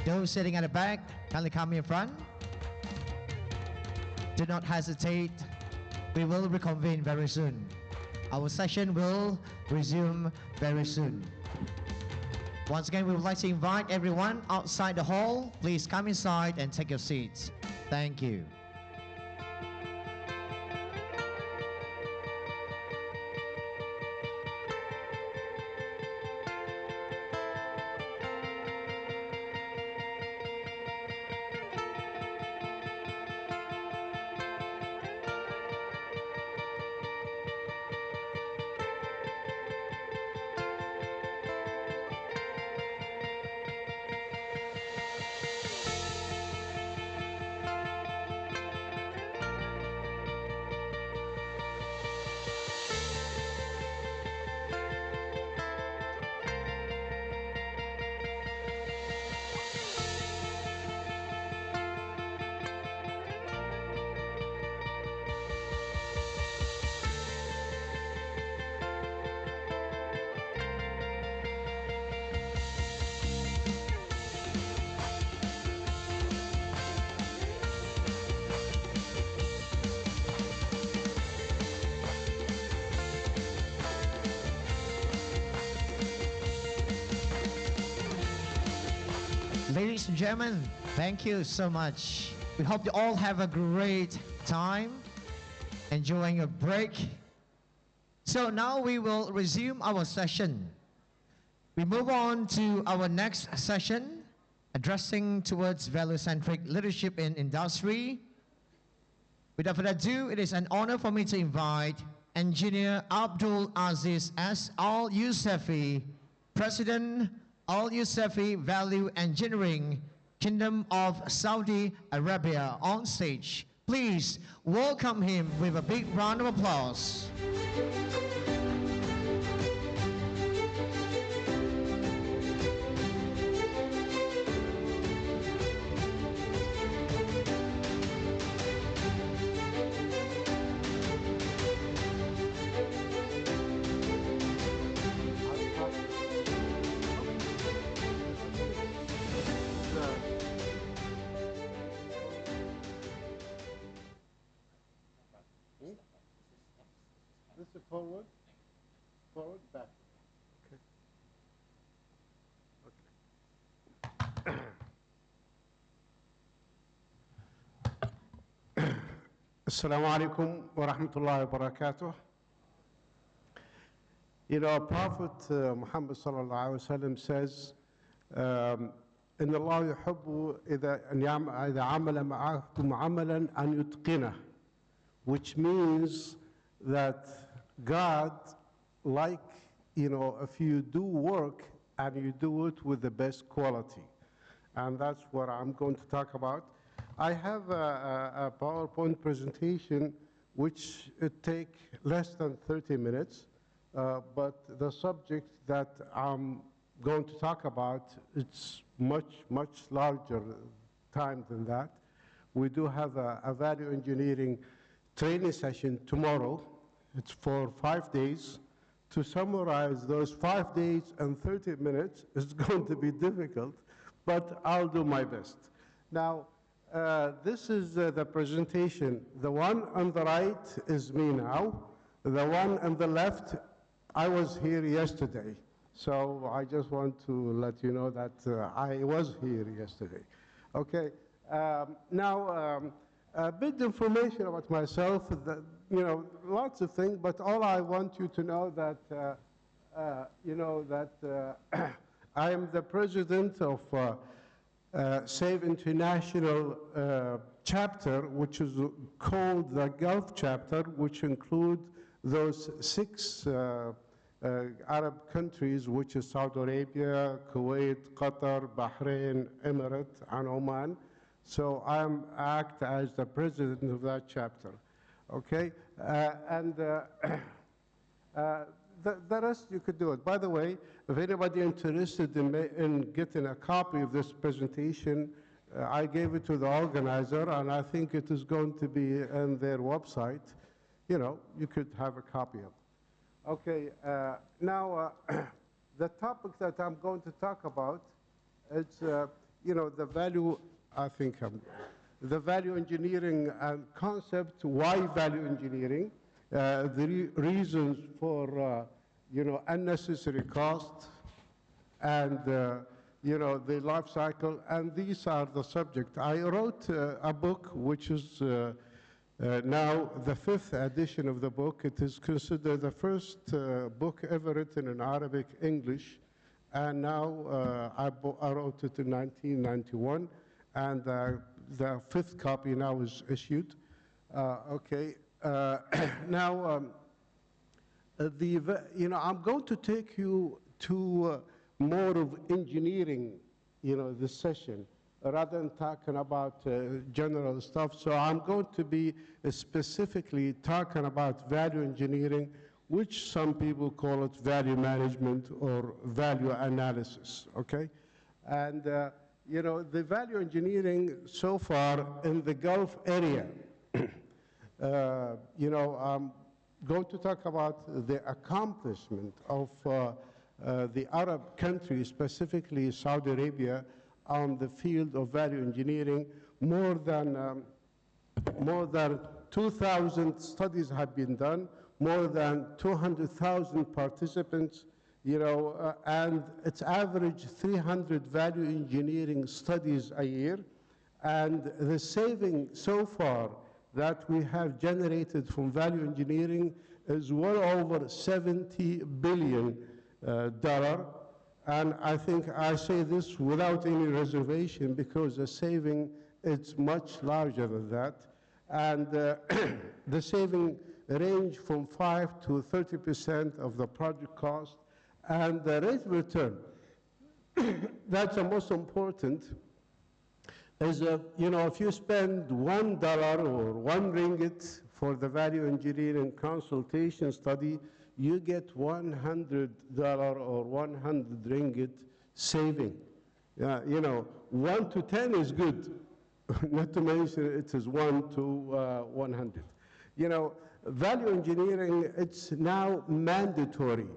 Those sitting at the back, kindly come in front. Do not hesitate. We will reconvene very soon. Our session will resume very soon. Once again, we would like to invite everyone outside the hall. Please come inside and take your seats. Thank you. Ladies and gentlemen, thank you so much. We hope you all have a great time enjoying your break. So now we will resume our session. We move on to our next session, addressing towards value-centric leadership in industry. Without further ado, it is an honor for me to invite Engineer Abdul Aziz as Al-Yousefi, President Al-Yousefi Value Engineering, Kingdom of Saudi Arabia, on stage. Please welcome him with a big round of applause. This is forward, forward, back. Okay. Assalamu alaikum wa rahmatullahi wa barakatuh. You know, Prophet Muhammad sallallahu alaihi wasallam says, إن الله يحب إذا عمل معكم عملا أن يتقنه, which means that God, like, you know, if you do work and you do it with the best quality. And that's what I'm going to talk about. I have a PowerPoint presentation which it take less than 30 minutes, but the subject that I'm going to talk about, it's much larger time than that. We do have a value engineering training session tomorrow. It's for 5 days. To summarize those 5 days and 30 minutes is going to be difficult, but I'll do my best. Now, this is the presentation. The one on the right is me now. The one on the left, I was here yesterday. So I just want to let you know that I was here yesterday. Okay, now a bit information about myself, that, you know, lots of things, but all I want you to know that, you know, that I am the president of SAVE International chapter, which is called the Gulf chapter, which include those 6 Arab countries, which is Saudi Arabia, Kuwait, Qatar, Bahrain, Emirates, and Oman. So I act as the president of that chapter. Okay, the rest you could do it. By the way, if anybody interested in getting a copy of this presentation, I gave it to the organizer, and I think it is going to be on their website. You know, you could have a copy of it. Okay, now the topic that I'm going to talk about, it's, you know, the value, I think, the value engineering concept, why value engineering, the reasons for, you know, unnecessary cost, and, you know, the life cycle, and these are the subject. I wrote a book which is now the 5th edition of the book. It is considered the first book ever written in Arabic English, and now I wrote it in 1991, and the 5th copy now is issued. Okay, now you know, I'm going to take you to more of engineering, you know, this session, rather than talking about general stuff. So I'm going to be specifically talking about value engineering, which some people call it value management or value analysis, okay? And, you know, the value engineering so far in the Gulf area, you know, I'm going to talk about the accomplishment of the Arab countries, specifically Saudi Arabia, on the field of value engineering. More than 2,000 studies have been done, more than 200,000 participants, you know, and it's average 300 value engineering studies a year. And the saving so far that we have generated from value engineering is well over $70 billion. And I think I say this without any reservation because the saving is much larger than that. And the saving range from 5 to 30% of the project cost. And the rate of return, that's the most important, is, you know, if you spend $1 or 1 ringgit for the value engineering consultation study, you get $100 or 100 ringgit saving. You know, 1 to 10 is good, not to mention it is 1 to 100. You know, value engineering, it's now mandatory.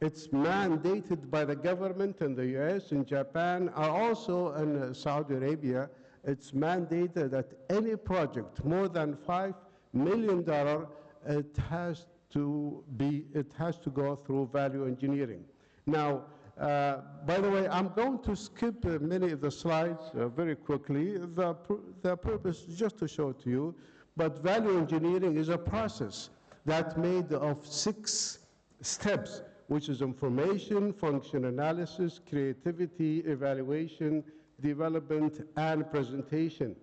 It's mandated by the government in the US, in Japan, and also in Saudi Arabia. It's mandated that any project more than $5 million, it has to go through value engineering. Now, by the way, I'm going to skip many of the slides very quickly. The purpose is just to show to you, but value engineering is a process that's made of 6 steps, which is information, function analysis, creativity, evaluation, development, and presentation.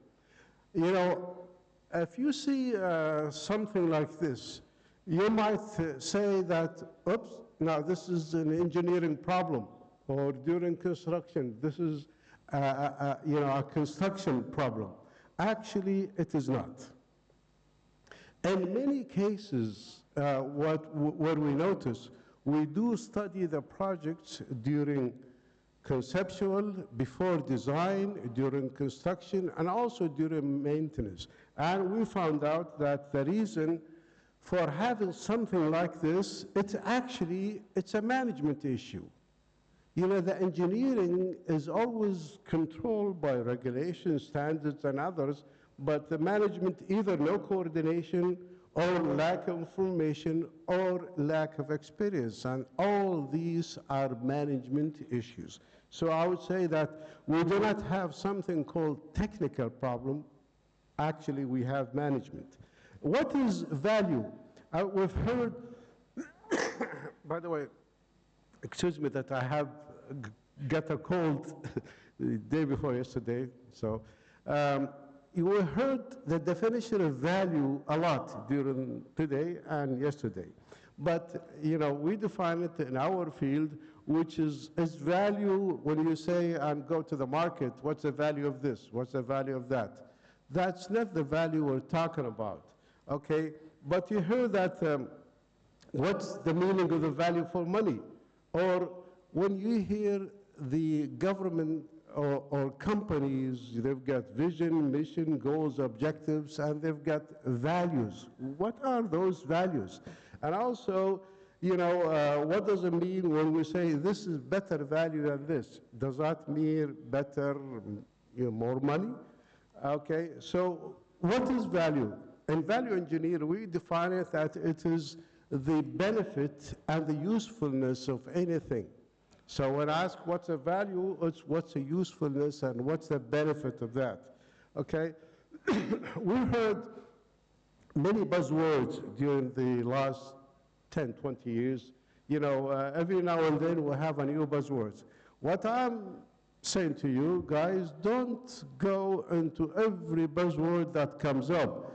You know, if you see something like this, you might say that, oops, now this is an engineering problem, or during construction, this is you know, a construction problem. Actually, it is not. In many cases, where we notice, we do study the projects during conceptual, before design, during construction, and also during maintenance. And we found out that the reason for having something like this, it's a management issue. You know, the engineering is always controlled by regulations, standards, and others, but the management, either no coordination, or lack of information, or lack of experience, and all these are management issues. So I would say that we do not have something called technical problem, actually we have management. What is value? We've heard, by the way, excuse me that I have got a cold the day before yesterday, so you heard the definition of value a lot during today and yesterday. But, you know, we define it in our field, which is value when you say, and go to the market, what's the value of this? What's the value of that? That's not the value we're talking about, okay? But you heard that, what's the meaning of the value for money? Or when you hear the government or companies, they've got vision, mission, goals, objectives, and they've got values. What are those values? And also, what does it mean when we say this is better value than this? Does that mean better, more money? Okay, so what is value? In value engineering, we define it that it is the benefit and the usefulness of anything. So when I ask what's the value, it's what's the usefulness and what's the benefit of that. Okay, we heard many buzzwords during the last 10, 20 years. Every now and then we'll have a new buzzwords. What I'm saying to you guys, don't go into every buzzword that comes up.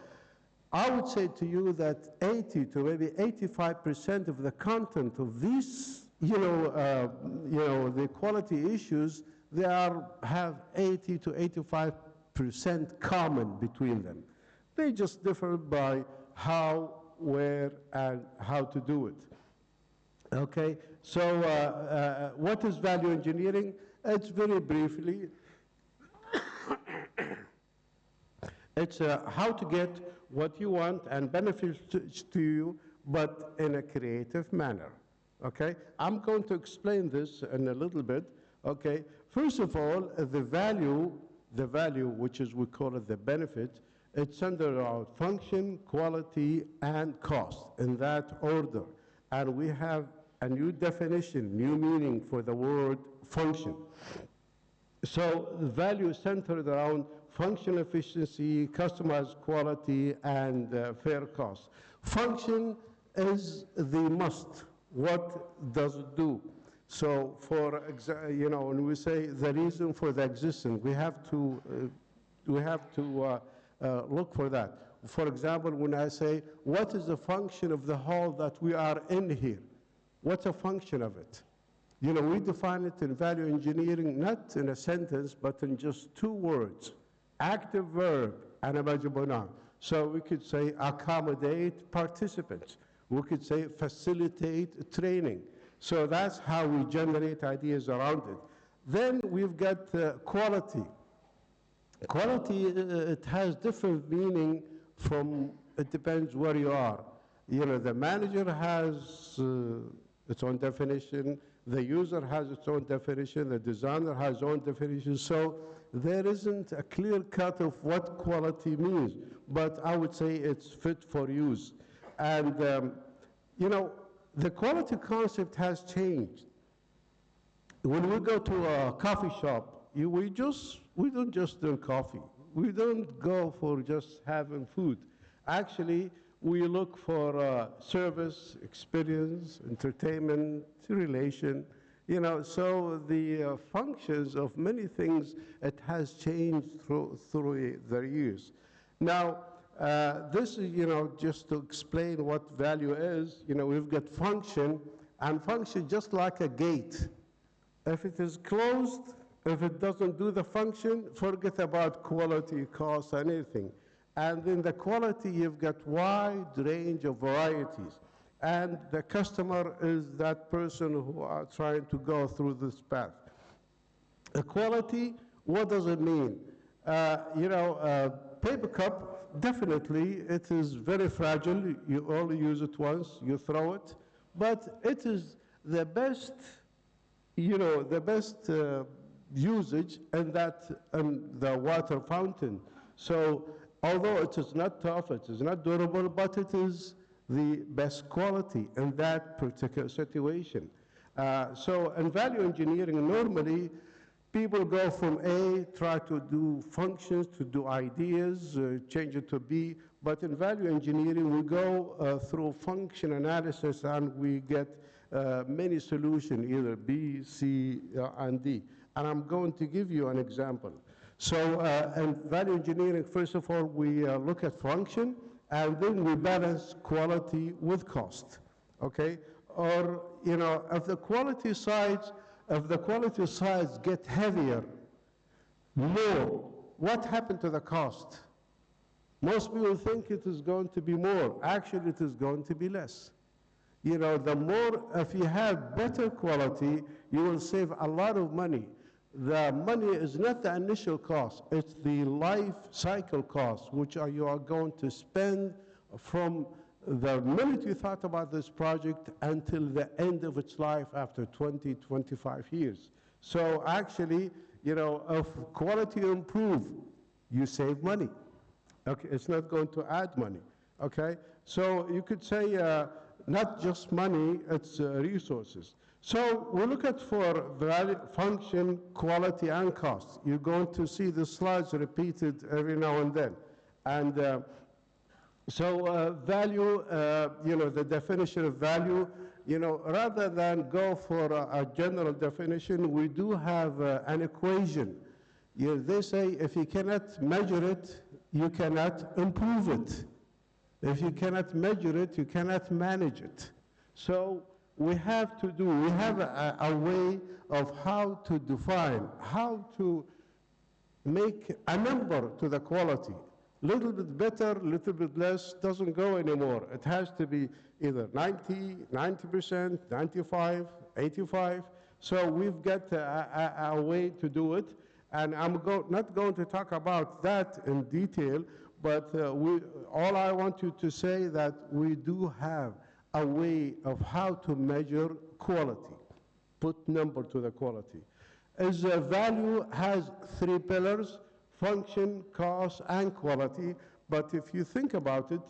I would say to you that 80 to maybe 85% of the content of these, the quality issues, they have 80 to 85% common between them. They just differ by how, where, and how to do it. Okay, so what is value engineering? It's very briefly, it's how to get what you want and benefits to you, but in a creative manner. Okay, I'm going to explain this in a little bit. Okay, first of all, the value, which is we call it the benefit, it's under our function, quality, and cost in that order. And we have a new definition, new meaning for the word function. So the value is centered around function efficiency, customized quality, and fair cost. Function is the must. What does it do? So for when we say the reason for the existence, we have to look for that. For example, when I say, what is the function of the hall that we are in here? What's the function of it? We define it in value engineering, not in a sentence, but in just two words, active verb and a majhul noun. So we could say accommodate participants. We could say facilitate training. So that's how we generate ideas around it. Then we've got quality. Quality, it has different meaning from, it depends where you are. The manager has its own definition, the user has its own definition, the designer has its own definition, so there isn't a clear cut of what quality means, but I would say it's fit for use. And, the quality concept has changed. When we go to a coffee shop, we don't just drink coffee. We don't go for just having food. Actually, we look for service, experience, entertainment, relation. So the functions of many things, it has changed through the years. Now, this is, just to explain what value is, we've got function, and function just like a gate. If it is closed, if it doesn't do the function, forget about quality, cost, anything. And in the quality, you've got wide range of varieties. And the customer is that person who are trying to go through this path. Quality, what does it mean? Paper cup, definitely, it is very fragile. You only use it once, you throw it. But it is the best, usage in the water fountain. So although it is not tough, it is not durable, but it is the best quality in that particular situation. So in value engineering, normally people go from A, try to do functions, to do ideas, change it to B, but in value engineering, we go through function analysis and we get many solutions, either B, C, and D. And I'm going to give you an example. So in value engineering, first of all, we look at function, and then we balance quality with cost, okay? Or, if the quality sides get heavier, more, what happened to the cost? Most people think it is going to be more. Actually, it is going to be less. The more, if you have better quality, you will save a lot of money. The money is not the initial cost, it's the life cycle cost, which you are going to spend from the minute you thought about this project until the end of its life after 20, 25 years. So actually, you know, if quality improve, you save money. Okay, it's not going to add money. Okay, so you could say not just money, it's resources. So we look at for value, function, quality, and cost. You're going to see the slides repeated every now and then. And so value, you know, the definition of value, you know, rather than go for a general definition, we do have an equation. You know, they say if you cannot measure it, you cannot improve it. If you cannot measure it, you cannot manage it. So we have a way of how to define, how to make a number to the quality. Little bit better, little bit less, doesn't go anymore. It has to be either 90, 90%, 95, 85. So we've got a way to do it. And I'm not going to talk about that in detail, but all I want you to say that we do have a way of how to measure quality, put number to the quality. As a value has 3 pillars, function, cost, and quality, but if you think about it,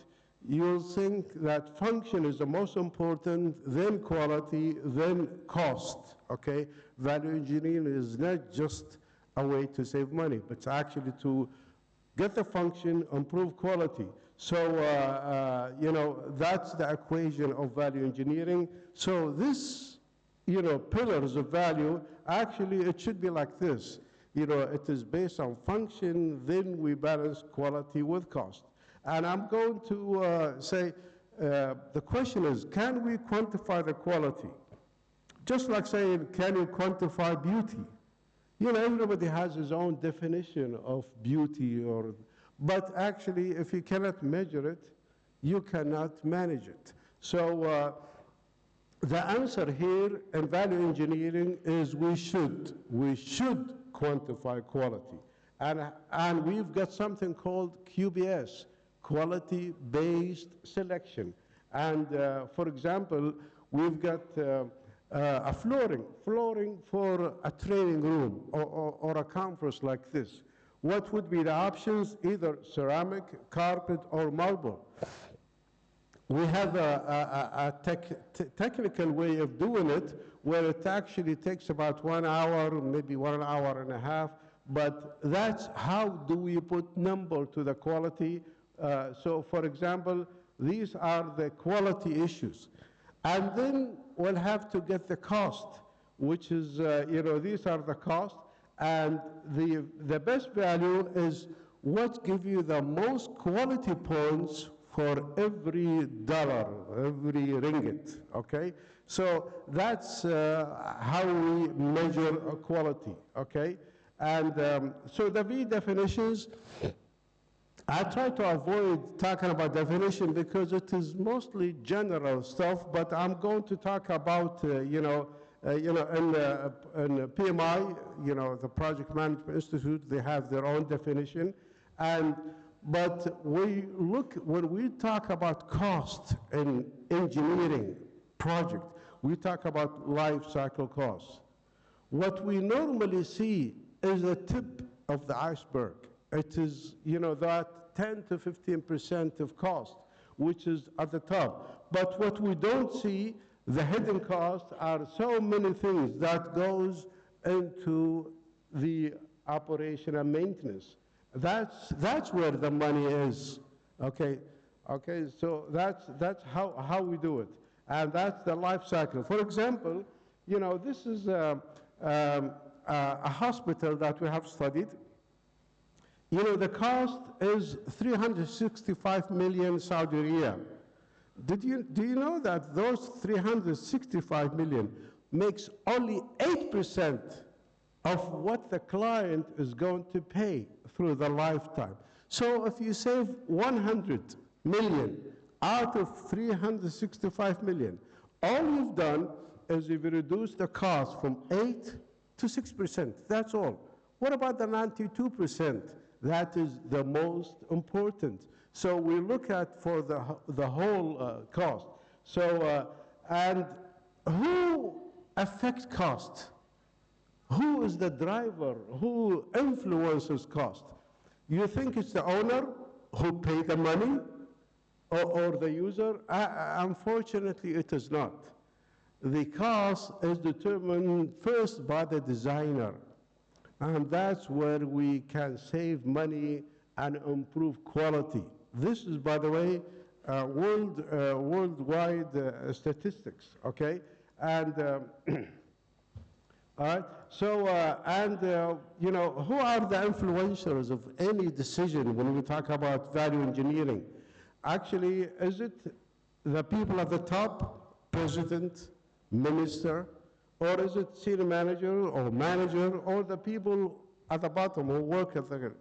you'll think that function is the most important, then quality, then cost, okay? Value engineering is not just a way to save money, but it's actually to get the function, improve quality. So, you know, that's the equation of value engineering. So this, you know, pillars of value, actually it should be like this. You know, it is based on function, then we balance quality with cost. And I'm going to say, the question is, can we quantify the quality? Just like saying, can you quantify beauty? You know, everybody has his own definition of beauty, but actually, if you cannot measure it, you cannot manage it. So the answer here in value engineering is we should quantify quality. And we've got something called QBS, quality-based selection. And for example, we've got a flooring for a training room or a conference like this. What would be the options? Either ceramic, carpet, or marble. We have a technical way of doing it where it actually takes about 1 hour, maybe 1 hour and a half, but that's how do we put number to the quality. So for example, these are the quality issues. And then we'll have to get the cost, which is, you know, these are the costs. And the best value is what gives you the most quality points for every dollar, every ringgit, okay? So that's how we measure quality, okay? And so the V definitions, I try to avoid talking about definition because it is mostly general stuff, but I'm going to talk about, you know, in PMI, you know, the Project Management Institute, they have their own definition. But when we talk about cost in engineering project, we talk about life cycle costs. What we normally see is the tip of the iceberg. It is, you know, that 10 to 15% of cost, which is at the top. But what we don't see, the hidden costs are so many things that goes into the operation and maintenance. That's where the money is, okay? Okay, so that's how we do it. And that's the life cycle. For example, you know, this is a hospital that we have studied. You know, the cost is 365 million Saudi riyal. Do you know that those 365 million makes only 8% of what the client is going to pay through the lifetime? So if you save 100 million out of 365 million, all you've done is you've reduced the cost from 8 to 6%. That's all. What about the 92%? That is the most important. So we look at for the whole cost. So, and who affects cost? Who is the driver? Who influences cost? You think it's the owner who paid the money or the user? Unfortunately, it is not. The cost is determined first by the designer. And that's where we can save money and improve quality. This is, by the way, worldwide statistics, okay? And, all right, so, you know, who are the influencers of any decision when we talk about value engineering? Actually, is it the people at the top, president, minister, or is it senior manager, or the people at the bottom who work at the...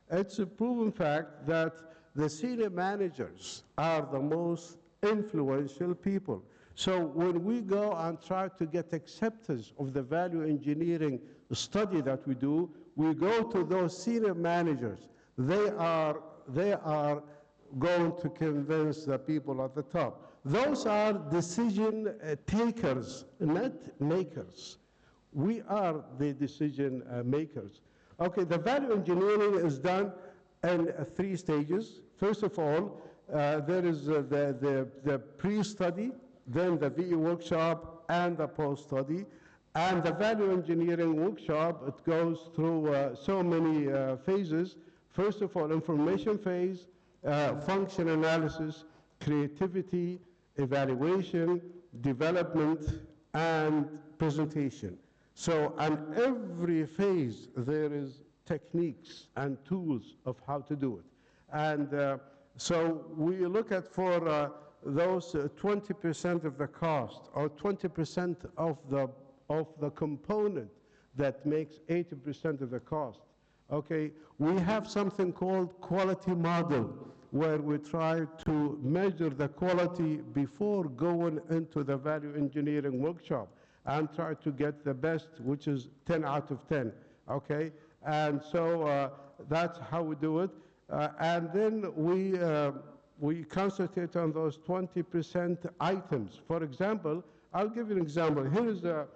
It's a proven fact that the senior managers are the most influential people. So when we go and try to get acceptance of the value engineering study that we do, we go to those senior managers. They are going to convince the people at the top. Those are decision takers, not makers. We are the decision makers. Okay, the value engineering is done in 3 stages. First of all, there is the pre-study, then the VE workshop, and the post-study. And the value engineering workshop, it goes through so many phases. First of all, information phase, function analysis, creativity, evaluation, development, and presentation. So on every phase, there is techniques and tools of how to do it. And so we look at for those 20% of the cost, or 20% of the component that makes 80% of the cost. Okay, we have something called quality model, where we try to measure the quality before going into the value engineering workshop and try to get the best, which is 10 out of 10, okay? And so that's how we do it. And then we concentrate on those 20% items. For example, I'll give you an example. Here is a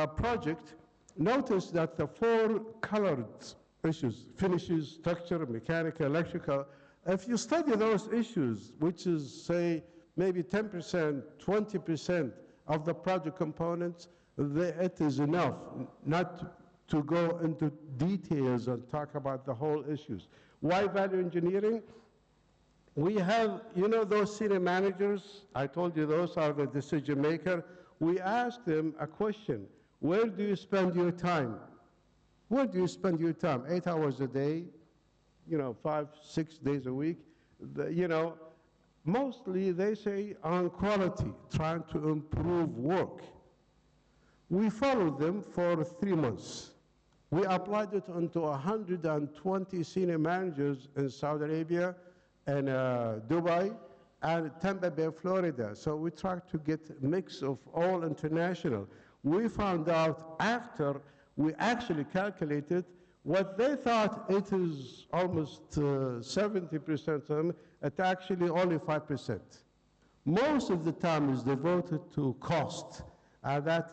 project. Notice that the 4 colored issues, finishes, structure, mechanical, electrical, if you study those issues, which is, say, maybe 10%, 20% of the project components, it is enough not to go into details and talk about the whole issues. Why value engineering? We have, you know, those senior managers, I told you those are the decision maker. We ask them a question: where do you spend your time? Where do you spend your time? 8 hours a day, you know, 5, 6 days a week. You know, mostly they say on quality, trying to improve work. We followed them for 3 months. We applied it onto 120 senior managers in Saudi Arabia and Dubai and Tampa Bay, Florida. So we tried to get a mix of all international. We found out after we actually calculated what they thought it is almost 70% of them, it's actually only 5%. Most of the time is devoted to cost, and that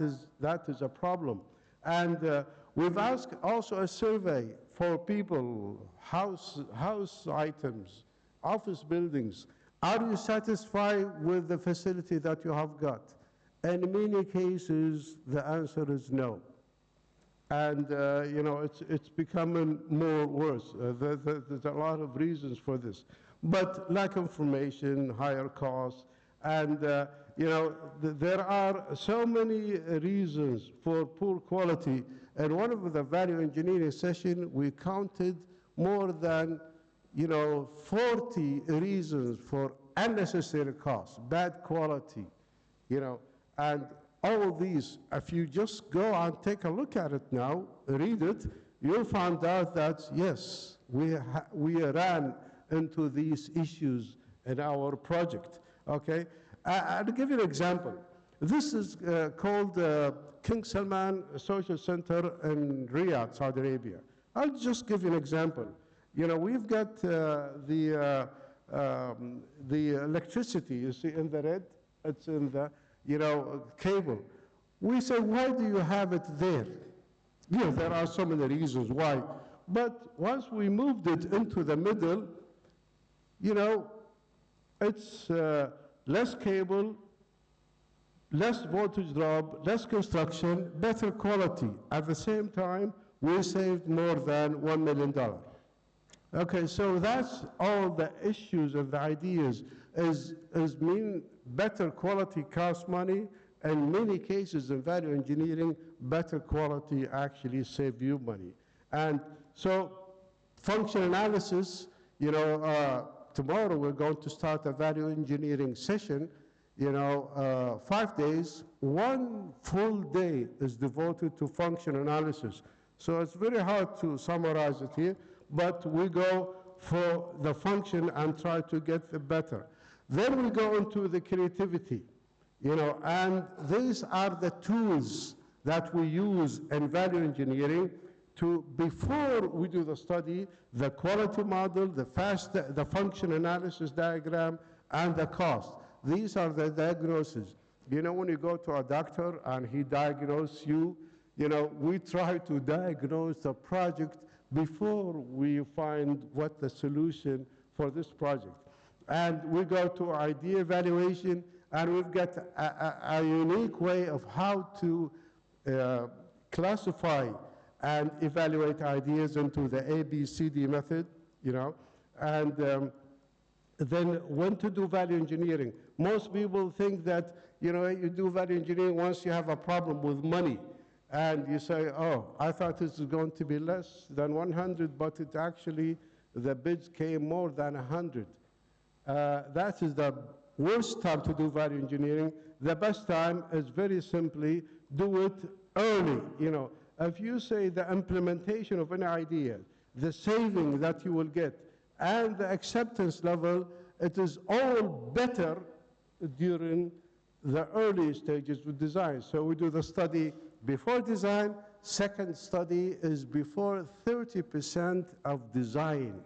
is a problem. And we've asked also a survey for people, house items, office buildings. Are you satisfied with the facility that you have got? In many cases, the answer is no. And you know, it's becoming more worse. There's a lot of reasons for this. But lack of information, higher costs, and you know, there are so many reasons for poor quality. And one of the value engineering session, we counted more than, you know, 40 reasons for unnecessary costs, bad quality, you know, and all of these, if you just go and take a look at it now, read it, you'll find out that, yes, we ran into these issues in our project, okay? I'll give you an example. This is called King Salman Social Center in Riyadh, Saudi Arabia. I'll just give you an example. You know, we've got the the electricity, you see in the red, it's in the, cable. We say, why do you have it there? There are so many reasons why. But once we moved it into the middle, it's less cable, less voltage drop, less construction, better quality. At the same time, we saved more than $1 million. Okay, so that's all the issues and the ideas is mean better quality costs money. In many cases in value engineering, better quality actually save you money. And so function analysis, tomorrow we're going to start a value engineering session, 5 days, 1 full day is devoted to function analysis. So it's very hard to summarize it here, but we go for the function and try to get the better. Then we go into the creativity, and these are the tools that we use in value engineering to, before we do the study, the quality model, the function analysis diagram, and the cost. These are the diagnoses. When you go to a doctor and he diagnoses you, we try to diagnose the project before we find what the solution for this project. And we go to idea evaluation, and we've got a unique way of how to classify and evaluate ideas into the ABCD method, and then when to do value engineering. Most people think that, you do value engineering once you have a problem with money. And you say, oh, I thought this is going to be less than 100, but it actually, the bids came more than 100. That is the worst time to do value engineering. The best time is very simply do it early. If you say the implementation of an idea, the saving that you will get, and the acceptance level, it is all better during the early stages of design. So we do the study before design. Second study is before 30% of design,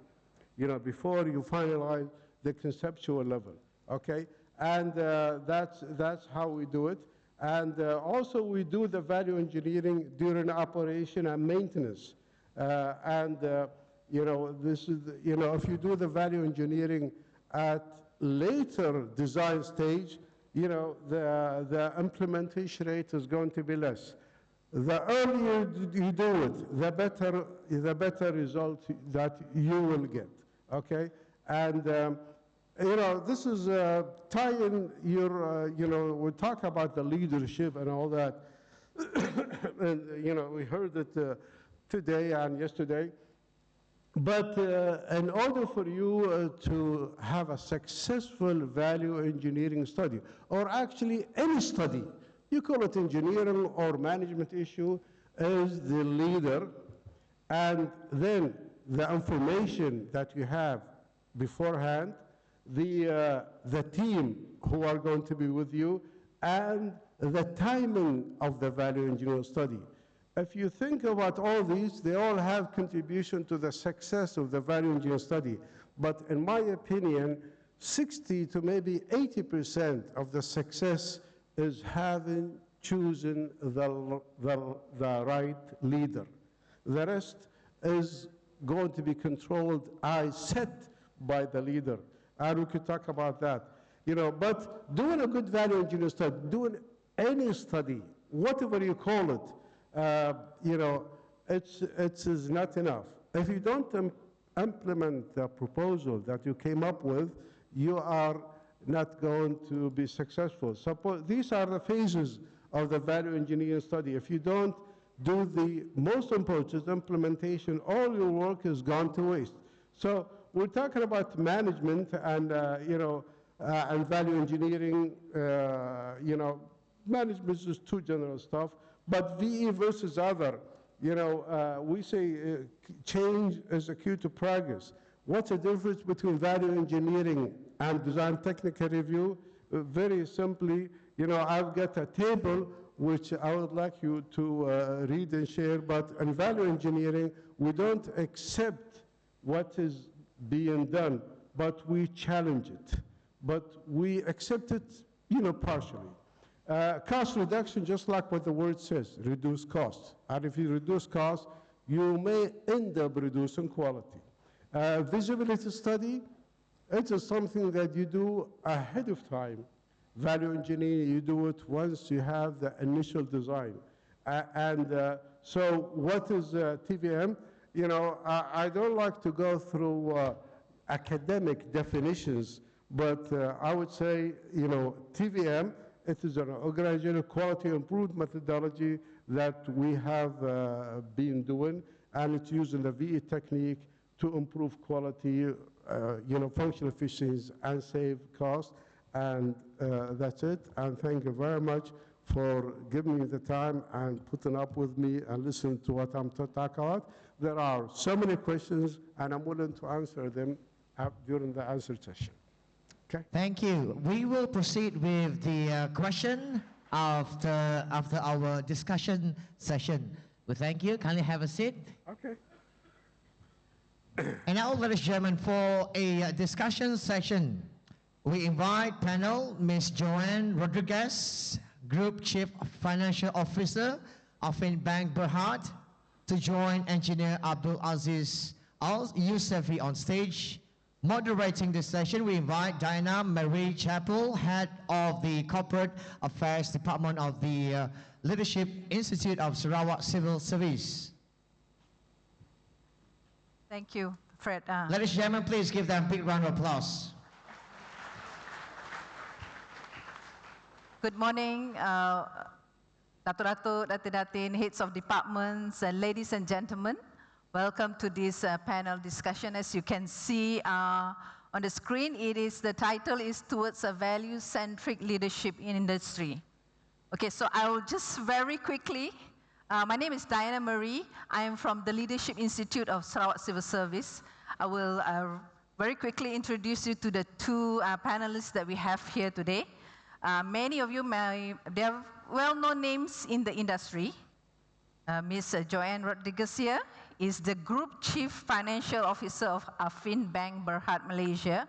before you finalize the conceptual level, okay? And that's how we do it. And also we do the value engineering during operation and maintenance. This is, if you do the value engineering at later design stage, the implementation rate is going to be less. The earlier you do it, the better result that you will get, okay? And, this is tying your, we talk about the leadership and all that. And, we heard it today and yesterday. But in order for you to have a successful value engineering study, or actually any study, you call it engineering or management issue, is the leader, and then the information that you have beforehand, the team who are going to be with you, and the timing of the value engineering study. If you think about all these, they all have contribution to the success of the value engineering study. But in my opinion, 60 to maybe 80% of the success is having chosen the right leader. The rest is going to be controlled, set by the leader. And we could talk about that. But doing a good value engineering study, doing any study, whatever you call it, it is not enough. If you don't implement the proposal that you came up with, you are not going to be successful. These are the phases of the value engineering study. If you don't do the most important implementation, all your work is gone to waste. So we're talking about management and, and value engineering, management is too general stuff. But VE versus other, we say change is a key to progress. What's the difference between value engineering and design technical review? Very simply, I've got a table which I would like you to read and share, but in value engineering, we don't accept what is being done. but we challenge it. But we accept it, partially. Cost reduction, just like what the word says, reduce costs. And if you reduce costs, you may end up reducing quality. Visibility study, it is something that you do ahead of time. Value engineering, you do it once you have the initial design. So what is TVM? I don't like to go through academic definitions, but I would say, TVM, it is an organizational quality improvement methodology that we have been doing, and it's using the VE technique to improve quality, functional efficiency and save cost. And that's it. And thank you very much for giving me the time and putting up with me and listening to what I'm talking about. There are so many questions, and I'm willing to answer them during the answer session. Okay. Thank you. We will proceed with the question after our discussion session. We thank you. Kindly have a seat. Okay. And now, ladies and gentlemen, for a discussion session, we invite panel Ms. Joanne Rodrigues, Group Chief Financial Officer, Affin Bank Berhad, to join Engineer Abdul Aziz Al-Yousefi on stage. Moderating this session, we invite Diana Marie Chappell, Head of the Corporate Affairs Department of the Leadership Institute of Sarawak Civil Service. Thank you, Fred. Ladies and gentlemen, please give them a big round of applause. Good morning, Datuk, Datin, heads of departments, ladies and gentlemen. Welcome to this panel discussion. As you can see on the screen, the title is Towards a Value-Centric Leadership in Industry. Okay, so I will just very quickly, my name is Diana Marie. I am from the Leadership Institute of Sarawak Civil Service. I will very quickly introduce you to the two panelists that we have here today. Many of you they are well-known names in the industry. Ms. Joanne Rodrigues here is the Group Chief Financial Officer of Affin Bank Berhad, Malaysia.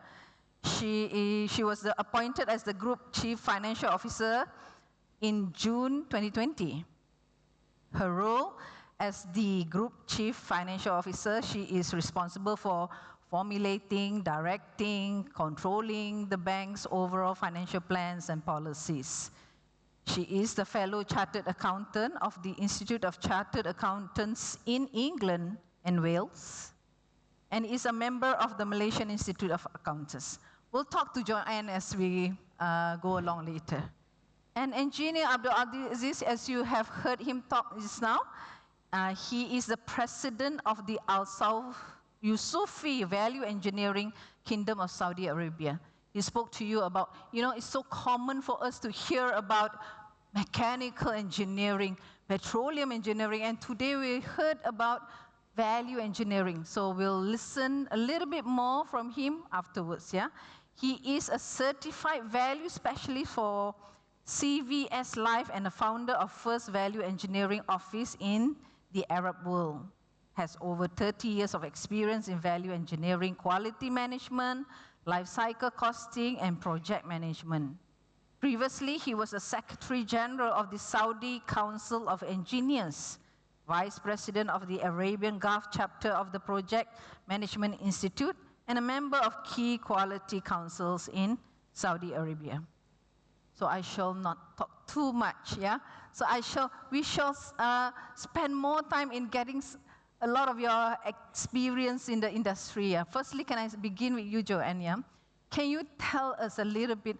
She was appointed as the Group Chief Financial Officer in June 2020. Her role as the Group Chief Financial Officer, she is responsible for formulating, directing, controlling the bank's overall financial plans and policies. She is the fellow chartered accountant of the Institute of Chartered Accountants in England and Wales, and is a member of the Malaysian Institute of Accountants. We'll talk to Joanne as we go along later. And Engineer Abdul Aziz, as you have heard him talk just now, he is the president of the Al-Yousefi Value Engineering Kingdom of Saudi Arabia. He spoke to you about, it's so common for us to hear about mechanical engineering, petroleum engineering, and today we heard about value engineering. So we'll listen a little bit more from him afterwards, yeah? He is a certified value specialist for CVS Life and the founder of First Value Engineering Office in the Arab world. Has over 30 years of experience in value engineering, quality management, life cycle costing, and project management. Previously, he was the Secretary General of the Saudi Council of Engineers, Vice President of the Arabian Gulf chapter of the Project Management Institute, and a member of key quality councils in Saudi Arabia. So I shall not talk too much, yeah? So we shall spend more time in getting a lot of your experience in the industry. Yeah? Firstly, can I begin with you, Joanne? Yeah? Can you tell us a little bit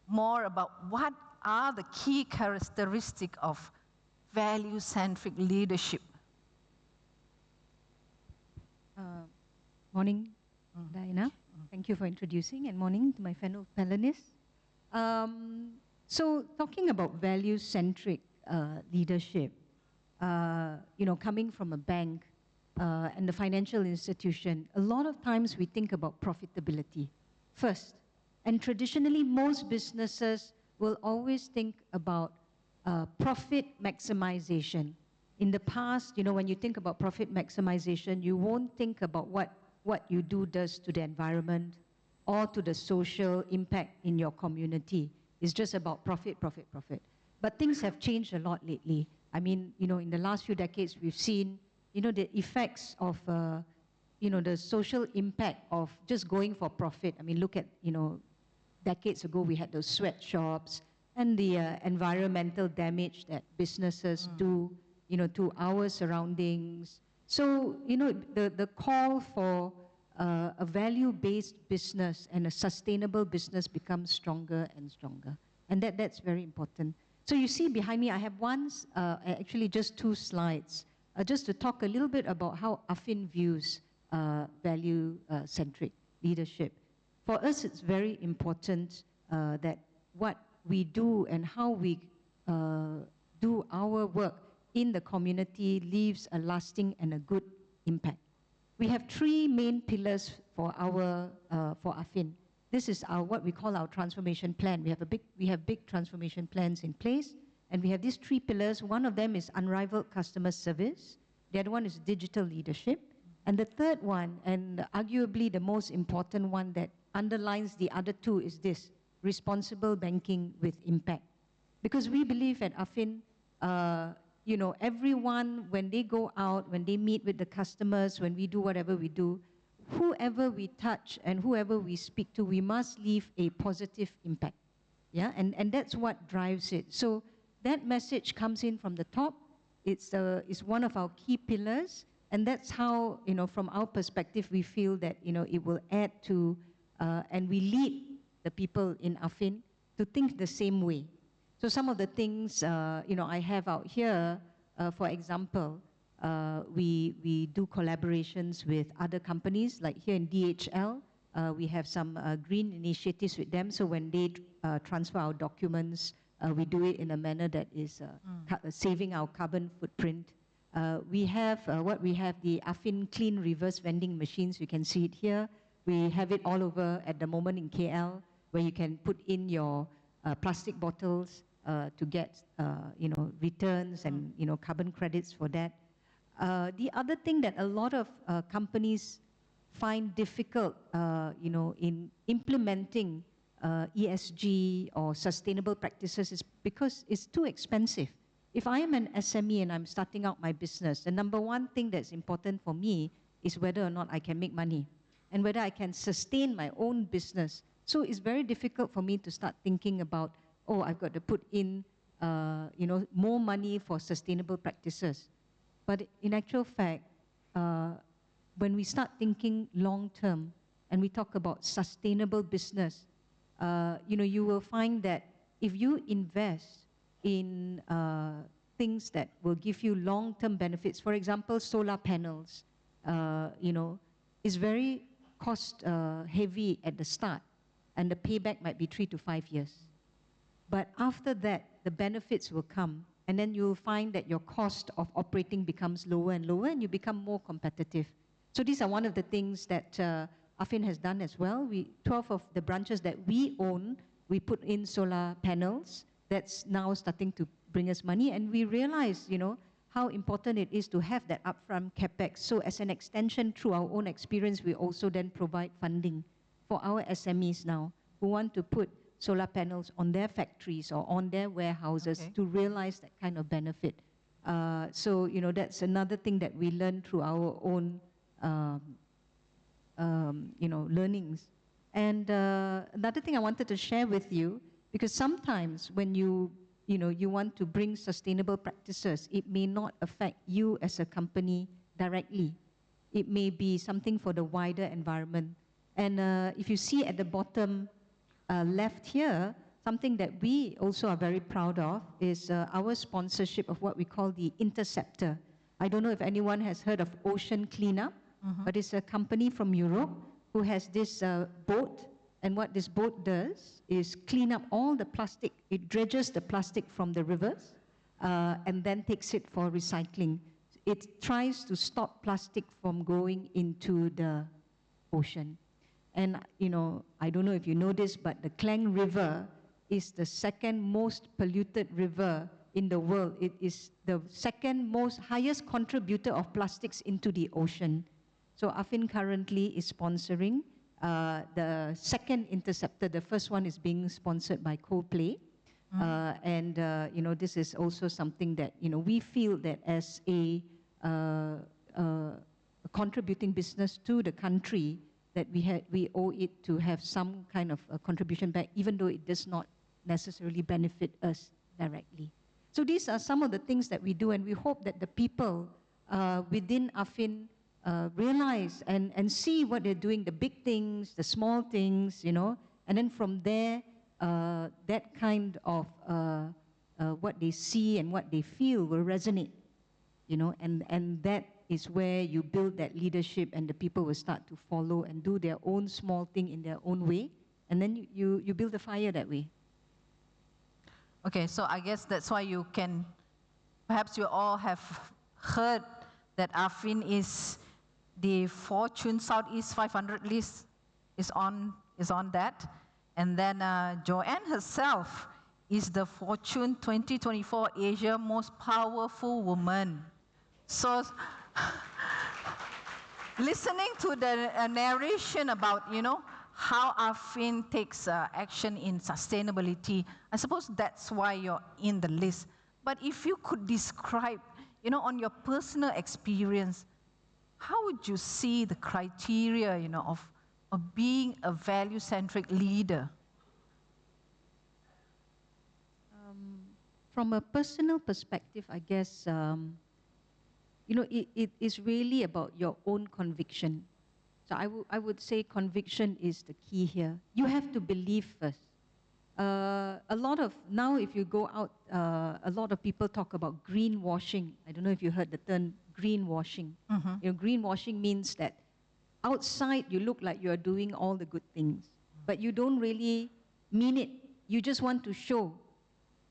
more about what are the key characteristics of value-centric leadership? Morning, Diana. Thank you for introducing, and morning to my fellow panelists. So talking about value-centric leadership, coming from a bank and the financial institution, a lot of times we think about profitability first. And traditionally, most businesses will always think about profit maximization. In the past, when you think about profit maximization, you won't think about what you do does to the environment, or to the social impact in your community. It's just about profit, profit, profit. But things have changed a lot lately. I mean, in the last few decades, we've seen, the effects of, the social impact of just going for profit. I mean, look at, decades ago, we had those sweatshops and the environmental damage that businesses do, to our surroundings. So, the call for a value-based business and a sustainable business becomes stronger and stronger. And that's very important. So you see behind me, I have actually just 2 slides, just to talk a little bit about how Affin views value-centric leadership. For us, it's very important that what we do and how we do our work in the community leaves a lasting and a good impact. We have 3 main pillars for Affin. This is what we call our transformation plan. We have big transformation plans in place, and we have these 3 pillars. One of them is unrivaled customer service. The other one is digital leadership. And the third one, and arguably the most important one that underlines the other 2, is this: responsible banking with impact. Because we believe at Affin, everyone, when they go out, when they meet with the customers, when we do whatever we do, whoever we touch and whoever we speak to, we must leave a positive impact. Yeah, and that's what drives it. So that message comes in from the top. It's one of our key pillars, and that's how, from our perspective, we feel that, it will add to, and we lead the people in Affin to think the same way. So some of the things, I have out here, for example, we do collaborations with other companies, like here in DHL, we have some green initiatives with them. So when they transfer our documents, we do it in a manner that is saving our carbon footprint. We have the Affin Clean Reverse Vending Machines. You can see it here. We have it all over at the moment in KL, where you can put in your plastic bottles to get returns and carbon credits for that. The other thing that a lot of companies find difficult, in implementing ESG or sustainable practices is because it's too expensive. If I am an SME and I'm starting out my business, the number 1 thing that's important for me is whether or not I can make money and whether I can sustain my own business. So it's very difficult for me to start thinking about, oh, I've got to put in, more money for sustainable practices. But in actual fact, when we start thinking long-term and we talk about sustainable business, you will find that if you invest in things that will give you long-term benefits, for example, solar panels, is very cost heavy at the start, and the payback might be 3 to 5 years. But after that, the benefits will come, and then you'll find that your cost of operating becomes lower and lower, and you become more competitive. So these are one of the things that Affin has done as well. 12 of the branches that we own, we put in solar panels. That's now starting to bring us money, and we realize, how important it is to have that upfront capex. So as an extension, through our own experience, we also then provide funding for our SMEs now who want to put solar panels on their factories or on their warehouses to realize that kind of benefit. So, that's another thing that we learn through our own, learnings. And another thing I wanted to share with you, because sometimes when you want to bring sustainable practices, it may not affect you as a company directly. It may be something for the wider environment. And if you see at the bottom left here, something that we also are very proud of is our sponsorship of what we call the Interceptor. I don't know if anyone has heard of Ocean Cleanup, but it's a company from Europe who has this boat. And what this boat does is clean up all the plastic. It dredges the plastic from the rivers and then takes it for recycling. It tries to stop plastic from going into the ocean. And, I don't know if you know this, but the Klang River is the 2nd most polluted river in the world. It is the 2nd most highest contributor of plastics into the ocean. So Affin currently is sponsoring The second interceptor, the first one is being sponsored by Coldplay. And this is also something that we feel that as a contributing business to the country, that we owe it to have some kind of a contribution back, even though it does not necessarily benefit us directly. So these are some of the things that we do, and we hope that the people within Affin realize and see what they're doing, the big things, the small things, and then from there, that kind of what they see and what they feel will resonate, and that is where you build that leadership, and the people will start to follow and do their own small thing in their own way, and then you build a fire that way. Okay, so I guess that's why you can, perhaps you all have heard that Affin is the Fortune Southeast 500 list is on that. And then Joanne herself is the Fortune 2024 Asia Most Powerful Woman. So listening to the narration about, how Affin takes action in sustainability, I suppose that's why you're in the list. But if you could describe, on your personal experience, how would you see the criteria, of being a value-centric leader? From a personal perspective, I guess, it is really about your own conviction. So I would say conviction is the key here. You have to believe first. Now if you go out, a lot of people talk about greenwashing. I don't know if you heard the term greenwashing. Greenwashing means that outside you look like you're doing all the good things, but you don't really mean it. You just want to show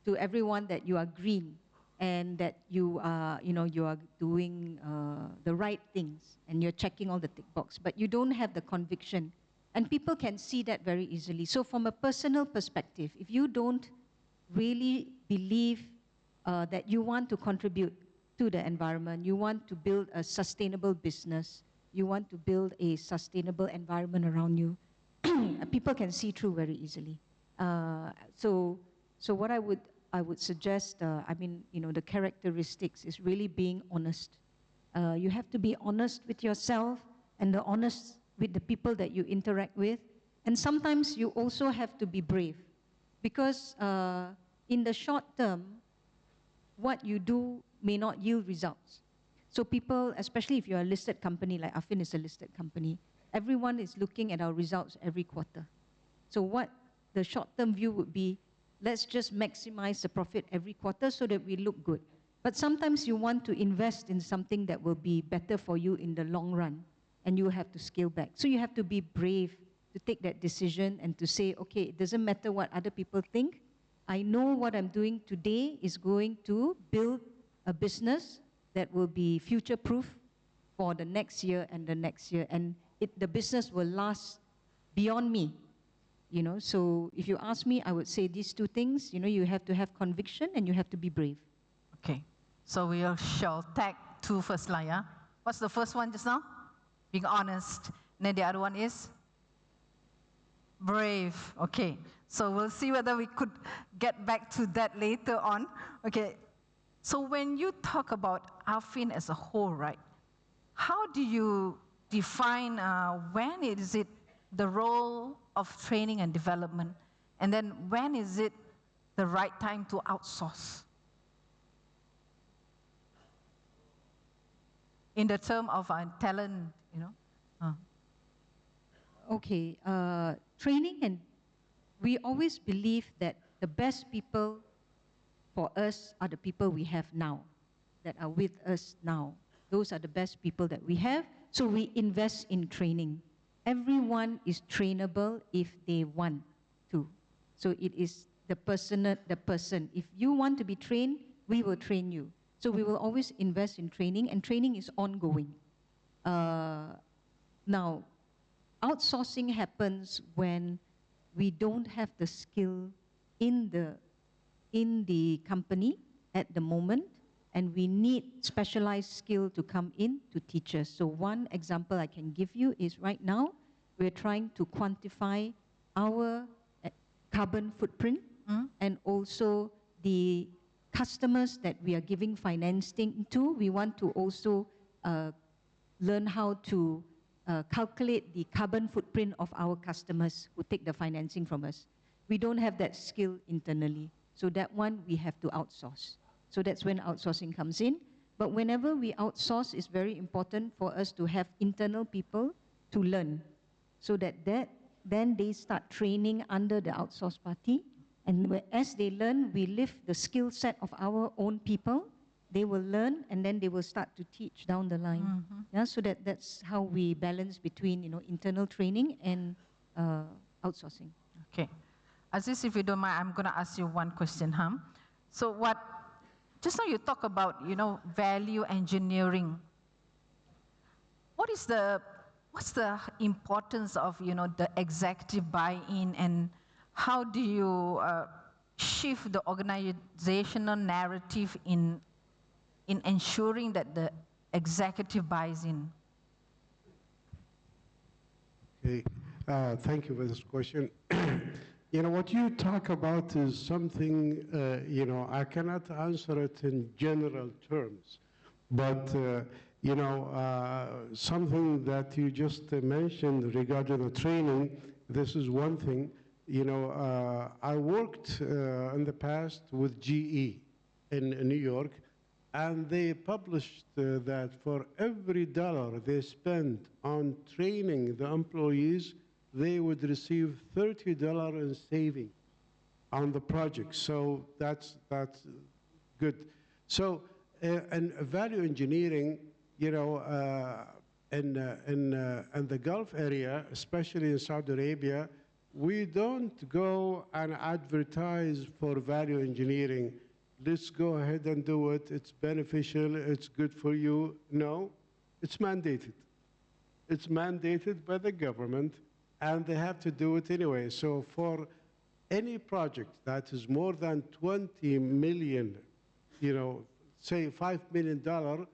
to everyone that you are green and that you are doing the right things and you're checking all the tick box, but you don't have the conviction. And people can see that very easily. So from a personal perspective, if you don't really believe that you want to contribute to the environment, you want to build a sustainable business, you want to build a sustainable environment around you, people can see through very easily. So what I would suggest, the characteristics is really being honest. You have to be honest with yourself and honest with the people that you interact with. And sometimes you also have to be brave, because in the short term, what you do may not yield results. So people, especially if you're a listed company, like Affin is a listed company, everyone is looking at our results every quarter. So what the short-term view would be, let's just maximize the profit every quarter so that we look good. But sometimes you want to invest in something that will be better for you in the long run, and you have to scale back. So you have to be brave to take that decision and to say, okay, it doesn't matter what other people think. I know what I'm doing today is going to build a business that will be future-proof for the next year and the next year. And the business will last beyond me. So if you ask me, I would say these two things. You have to have conviction and you have to be brave. Okay, so we shall tag two first line, yeah? What's the first one just now? Being honest. And then the other one is? Brave. Okay, so we'll see whether we could get back to that later on. Okay, so when you talk about Affin as a whole, right, how do you define when is it the role of training and development, and then when is it the right time to outsource? In the term of talent, Okay, training, and we always believe that the best people for us are the people we have now, that are with us now. Those are the best people that we have, so we invest in training. Everyone is trainable if they want to. So it is the person. If you want to be trained, we will train you. So we will always invest in training, and training is ongoing. Now, outsourcing happens when we don't have the skill in the company at the moment, and we need specialized skill to come in to teach us. So one example I can give you is right now, we're trying to quantify our carbon footprint and also the customers that we are giving financing to. We want to also learn how to calculate the carbon footprint of our customers who take the financing from us. We don't have that skill internally. So that one we have to outsource. So that's when outsourcing comes in. But whenever we outsource, it's very important for us to have internal people to learn. So that then they start training under the outsourced party. And as they learn, we lift the skill set of our own people. They will learn, and then they will start to teach down the line. Yeah, so that's how we balance between internal training and outsourcing. Okay. Aziz, if you don't mind, I'm going to ask you one question. So just now you talk about, value engineering. What's the importance of, the executive buy-in, and how do you shift the organizational narrative in ensuring that the executive buys in? Okay, thank you for this question. What you talk about is something, I cannot answer it in general terms, but, something that you just mentioned regarding the training, this is one thing. I worked in the past with GE in New York, and they published that for every $1 they spent on training the employees, they would receive $30 in saving on the project. So that's good. So in value engineering, in the Gulf area, especially in Saudi Arabia, we don't go and advertise for value engineering. Let's go ahead and do it. It's beneficial. It's good for you. No, it's mandated. It's mandated by the government, and they have to do it anyway. So for any project that is more than 20 million, say $5 million,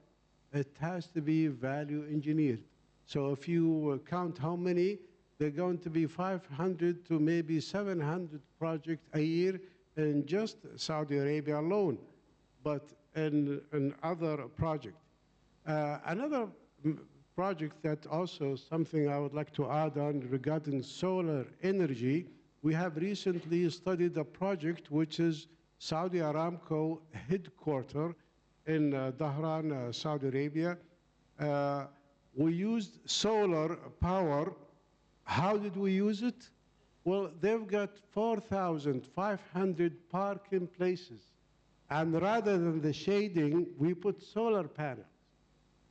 it has to be value engineered. So if you count how many, they're going to be 500 to maybe 700 projects a year in just Saudi Arabia alone, but in other projects. Another project that also something I would like to add on regarding solar energy, we have recently studied a project which is Saudi Aramco headquarters in Dhahran, Saudi Arabia. We used solar power. How did we use it? Well, they've got 4,500 parking places. And rather than the shading, we put solar panels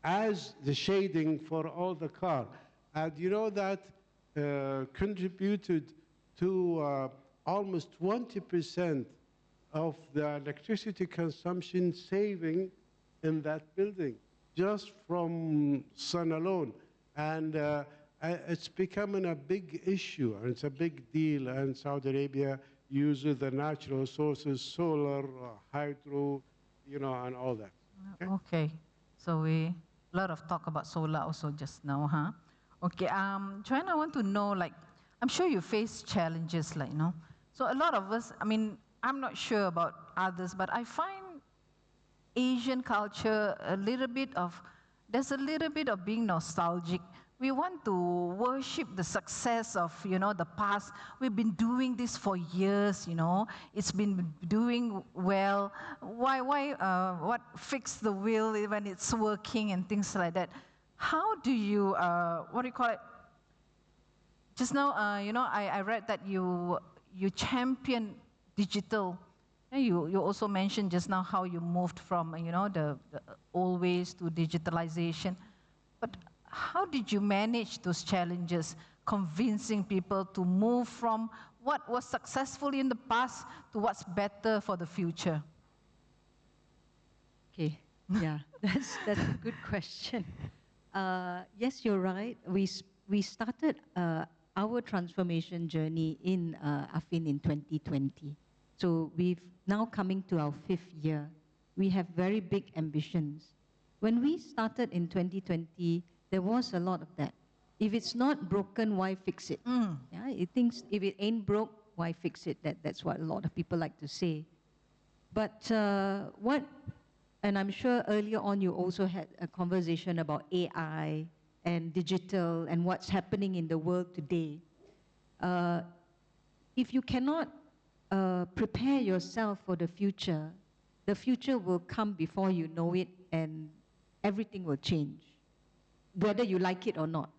as the shading for all the car. And that contributed to almost 20% of the electricity consumption saving in that building, just from sun alone. And it's becoming a big issue, and it's a big deal, and Saudi Arabia uses the natural sources, solar, hydro, and all that. Okay. So a lot of talk about solar also just now, huh? Okay, Joanne, I want to know, I'm sure you face challenges, So a lot of us, I'm not sure about others, but I find Asian culture there's a little bit of being nostalgic. We want to worship the success of, the past. We've been doing this for years, It's been doing well. What fix the wheel when it's working and things like that? How do you, what do you call it? Just now, I read that you champion digital. You also mentioned just now how you moved from, the old ways to digitalization. But how did you manage those challenges, convincing people to move from what was successful in the past to what's better for the future? Okay, yeah, that's a good question. Yes, you're right. We started our transformation journey in Affin in 2020. So we've now coming to our 5th year. We have very big ambitions. When we started in 2020, there was a lot of that. If it's not broken, why fix it? Yeah, it thinks if it ain't broke, why fix it? That's what a lot of people like to say. But and I'm sure earlier on you also had a conversation about AI and digital and what's happening in the world today. If you cannot prepare yourself for the future will come before you know it, and everything will change, whether you like it or not.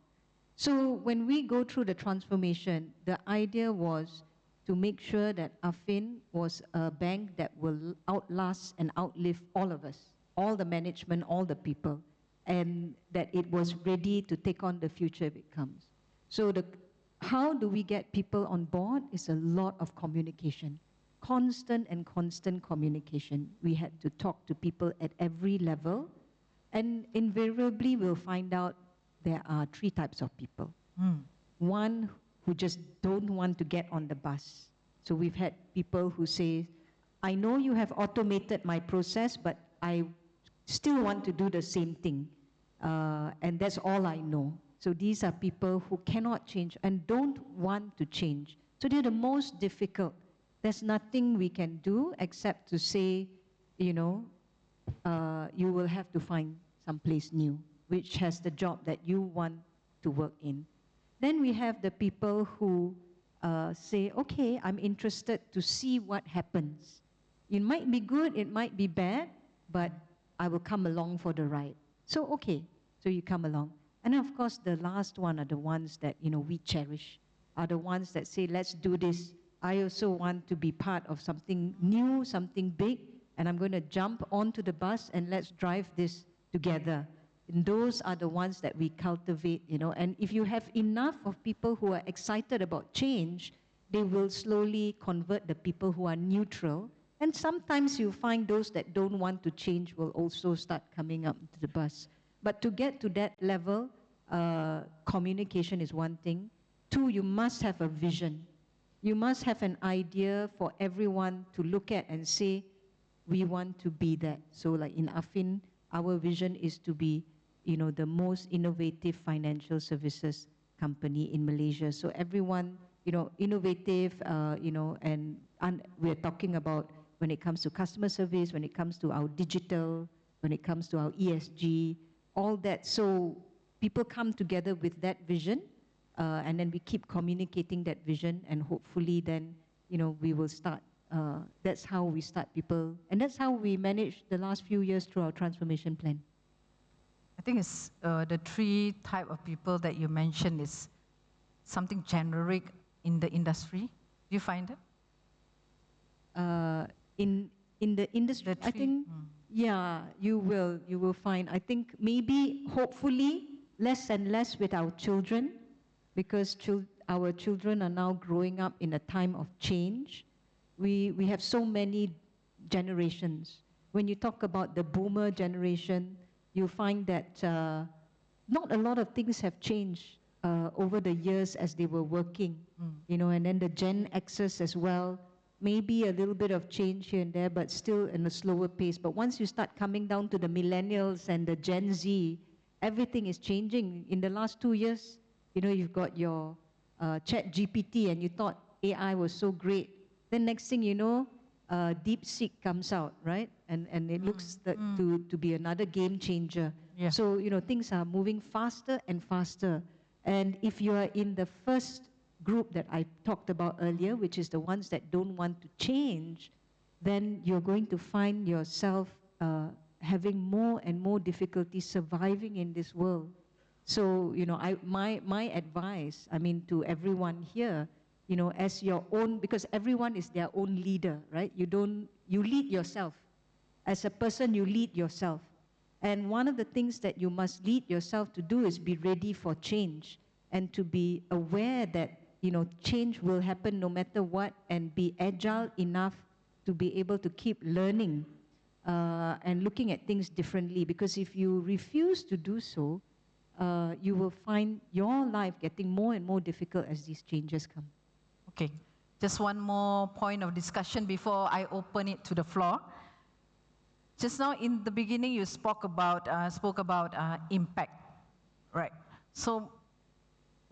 So when we go through the transformation, the idea was to make sure that Affin was a bank that will outlast and outlive all of us, all the management, all the people, and that it was ready to take on the future if it comes. So how do we get people on board is a lot of communication, constant communication. We had to talk to people at every level, and invariably we'll find out there are 3 types of people. One who just don't want to get on the bus. So we've had people who say, I know you have automated my process, but I still want to do the same thing. And that's all I know. So these are people who cannot change and don't want to change. So they're the most difficult. There's nothing we can do except to say, you know, you will have to find someplace new, which has the job that you want to work in. Then we have the people who say, okay, I'm interested to see what happens. It might be good, it might be bad, but I will come along for the ride. So, okay, so you come along. And of course, the last one are the ones that, you know, we cherish, are the ones that say, let's do this. I also want to be part of something new, something big, and I'm going to jump onto the bus and let's drive this together. And those are the ones that we cultivate, you know. And if you have enough of people who are excited about change, they will slowly convert the people who are neutral. And sometimes you find those that don't want to change will also start coming up to the bus. But to get to that level, communication is one thing. 2, you must have a vision. You must have an idea for everyone to look at and say, we want to be that. So like in Affin, our vision is to be, you know, the most innovative financial services company in Malaysia. So everyone, you know, innovative, you know, and we're talking about when it comes to customer service, when it comes to our digital, when it comes to our ESG, all that. So people come together with that vision, and then we keep communicating that vision, and hopefully then, you know, we will start. That's how we start people, and that's how we manage the last few years through our transformation plan. I think it's the 3 type of people that you mentioned is something generic in the industry. Do you find it? In the industry, I think, yeah, you will find. I think maybe, hopefully, less and less with our children, because our children are now growing up in a time of change. We have so many generations. When you talk about the boomer generation, you find that not a lot of things have changed over the years as they were working, you know, and then the Gen Xers as well, maybe a little bit of change here and there, but still in a slower pace. But once you start coming down to the millennials and the Gen Z, everything is changing. In the last 2 years, you know, you've got your Chat GPT, and you thought AI was so great. Then next thing you know, DeepSeek comes out, right? And it looks to be another game changer. Yeah. So, you know, things are moving faster and faster. And if you are in the first group that I talked about earlier, which is the ones that don't want to change, then you're going to find yourself having more and more difficulty surviving in this world. So, you know, my advice, I mean, to everyone here, you know, as your own, because everyone is their own leader, right? You lead yourself. As a person, you lead yourself. And one of the things that you must lead yourself to do is be ready for change, and to be aware that, you know, change will happen no matter what, and be agile enough to be able to keep learning and looking at things differently. Because if you refuse to do so, you will find your life getting more and more difficult as these changes come. Okay, just one more point of discussion before I open it to the floor. Just now in the beginning you spoke about impact, right? So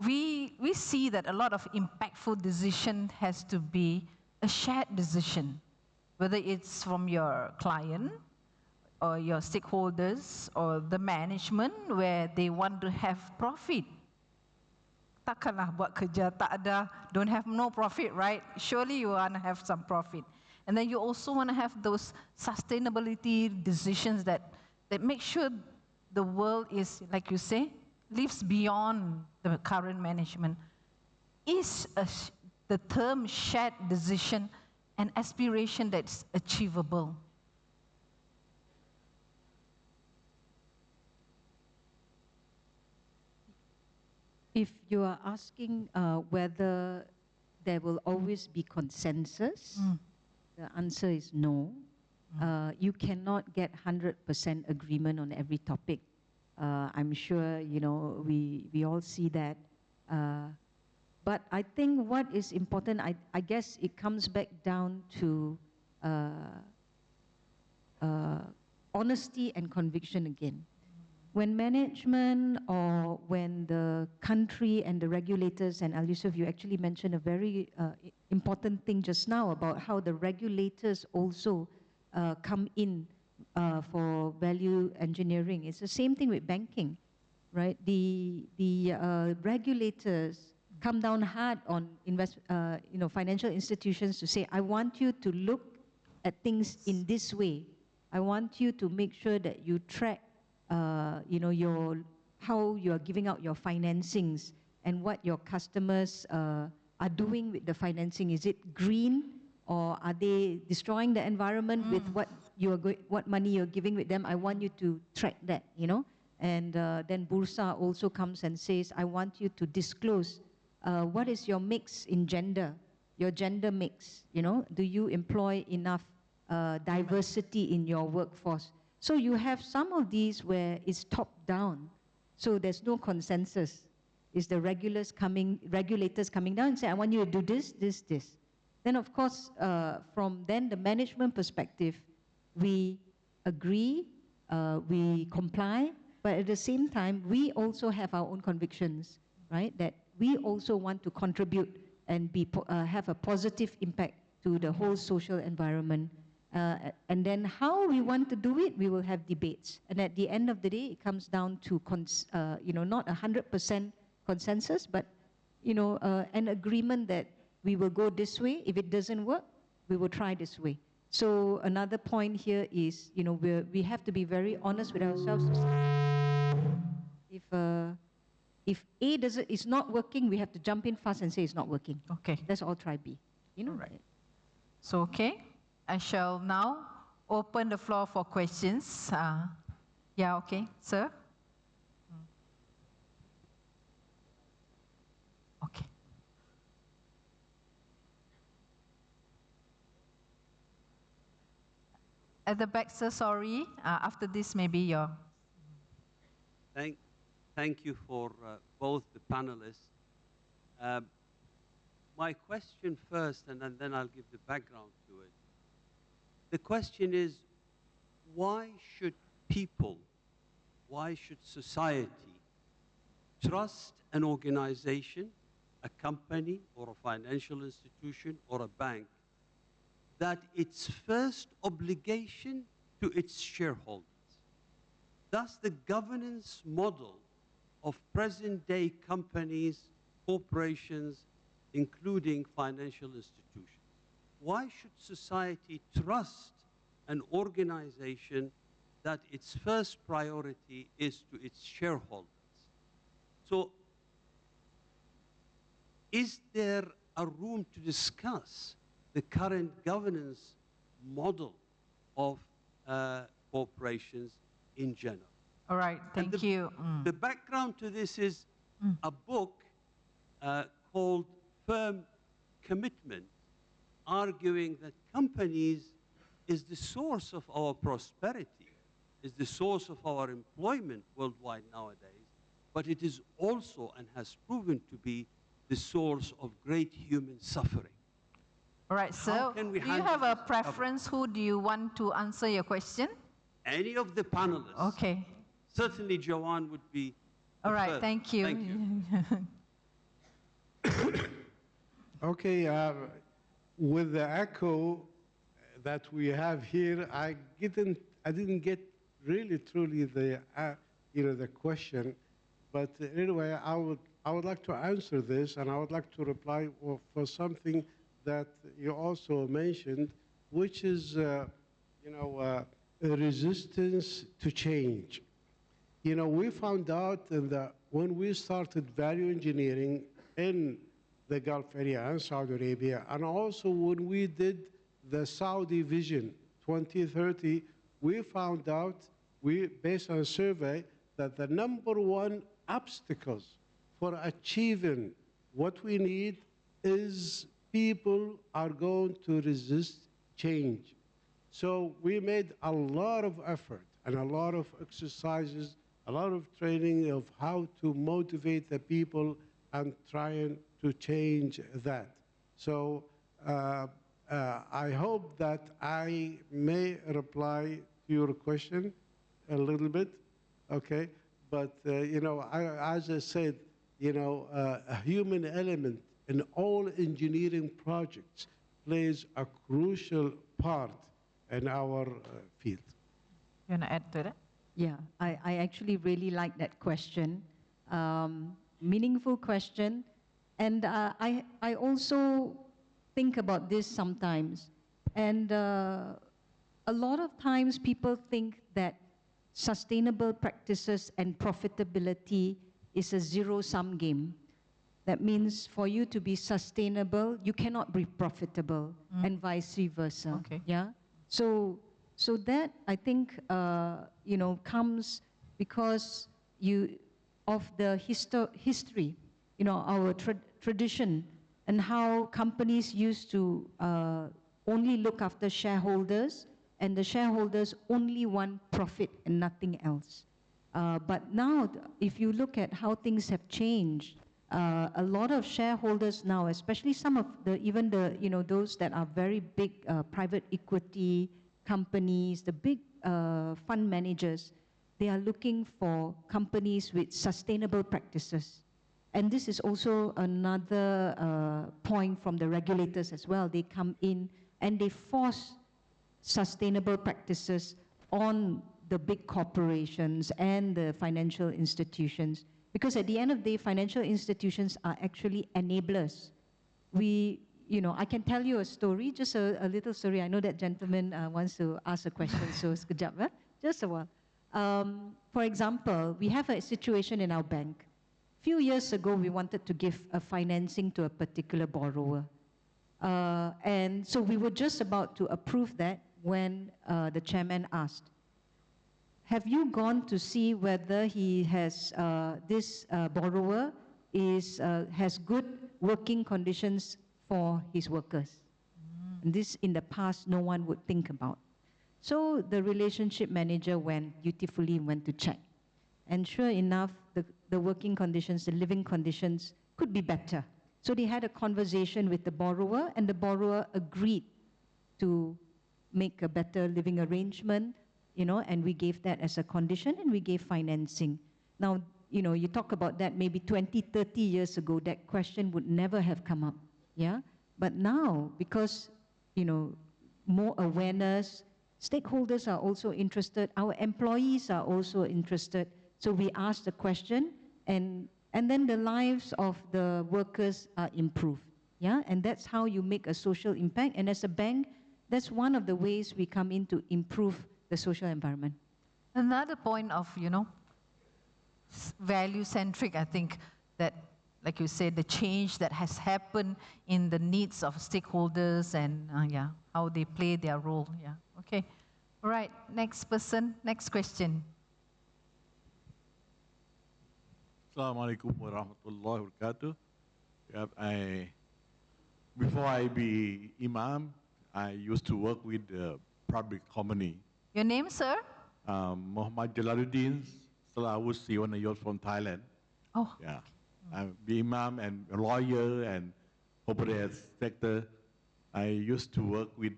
we see that a lot of impactful decision has to be a shared decision, whether it's from your client or your stakeholders or the management where they want to have profit. Takkanlah buat kerja tak ada, don't have no profit, right? Surely you want to have some profit. And then you also want to have those sustainability decisions that make sure the world is, like you say, lives beyond the current management. Is the term shared decision an aspiration that's achievable? If you are asking whether there will always be consensus, the answer is no. You cannot get 100% agreement on every topic. I'm sure, you know, we all see that. But I think what is important, I guess it comes back down to honesty and conviction again. When management or when the country and the regulators, and Al-Yousefi, you actually mentioned a very important thing just now about how the regulators also come in for value engineering. It's the same thing with banking, right? The regulators come down hard on financial institutions to say, I want you to look at things in this way. I want you to make sure that you track how you are giving out your financings and what your customers are doing with the financing. Is it green, or are they destroying the environment with what money you're giving with them? I want you to track that, you know. And then Bursa also comes and says, I want you to disclose what is your mix in gender, your gender mix, you know. Do you employ enough diversity in your workforce? So you have some of these where it's top down, so there's no consensus. It's the regulators coming down and say, I want you to do this, this, this. Then of course, from then the management perspective, we agree, we comply, but at the same time, we also have our own convictions, right? That we also want to contribute and have a positive impact to the whole social environment. And then how we want to do it, we will have debates. And at the end of the day, it comes down to, not 100% consensus, but, an agreement that we will go this way. If it doesn't work, we will try this way. So another point here is, we have to be very honest with ourselves. If A is not working, we have to jump in fast and say it's not working. Okay. Let's all try B. Right. So, okay. I shall now open the floor for questions. Yeah, okay, sir. Okay. At the back, sir, sorry. After this, maybe your... Thank you for both the panelists. My question first, and then I'll give the background to it. The question is, why should people, why should society trust an organization, a company, or a financial institution, or a bank, that its first obligation to its shareholders, thus the governance model of present-day companies, corporations, including financial institutions? Why should society trust an organization that its first priority is to its shareholders? So, is there a room to discuss the current governance model of corporations in general? All right, thank you. The background to this is a book called Firm Commitment, arguing that companies is the source of our prosperity, is the source of our employment worldwide nowadays, but it is also and has proven to be the source of great human suffering. All right, so do you have a preference? Who do you want to answer your question? Any of the panelists. Okay. Certainly Joanne would be all right, first. thank you. Thank you. Okay, with the echo that we have here, I didn't get really truly the the question, but anyway, I would like to answer this, and I would like to reply for something that you also mentioned, which is a resistance to change. We found out that when we started value engineering in the Gulf area and Saudi Arabia, and also when we did the Saudi Vision 2030, we found out, based on a survey, that the number one obstacles for achieving what we need is people are going to resist change. So we made a lot of effort and a lot of exercises, a lot of training of how to motivate the people and trying to change that. So I hope that I may reply to your question a little bit, okay? But, as I said, a human element in all engineering projects plays a crucial part in our field. You want to add to that? Yeah, I actually really like that question. Meaningful question. And I also think about this sometimes. And a lot of times people think that sustainable practices and profitability is a zero-sum game. That means for you to be sustainable, you cannot be profitable, and vice versa. Okay. Yeah. So that I think comes because of the history, our tradition, and how companies used to only look after shareholders, and the shareholders only want profit and nothing else. But now, if you look at how things have changed, a lot of shareholders now, especially some of even those that are very big private equity companies, the big fund managers, they are looking for companies with sustainable practices. And this is also another point from the regulators as well. They come in and they force sustainable practices on the big corporations and the financial institutions. Because at the end of the day, financial institutions are actually enablers. I can tell you a story, just a little story. I know that gentleman wants to ask a question, so sekejap, just a while. For example, we have a situation in our bank. Few years ago, we wanted to give a financing to a particular borrower. And so we were just about to approve that when the chairman asked, have you gone to see whether he has, this borrower has good working conditions for his workers? And this in the past, no one would think about. So the relationship manager dutifully went to check. And sure enough, the working conditions, the living conditions could be better. So they had a conversation with the borrower, and the borrower agreed to make a better living arrangement, and we gave that as a condition, and we gave financing. Now, you talk about that maybe 20, 30 years ago, that question would never have come up, yeah? But now, because, more awareness, stakeholders are also interested, our employees are also interested, so we ask the question, and then the lives of the workers are improved, yeah? And that's how you make a social impact, and as a bank, that's one of the ways we come in to improve the social environment. Another point of, value-centric, I think that, like you said, the change that has happened in the needs of stakeholders and how they play their role. Yeah. Okay. All right. Next person. Next question. Assalamualaikum warahmatullahi wabarakatuh. Before I be imam, I used to work with the public company. Your name, sir? Muhammad Jalaluddin Salawusi, one of yours from Thailand. Oh. Yeah. I'm the imam and a lawyer and corporate sector. I used to work with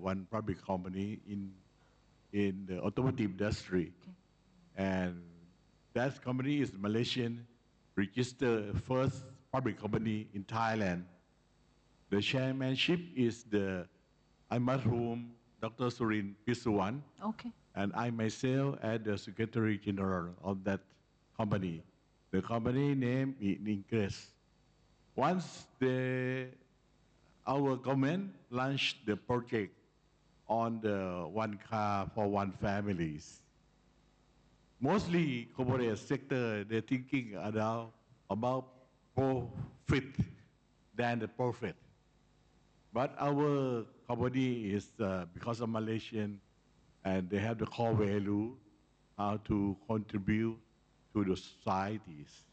one public company in the automotive industry. Okay. And that company is Malaysian, registered first public company in Thailand. The chairmanship is the Almarhum Dr. Surin Pisuwan, Okay. and I myself as the Secretary General of that company. The company name is Engr. Once our government launched the project on the one car for one families, mostly corporate sector, they're thinking about profit than the profit. But our company is, because of Malaysian, and they have the core value, how to contribute to the societies.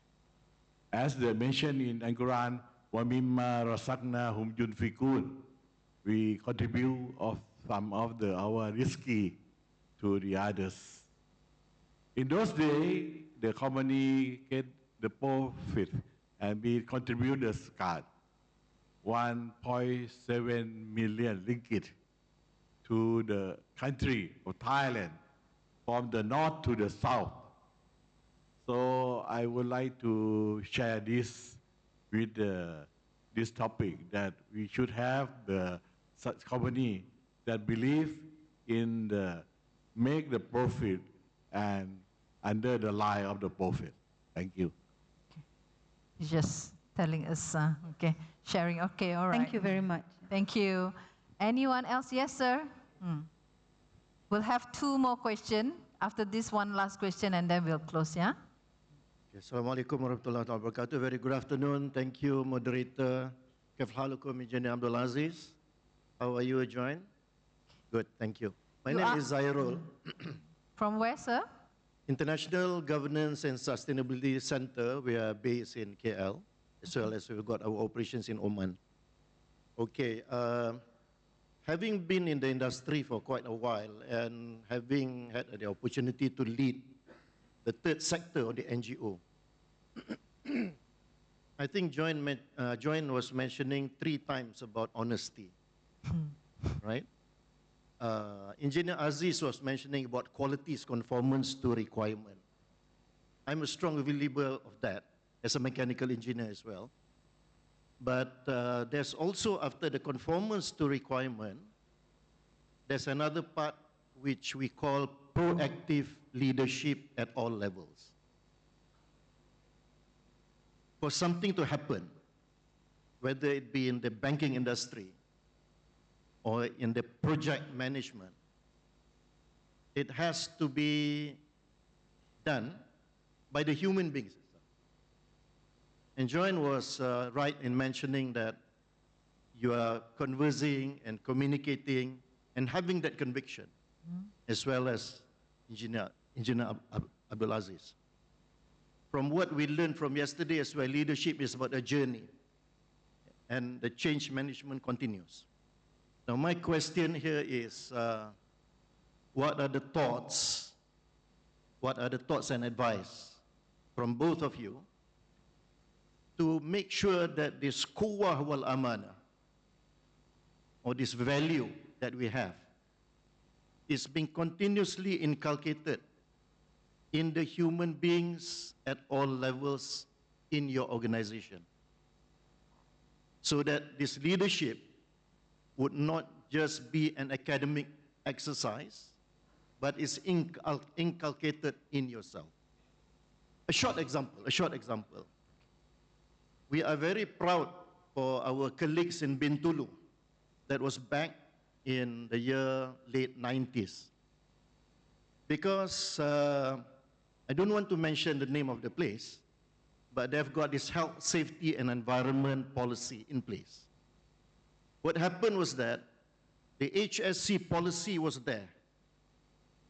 As they mentioned in Al-Quran, وَمِمَّا رَزَقْنَاهُمْ يُنْفِقُونَ, we contribute of some of our risky to the others. In those days, the company get the profit and we contribute the card, 1.7 million ringgit to the country of Thailand, from the north to the south. So I would like to share this with this topic, that we should have such company that believe in make the profit and under the line of the profit. Thank you. He's just telling us, okay, sharing. Okay, all right. Thank you very much. Thank you. Anyone else? Yes, sir. We'll have two more questions after this one last question, and then we'll close. Yeah. Assalamualaikum warahmatullahi wabarakatuh. Very good afternoon. Thank you, moderator. Kif halukum, Engr Abdul Aziz. How are you, Joanne? Good, thank you. My name is Zairul. From where, sir? International Governance and Sustainability Center. We are based in KL, as well as we've got our operations in Oman. Okay, having been in the industry for quite a while and having had the opportunity to lead the third sector of the NGO, I think Joanne was mentioning 3 times about honesty, right? Engineer Aziz was mentioning about qualities conformance to requirement. I'm a strong believer of that as a mechanical engineer as well. But there's also, after the conformance to requirement, there's another part which we call proactive leadership at all levels. For something to happen, whether it be in the banking industry or in the project management, it has to be done by the human beings. And Joanne was right in mentioning that you are conversing and communicating and having that conviction, as well as Engineer Abdul Aziz. From what we learned from yesterday as well, leadership is about a journey, and the change management continues. Now my question here is, what are the thoughts and advice from both of you to make sure that this quwwah wal amana, or this value that we have, is being continuously inculcated in the human beings at all levels in your organization, so that this leadership would not just be an academic exercise, but is inculcated in yourself. A short example. We are very proud for our colleagues in Bintulu that was back in the late 90s. Because I don't want to mention the name of the place, but they've got this health, safety, and environment policy in place. What happened was that the HSC policy was there,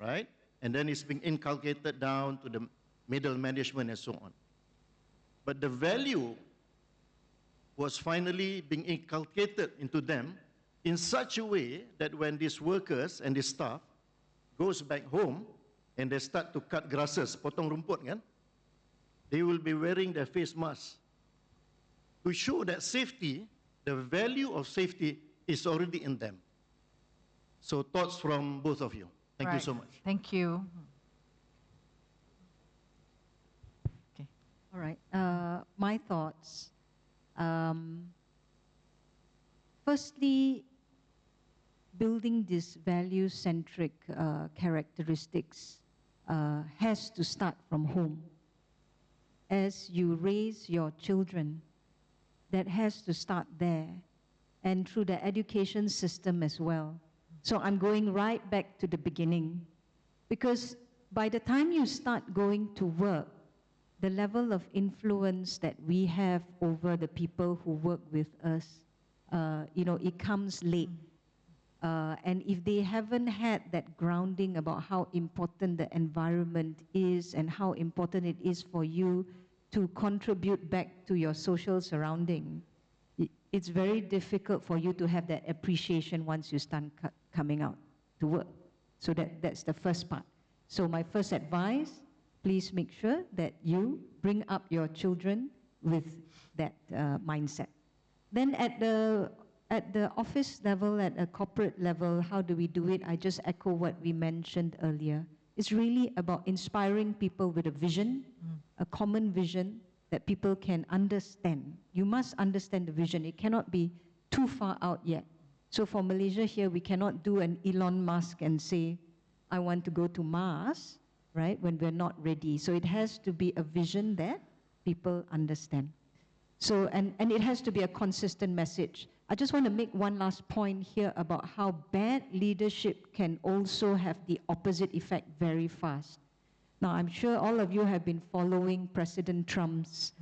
right? And then it's being inculcated down to the middle management and so on. But the value was finally being inculcated into them in such a way that when these workers and this staff goes back home and they start to cut grasses, potong rumput kan, they will be wearing their face masks to show that safety, the value of safety is already in them. So thoughts from both of you. Thank you so much. Thank you. Okay. All right. My thoughts. Firstly, building this value-centric characteristics has to start from home. As you raise your children, that has to start there, and through the education system as well. So I'm going right back to the beginning, because by the time you start going to work, the level of influence that we have over the people who work with us, it comes late. And if they haven't had that grounding about how important the environment is and how important it is for you to contribute back to your social surrounding, it's very difficult for you to have that appreciation once you start coming out to work. So that's the first part. So my first advice, please make sure that you bring up your children with that mindset. Then at the office level, at a corporate level, how do we do it? I just echo what we mentioned earlier. It's really about inspiring people with a vision, a common vision that people can understand. You must understand the vision. It cannot be too far out yet. So for Malaysia here, we cannot do an Elon Musk and say, I want to go to Mars, right, when we're not ready. So it has to be a vision that people understand. So, and it has to be a consistent message. I just want to make one last point here about how bad leadership can also have the opposite effect very fast. Now, I'm sure all of you have been following President Trump's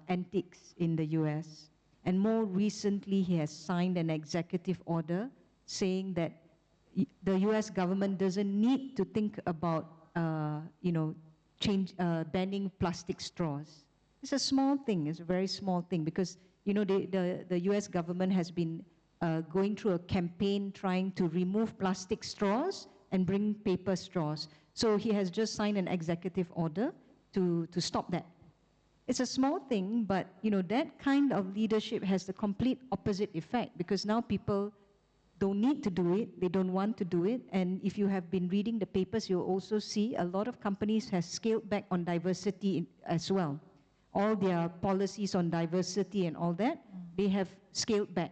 antics in the US. And more recently, he has signed an executive order saying that the US government doesn't need to think about, banning plastic straws. It's a small thing, it's a very small thing, because the US government has been going through a campaign trying to remove plastic straws and bring paper straws. So he has just signed an executive order to stop that. It's a small thing, but that kind of leadership has the complete opposite effect, because now people don't need to do it, they don't want to do it. And if you have been reading the papers, you'll also see a lot of companies have scaled back on diversity as well. All their policies on diversity and all that, they have scaled back.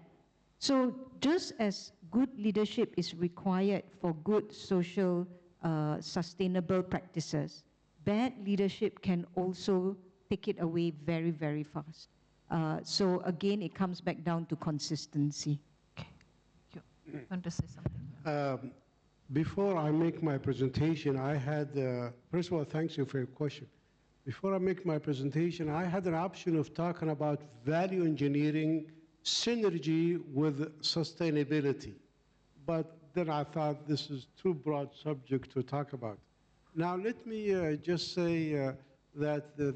So just as good leadership is required for good social sustainable practices, bad leadership can also take it away very, very fast. So again, it comes back down to consistency. Okay, thank you. You want to say something? Before I make my presentation, I had, first of all, thanks you for your question. Before I make my presentation, I had an option of talking about value engineering, synergy with sustainability. But then I thought this is too broad subject to talk about. Now let me just say that the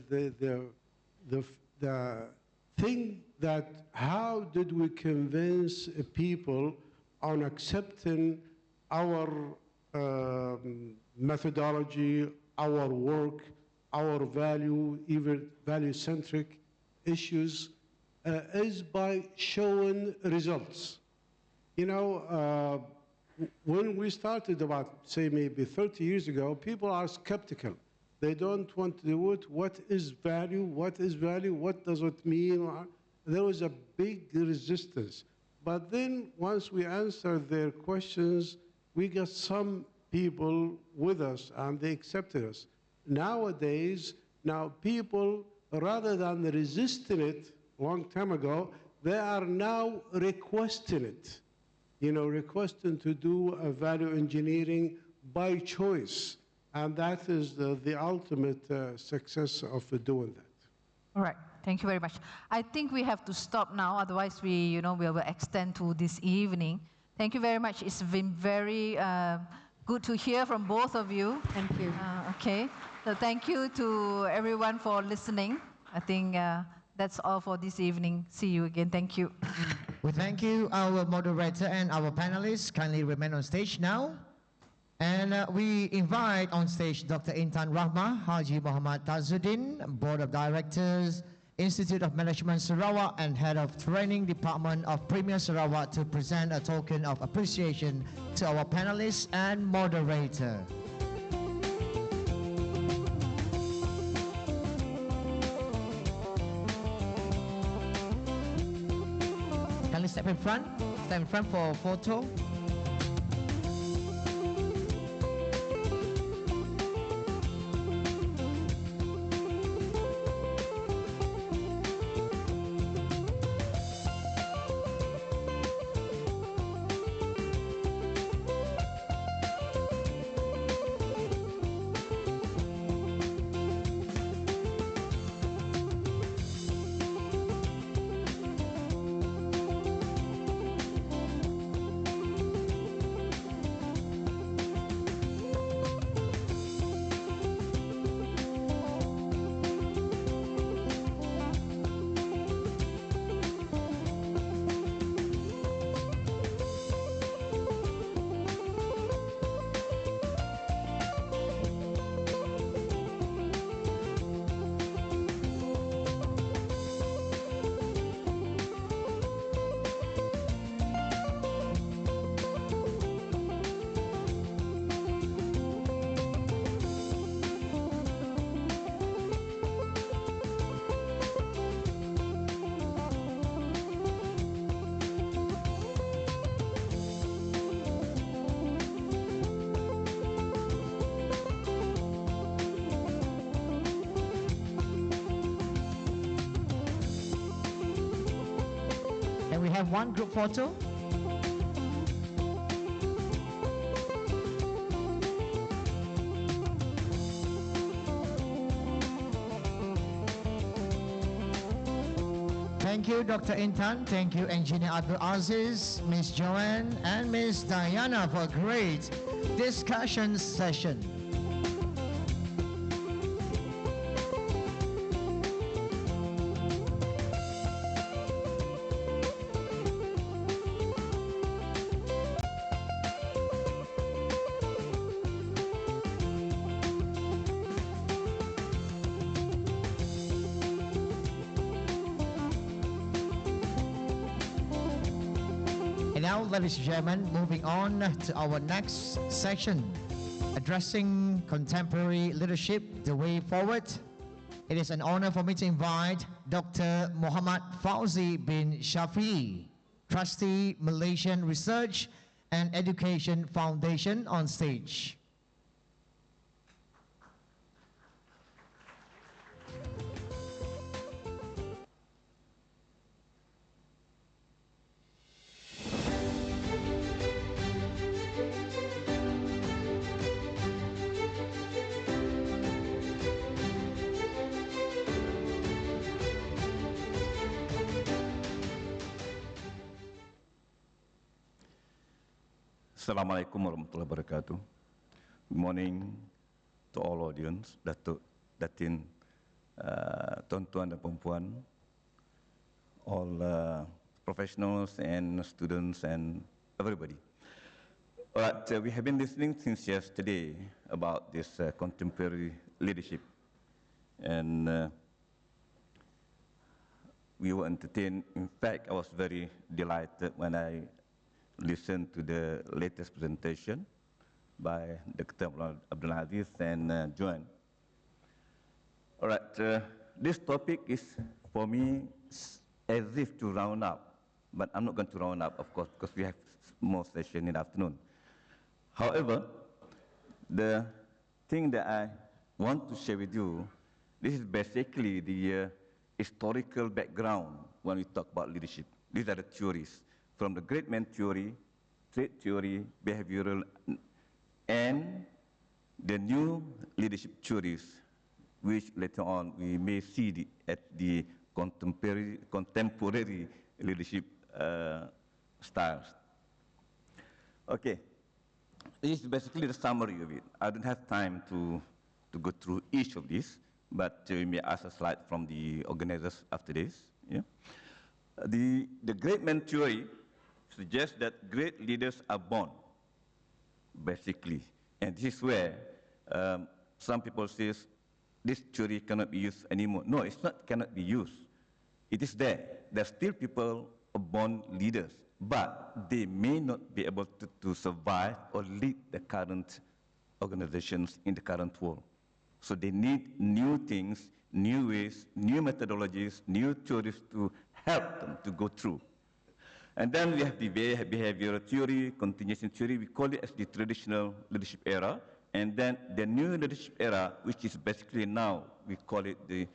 thing that how did we convince people on accepting our methodology, our work, our value, even value-centric issues, is by showing results. When we started about, say, maybe 30 years ago, people are skeptical. They don't want to do it. What is value? What is value? What does it mean? There was a big resistance. But then once we answered their questions, we got some people with us and they accepted us. Nowadays, people, rather than resisting it a long time ago, they are now requesting it. Requesting to do a value engineering by choice. And that is the ultimate success of doing that. All right, thank you very much. I think we have to stop now, otherwise we will extend to this evening. Thank you very much. It's been very good to hear from both of you. Thank you. Okay, so thank you to everyone for listening. I think that's all for this evening. See you again. Thank you. We thank you, our moderator and our panelists. Kindly remain on stage now. And we invite on stage Dr. Intan Rahmah, Haji Muhammad Tazuddin, Board of Directors, Institute of Management Sarawak, and Head of Training Department of Premier Sarawak to present a token of appreciation to our panelists and moderator. Kindly step in front. Stand in front for a photo. And we have one group photo. Thank you, Dr. Intan. Thank you, Engineer Abdul Aziz, Miss Joanne, and Miss Diana for a great discussion session. Now, ladies and gentlemen, moving on to our next section, addressing contemporary leadership, the way forward. It is an honor for me to invite Dr. Muhammad Fauzi bin Shafi'i, Trustee, Malaysian Research and Education Foundation, on stage. Assalamualaikum warahmatullahi wabarakatuh. Good morning to all audience, Datuk, Datin, tuan-tuan dan puan-puan, all professionals and students and everybody. But we have been listening since yesterday about this contemporary leadership, and we were entertained. In fact, I was very delighted when I listened to the latest presentation by Dr. Abdul Aziz and Joanne. All right, this topic is for me as if to round up, but I'm not going to round up, of course, because we have more session in the afternoon. However, the thing that I want to share with you, this is basically the historical background when we talk about leadership. These are the theories. From the great man theory, trait theory, behavioral, and the new leadership theories, which later on we may see at the contemporary leadership styles. Okay, this is basically the summary of it. I don't have time to go through each of these, but we may ask a slide from the organizers after this. Yeah? The great man theory suggests that great leaders are born, basically. And this is where some people say this theory cannot be used anymore. No, it's not cannot be used. It is there. There are still people born leaders, but they may not be able to survive or lead the current organizations in the current world. So they need new things, new ways, new methodologies, new theories to help them to go through. And then we have the behavioral theory, continuation theory. We call it as the traditional leadership era. And then the new leadership era, which is basically now, we call it the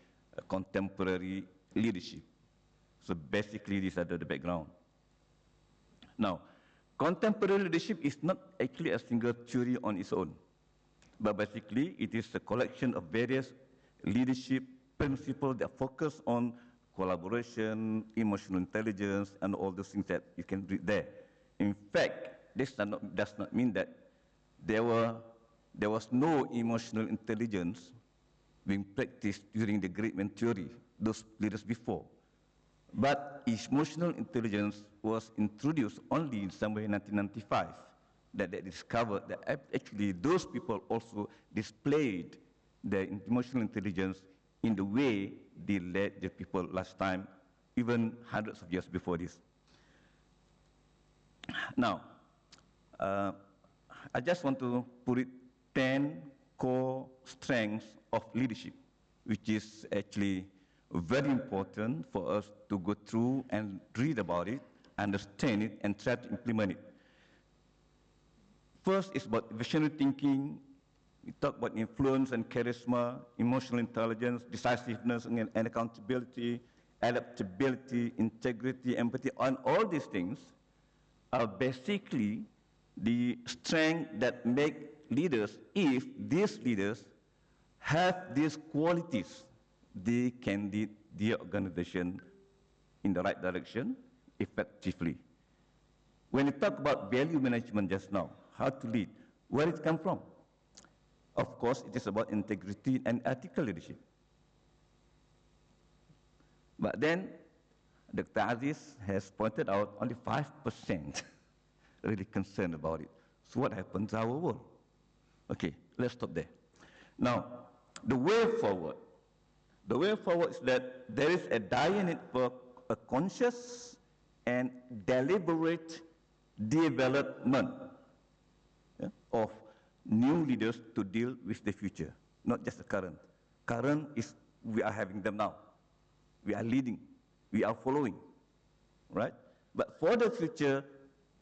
contemporary leadership. So basically, these are the background. Now, contemporary leadership is not actually a single theory on its own, but basically it is a collection of various leadership principles that focus on collaboration, emotional intelligence, and all those things that you can read there. In fact, this does not mean that there was no emotional intelligence being practiced during the great men theory, those leaders before. But emotional intelligence was introduced only in somewhere in 1995, that they discovered that actually those people also displayed their emotional intelligence in the way they led the people last time, even hundreds of years before this. Now, I just want to put it 10 core strengths of leadership, which is actually very important for us to go through and read about it, understand it, and try to implement it. First is about visionary thinking. We talk about influence and charisma, emotional intelligence, decisiveness and accountability, adaptability, integrity, empathy, and all these things are basically the strength that make leaders, if these leaders have these qualities, they can lead the organization in the right direction effectively. When you talk about value management just now, how to lead, where it come from? Of course, it is about integrity and ethical leadership. But then, Dr. Aziz has pointed out only 5% really concerned about it. So what happens to our world? Okay, let's stop there. Now, the way forward is that there is a dire need for a conscious and deliberate development of new leaders to deal with the future, not just the current. Current is, we are having them now. We are leading, we are following, right? But for the future,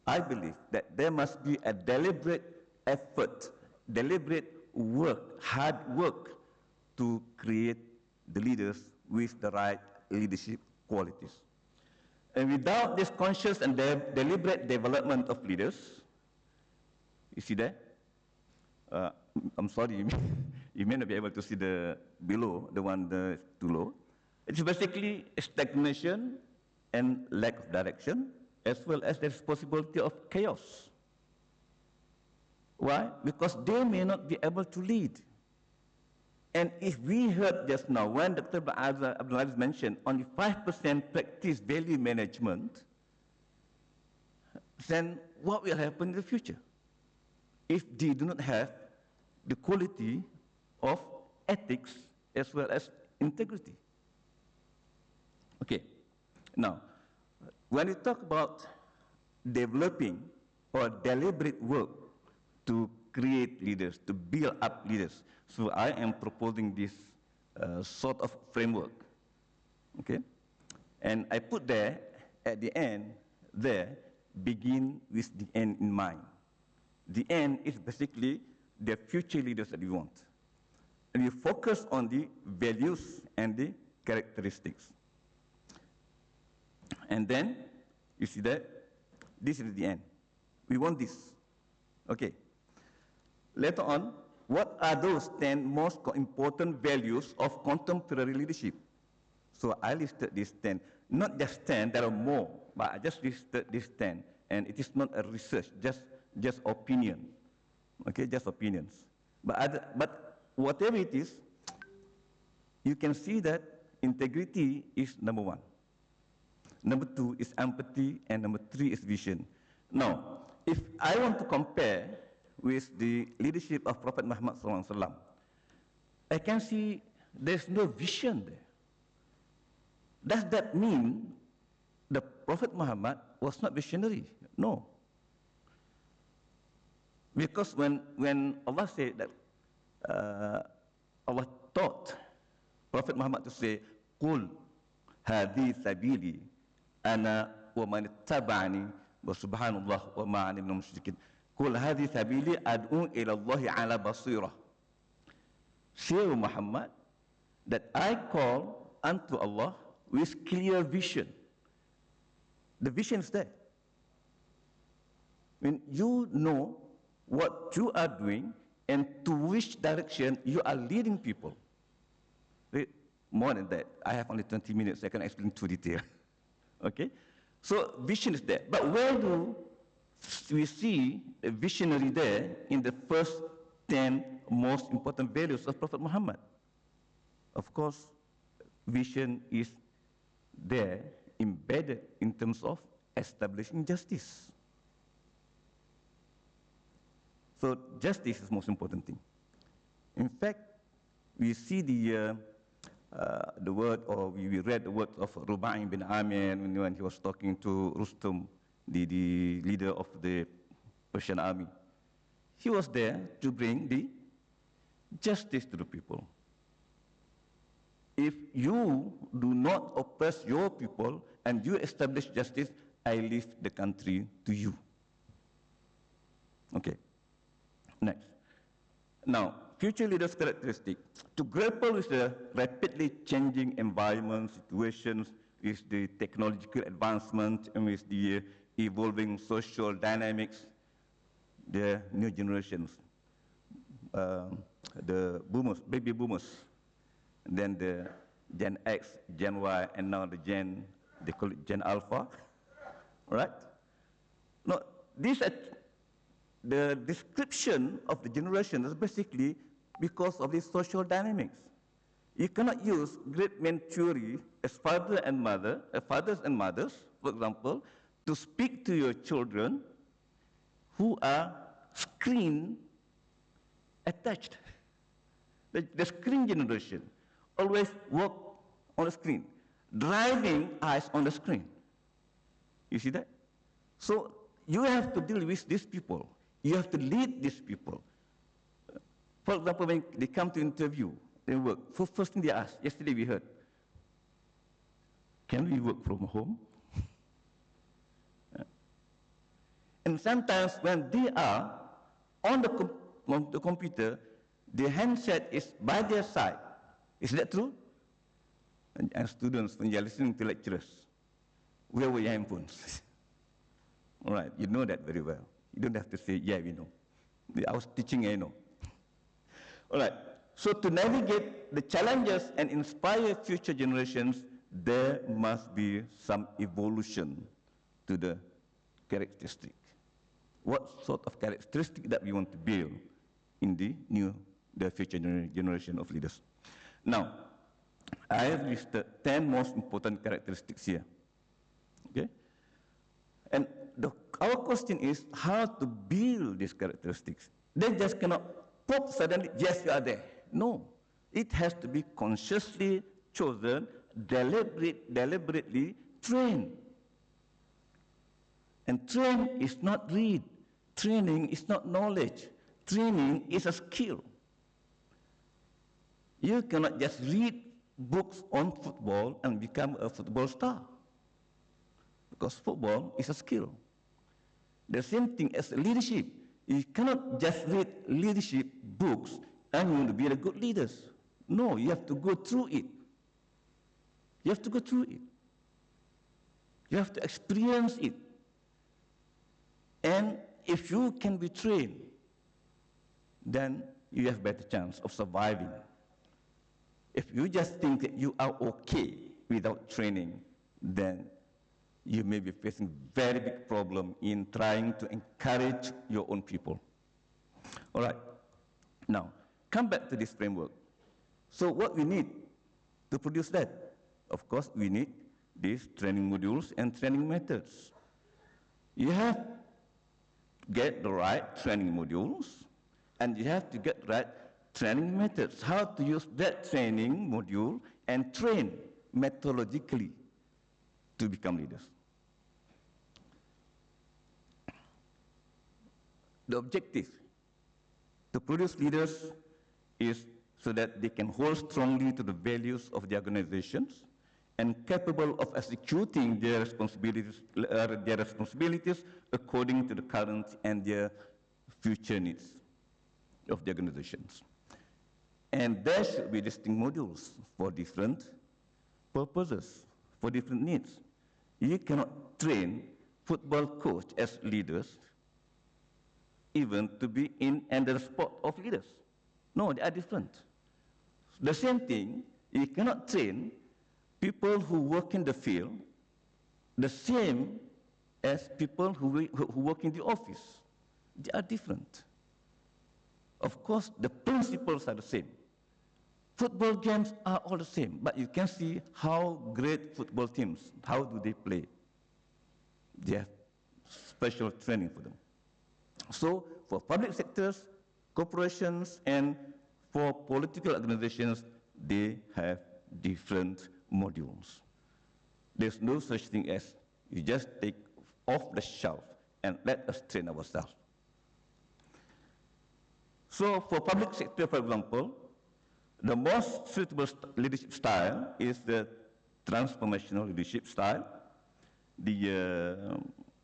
I believe that there must be a deliberate effort, deliberate work, hard work to create the leaders with the right leadership qualities. And without this conscious and deliberate development of leaders, you see that? I'm sorry, you may not be able to see the below, the one too low. It's basically stagnation and lack of direction, as well as the possibility of chaos. Why? Because they may not be able to lead. And if we heard just now, when Dr. Abdul Aziz mentioned only 5% practice value management, then what will happen in the future? If they do not have the quality of ethics as well as integrity. Okay, now, when we talk about developing or deliberate work to create leaders, to build up leaders, so I am proposing this sort of framework, okay? And I put there, at the end, there, begin with the end in mind. The end is basically the future leaders that we want. And we focus on the values and the characteristics. And then, you see that, this is the end. We want this, okay? Later on, what are those 10 most important values of contemporary leadership? So I listed these 10, not just 10, there are more, but I just listed these 10, and it is not a research, just opinion, okay, just opinions. But whatever it is, you can see that integrity is number 1. Number 2 is empathy, and number 3 is vision. Now, if I want to compare with the leadership of Prophet Muhammad SAW, I can see there's no vision there. Does that mean the Prophet Muhammad was not visionary? No. Because when Allah said that, Allah taught Prophet Muhammad to say, "Qul hadhi sabili ana ومن اتبعني وسبحان الله وما أنا من المشركين قل هذه سبيلي أدعو إلى الله على بصيرة. Say, Muhammad, that I call unto Allah with clear vision. The vision is there. When you know what you are doing and to which direction you are leading people. More than that, I have only 20 minutes, I can explain to detail. Okay? So vision is there. But where do we see a visionary there in the first 10 most important values of Prophet Muhammad? Of course, vision is there, embedded in terms of establishing justice. So justice is the most important thing. In fact, we see the word, or we read the words of Rubai bin Amir when he was talking to Rustum, the leader of the Persian army. He was there to bring the justice to the people. If you do not oppress your people and you establish justice, I leave the country to you. Okay. Next. Now, future leaders' characteristic. To grapple with the rapidly changing environment, situations, with the technological advancement, and with the evolving social dynamics, the new generations, the boomers, baby boomers, then the Gen X, Gen Y, and now the Gen, they call it Gen Alpha, right? No, these are the description of the generation is basically because of these social dynamics. You cannot use great men theory as fathers and mothers, for example, to speak to your children who are screen attached. The screen generation always work on the screen, driving eyes on the screen. You see that? So you have to deal with these people. You have to lead these people. For example, when they come to interview, they work. First thing they ask, yesterday we heard, can we work from home? And sometimes when they are on the computer, the handset is by their side. Is that true? And students, when you are listening to lecturers, where were your handphones? All right, you know that very well. You don't have to say, yeah, we know. I was teaching, I know. All right, so to navigate the challenges and inspire future generations, there must be some evolution to the characteristic. What sort of characteristic that we want to build in the future generation of leaders? Now, I have listed 10 most important characteristics here. Okay? And our question is how to build these characteristics. They just cannot pop suddenly, yes, you are there. No. It has to be consciously chosen, deliberately trained. And train is not read. Training is not knowledge. Training is a skill. You cannot just read books on football and become a football star. Because football is a skill. The same thing as leadership. You cannot just read leadership books and you want to be a good leader. No, you have to go through it. You have to go through it. You have to experience it. And if you can be trained, then you have a better chance of surviving. If you just think that you are okay without training, then you may be facing very big problem in trying to encourage your own people. All right, now, come back to this framework. So what we need to produce that? Of course, we need these training modules and training methods. You have to get the right training modules, and you have to get the right training methods, how to use that training module and train methodologically to become leaders. The objective to produce leaders is so that they can hold strongly to the values of the organizations and capable of executing their responsibilities according to the current and their future needs of the organizations. And there should be distinct modules for different purposes, for different needs. You cannot train football coach as leaders even to be in another sport of leaders. No, they are different. The same thing, you cannot train people who work in the field the same as people who work in the office. They are different. Of course, the principles are the same. Football games are all the same, but you can see how great football teams, how do they play? They have special training for them. So, for public sectors, corporations, and for political organizations, they have different modules. There's no such thing as you just take off the shelf and let us train ourselves. So, for public sector, for example, the most suitable leadership style is the transformational leadership style, the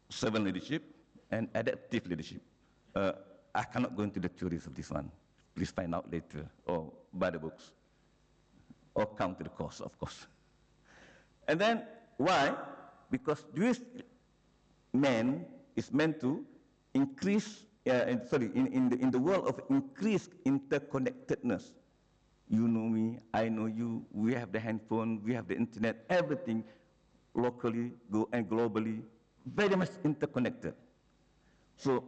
7 leadership, and adaptive leadership. I cannot go into the theories of this one. Please find out later, or buy the books, or come to the course, of course. And then, why? Because this man is meant to increase, in the world of increased interconnectedness. You know me, I know you, we have the handphone, we have the internet, everything locally and globally, very much interconnected. So,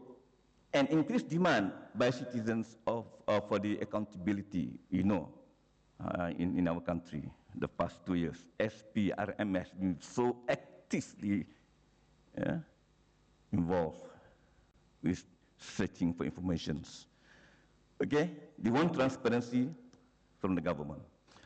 an increased demand by citizens for the accountability, you know, in our country, the past 2 years, SP, RMS been so actively involved with searching for informations. Okay, they want transparency from the government.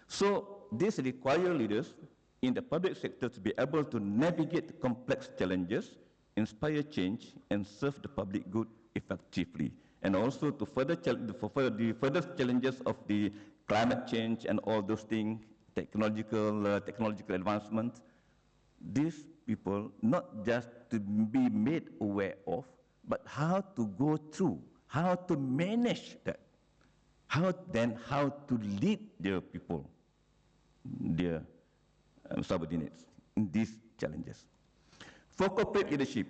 So this requires leaders in the public sector to be able to navigate complex challenges, inspire change, and serve the public good effectively. And also to further the further challenges of the climate change and all those things, technological advancement. These people not just to be made aware of, but how to go through, how to manage that. How to lead their people, their subordinates in these challenges. For corporate leadership,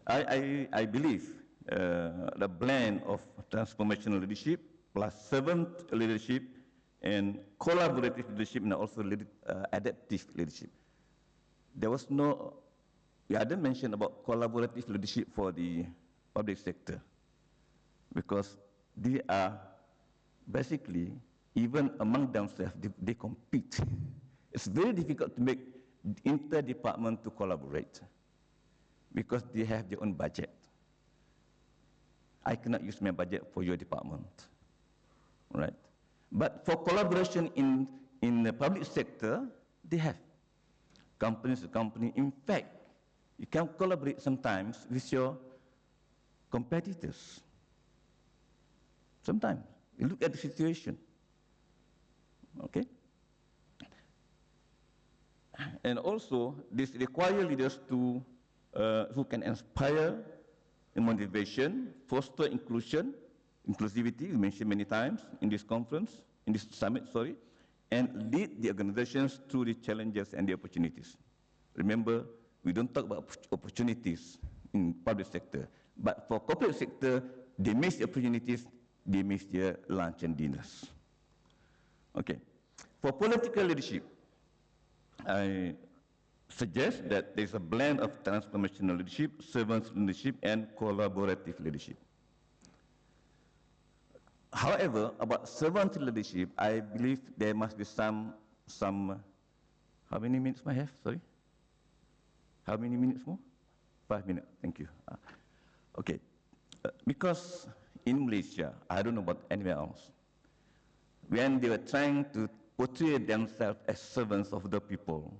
I believe the blend of transformational leadership plus servant leadership and collaborative leadership and also adaptive leadership. There was no, we hadn't mentioned about collaborative leadership for the public sector because they are basically, even among themselves, they compete. It's very difficult to make inter-department to collaborate because they have their own budget. I cannot use my budget for your department, right? But for collaboration in the public sector, they have companies to company. In fact, you can collaborate sometimes with your competitors. Sometimes. You look at the situation, okay? And also, this requires leaders to, who can inspire motivation, foster inclusivity, we mentioned many times in this conference, in this summit, sorry, and lead the organizations through the challenges and the opportunities. Remember, we don't talk about opportunities in public sector, but for corporate sector, they miss the opportunities, they miss their lunch and dinners. Okay. For political leadership, I suggest that there's a blend of transformational leadership, servant leadership, and collaborative leadership. However, about servant leadership, I believe there must be some, how many minutes I have? Sorry? How many minutes more? 5 minutes, thank you. Okay. Because in Malaysia, I don't know about anywhere else, when they were trying to portray themselves as servants of the people,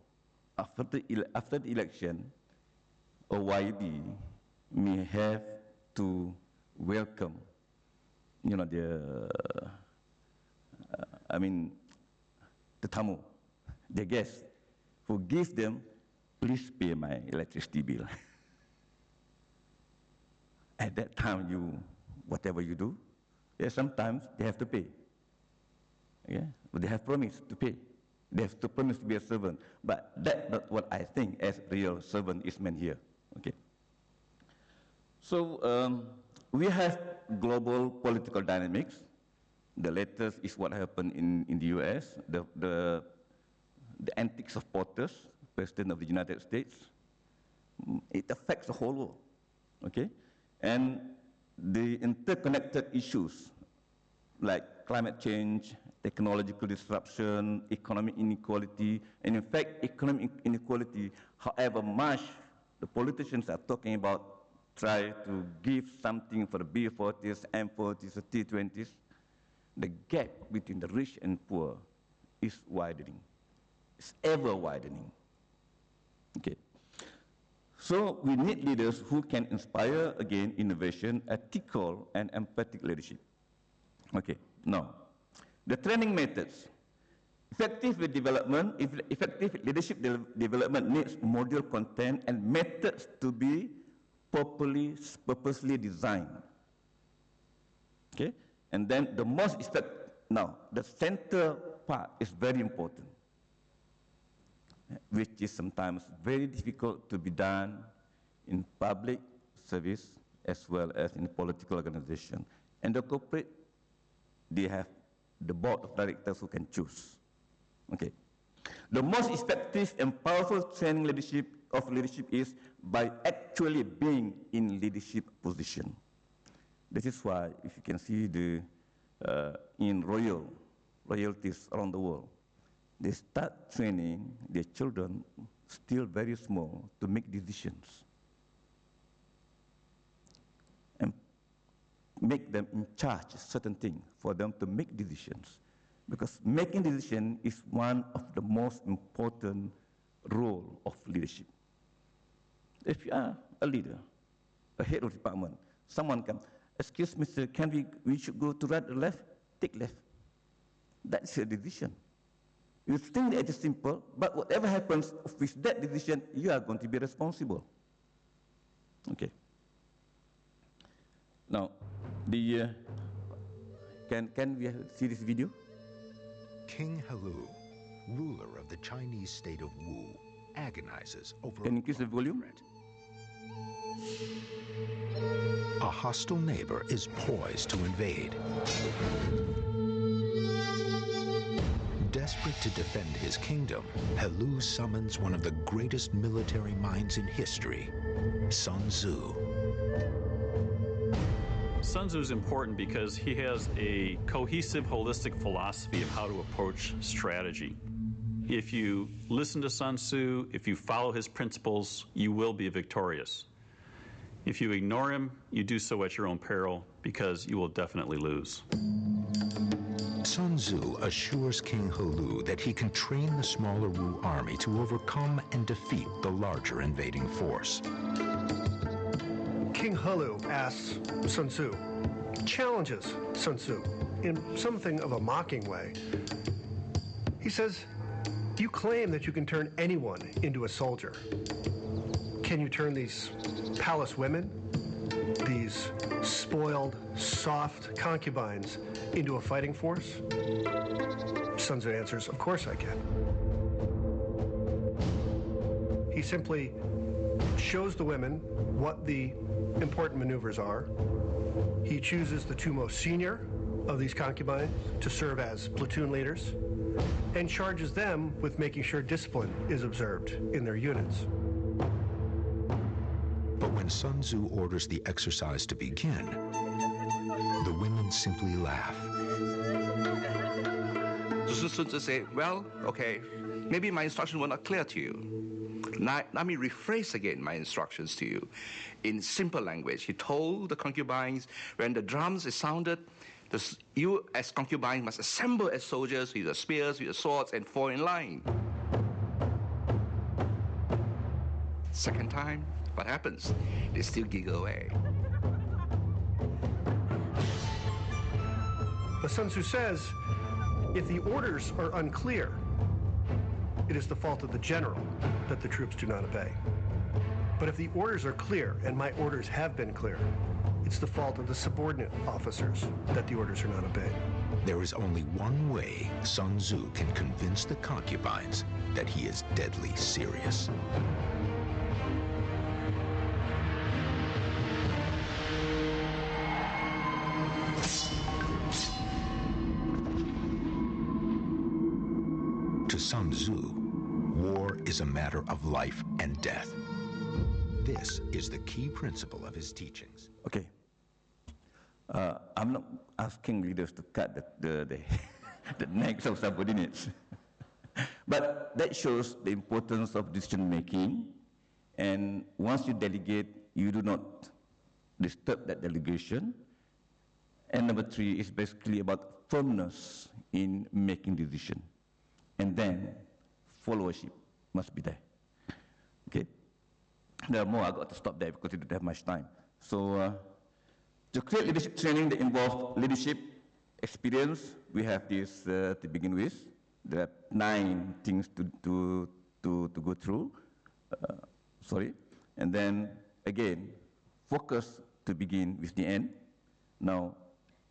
after the election, a YB may have to welcome, you know, the tamu, the guests forgive them, please pay my electricity bill. At that time, whatever you do, sometimes they have to pay. Yeah, but they have promised to pay. They have to promise to be a servant. But that's not what I think as real servant is meant here. Okay. So we have global political dynamics. The latest is what happened in the US, the antics of Porter's, President of the United States. It affects the whole world. Okay. And the interconnected issues like climate change, technological disruption, economic inequality, and in fact, economic inequality, however much the politicians are talking about, try to give something for the B40s, M40s, or T20s, the gap between the rich and poor is widening. It's ever widening. Okay. So we need leaders who can inspire, again, innovation, ethical and empathic leadership. Okay, now, the training methods. Effective leadership development needs module content and methods to be purposely designed. Okay, and then the most effective, now, the center part is very important, which is sometimes very difficult to be done in public service as well as in political organization. And the corporate, they have the board of directors who can choose. Okay. The most effective and powerful training leadership is by actually being in leadership position. This is why, if you can see in royalties around the world, they start training their children still very small to make decisions and make them in charge of certain things for them to make decisions. Because making decisions is one of the most important role of leadership. If you are a leader, a head of department, someone comes, excuse me, sir, we should go to right or left? Take left. That's a decision. You think that it is simple, but whatever happens with that decision, you are going to be responsible. Okay. Now, can we see this video? King Helu, ruler of the Chinese state of Wu, agonizes over Can you increase the volume? A hostile neighbor is poised to invade. Desperate to defend his kingdom, Helu summons one of the greatest military minds in history, Sun Tzu. Sun Tzu is important because he has a cohesive, holistic philosophy of how to approach strategy. If you listen to Sun Tzu, if you follow his principles, you will be victorious. If you ignore him, you do so at your own peril because you will definitely lose. Sun Tzu assures King Helu that he can train the smaller Wu army to overcome and defeat the larger invading force. King Helu asks Sun Tzu, challenges Sun Tzu in something of a mocking way. He says, you claim that you can turn anyone into a soldier. Can you turn these palace women, these spoiled, soft concubines, into a fighting force? Sun Tzu answers, of course I can. He simply shows the women what the important maneuvers are. He chooses the two most senior of these concubines to serve as platoon leaders and charges them with making sure discipline is observed in their units. But when Sun Tzu orders the exercise to begin, the women simply laugh. Sun Tzu say, well, okay, maybe my instructions were not clear to you. Now, let me rephrase again my instructions to you. In simple language, he told the concubines, when the drums is sounded, you as concubines must assemble as soldiers with the spears, with the swords, and fall in line. Second time, what happens? They still giggle away. But Sun Tzu says, if the orders are unclear, it is the fault of the general that the troops do not obey. But if the orders are clear, and my orders have been clear, it's the fault of the subordinate officers that the orders are not obeyed. There is only one way Sun Tzu can convince the concubines that he is deadly serious. To Sun Tzu, war is a matter of life and death. This is the key principle of his teachings. Okay. I'm not asking leaders to cut the necks of subordinates. But that shows the importance of decision making. And once you delegate, you do not disturb that delegation. And number 3 is basically about firmness in making decision. And then followership must be there. Okay. There are more. I got to stop there because we don't have much time. So to create leadership training that involves leadership experience, we have this to begin with. There are 9 things to go through. And then again, focus to begin with the end. Now,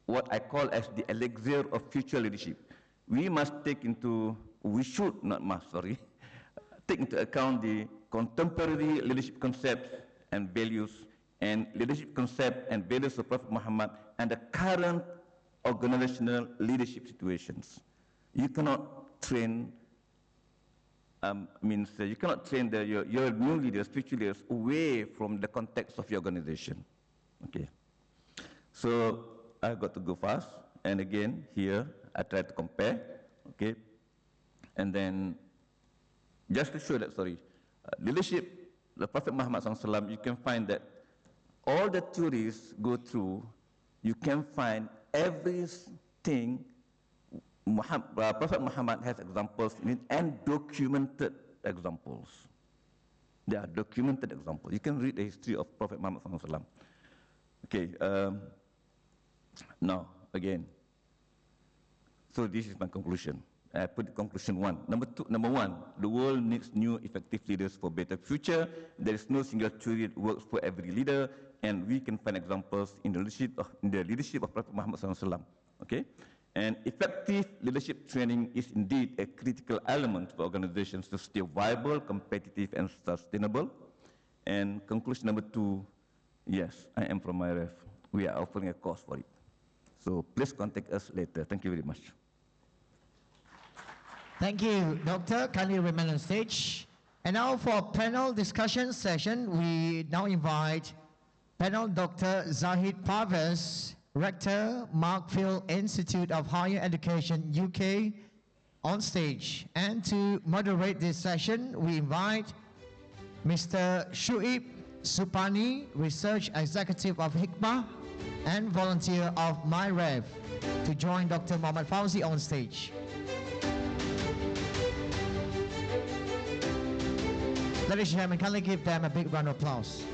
what I call as the elixir of future leadership. We should take into account the contemporary leadership concepts and values, and leadership concept and values of Prophet Muhammad and the current organizational leadership situations. You cannot train, you cannot train your new leaders, future leaders, away from the context of your organization. Okay. So I got to go fast, and again here I try to compare. Okay, and then just to show that, leadership, the Prophet Muhammad SAW, you can find that all the theories go through, you can find everything. Prophet Muhammad has examples in it and documented examples. They are documented examples. You can read the history of Prophet Muhammad SAW. Okay, now again. So this is my conclusion. I put conclusion 1. Number 1, the world needs new effective leaders for better future. There is no single theory that works for every leader, and we can find examples in the leadership of Prophet Muhammad SAW. Okay, and effective leadership training is indeed a critical element for organizations to stay viable, competitive, and sustainable. And conclusion number 2, yes, I am from MyREF. We are offering a course for it. So please contact us later. Thank you very much. Thank you, Doctor. Kindly remain on stage. And now for a panel discussion session, we now invite panel Dr. Zahid Parvez, Rector, Markfield Institute of Higher Education, UK, on stage. And to moderate this session, we invite Mr. Shuib Supani, Research Executive of HIKMAH and volunteer of MyREF, to join Dr. Muhammad Fauzi on stage. Ladies and gentlemen, kindly give them a big round of applause.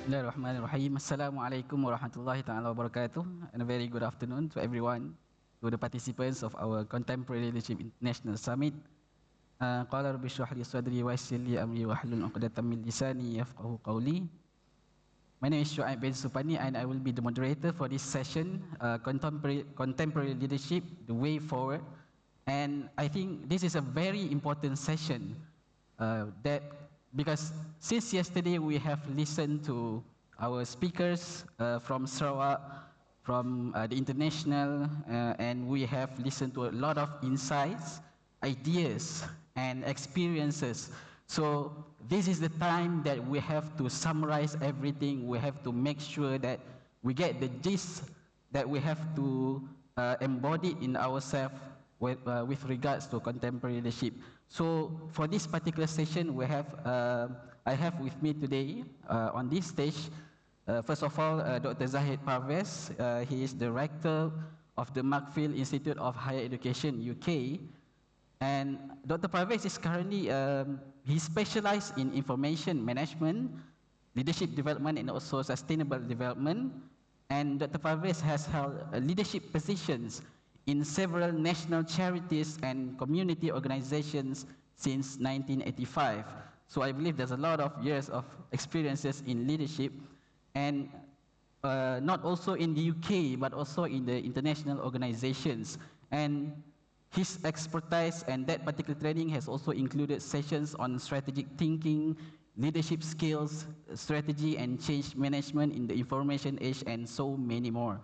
Bismillahirrahmanirrahim. Assalamualaikum warahmatullahi ta'ala wabarakatuh. And a very good afternoon to everyone, to the participants of our Contemporary Leadership International Summit. Qala rabbi shrah li sadri wa yassir li amri wa hlul 'uqdatam min lisani yafqahu qawli. My name is Joanne bin Supani, and I will be the moderator for this session, Contemporary Leadership, the Way Forward. And I think this is a very important session because since yesterday we have listened to our speakers from Sarawak, from the international, and we have listened to a lot of insights, ideas, and experiences. So this is the time that we have to summarize everything. We have to make sure that we get the gist that we have to embody in ourselves with regards to contemporary leadership. So for this particular session, we have I have with me today on this stage, first of all, Dr. Zahid Parvez. He is the Rector of the Markfield Institute of Higher Education, UK. And Dr. Parvez is currently, he specialized in information management, leadership development, and also sustainable development. And Dr. Parvez has held leadership positions in several national charities and community organizations since 1985. So I believe there's a lot of years of experiences in leadership, and not also in the UK, but also in the international organizations. And his expertise and that particular training has also included sessions on strategic thinking, leadership skills, strategy and change management in the information age, and so many more.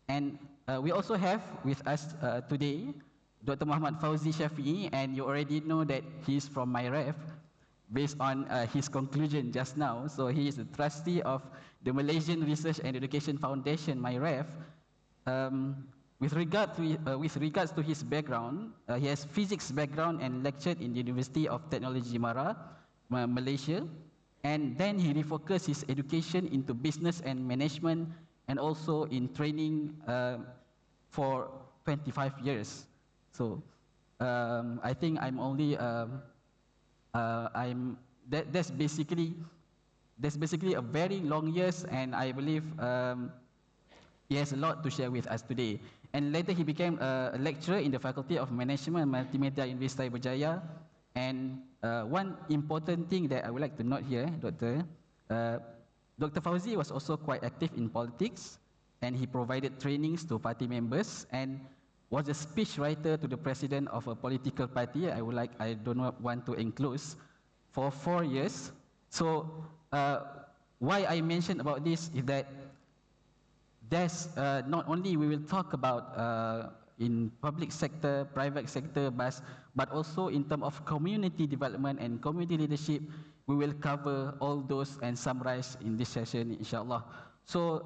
And we also have with us today Dr. Muhammad Fauzi Shafi'i, and you already know that he's from MyREF based on his conclusion just now. So he is the trustee of the Malaysian Research and Education Foundation, MyREF. With regards to his background, he has physics background and lectured in the University of Technology Mara, Malaysia. And then he refocused his education into business and management, and also in training for 25 years. So I think I'm only, that's basically a very long years, and I believe he has a lot to share with us today. And later he became a lecturer in the Faculty of Management and Multimedia University Berjaya. And one important thing that I would like to note here, Dr. Fauzi was also quite active in politics, and he provided trainings to party members and was a speech writer to the president of a political party. I do not want to enclose, for 4 years. So why I mentioned about this is that there's not only we will talk about in public sector, private sector, but also in terms of community development and community leadership, we will cover all those and summarize in this session, inshallah. So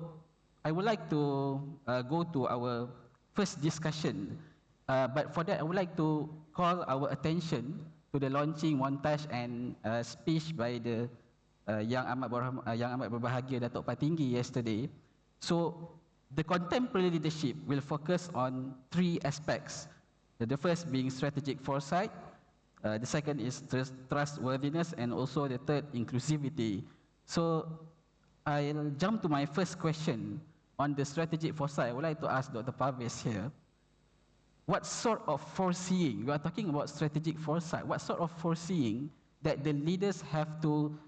I would like to go to our first discussion, but for that I would like to call our attention to the launching montage and speech by the Yang Amat Berbahagia Datuk Patinggi yesterday. So the contemporary leadership will focus on 3 aspects. The first being strategic foresight, the second is trustworthiness, and also the third, inclusivity. So I'll jump to my first question on the strategic foresight. I would like to ask Dr. Parvez here, what sort of foreseeing, we are talking about strategic foresight, what sort of foreseeing that the leaders have to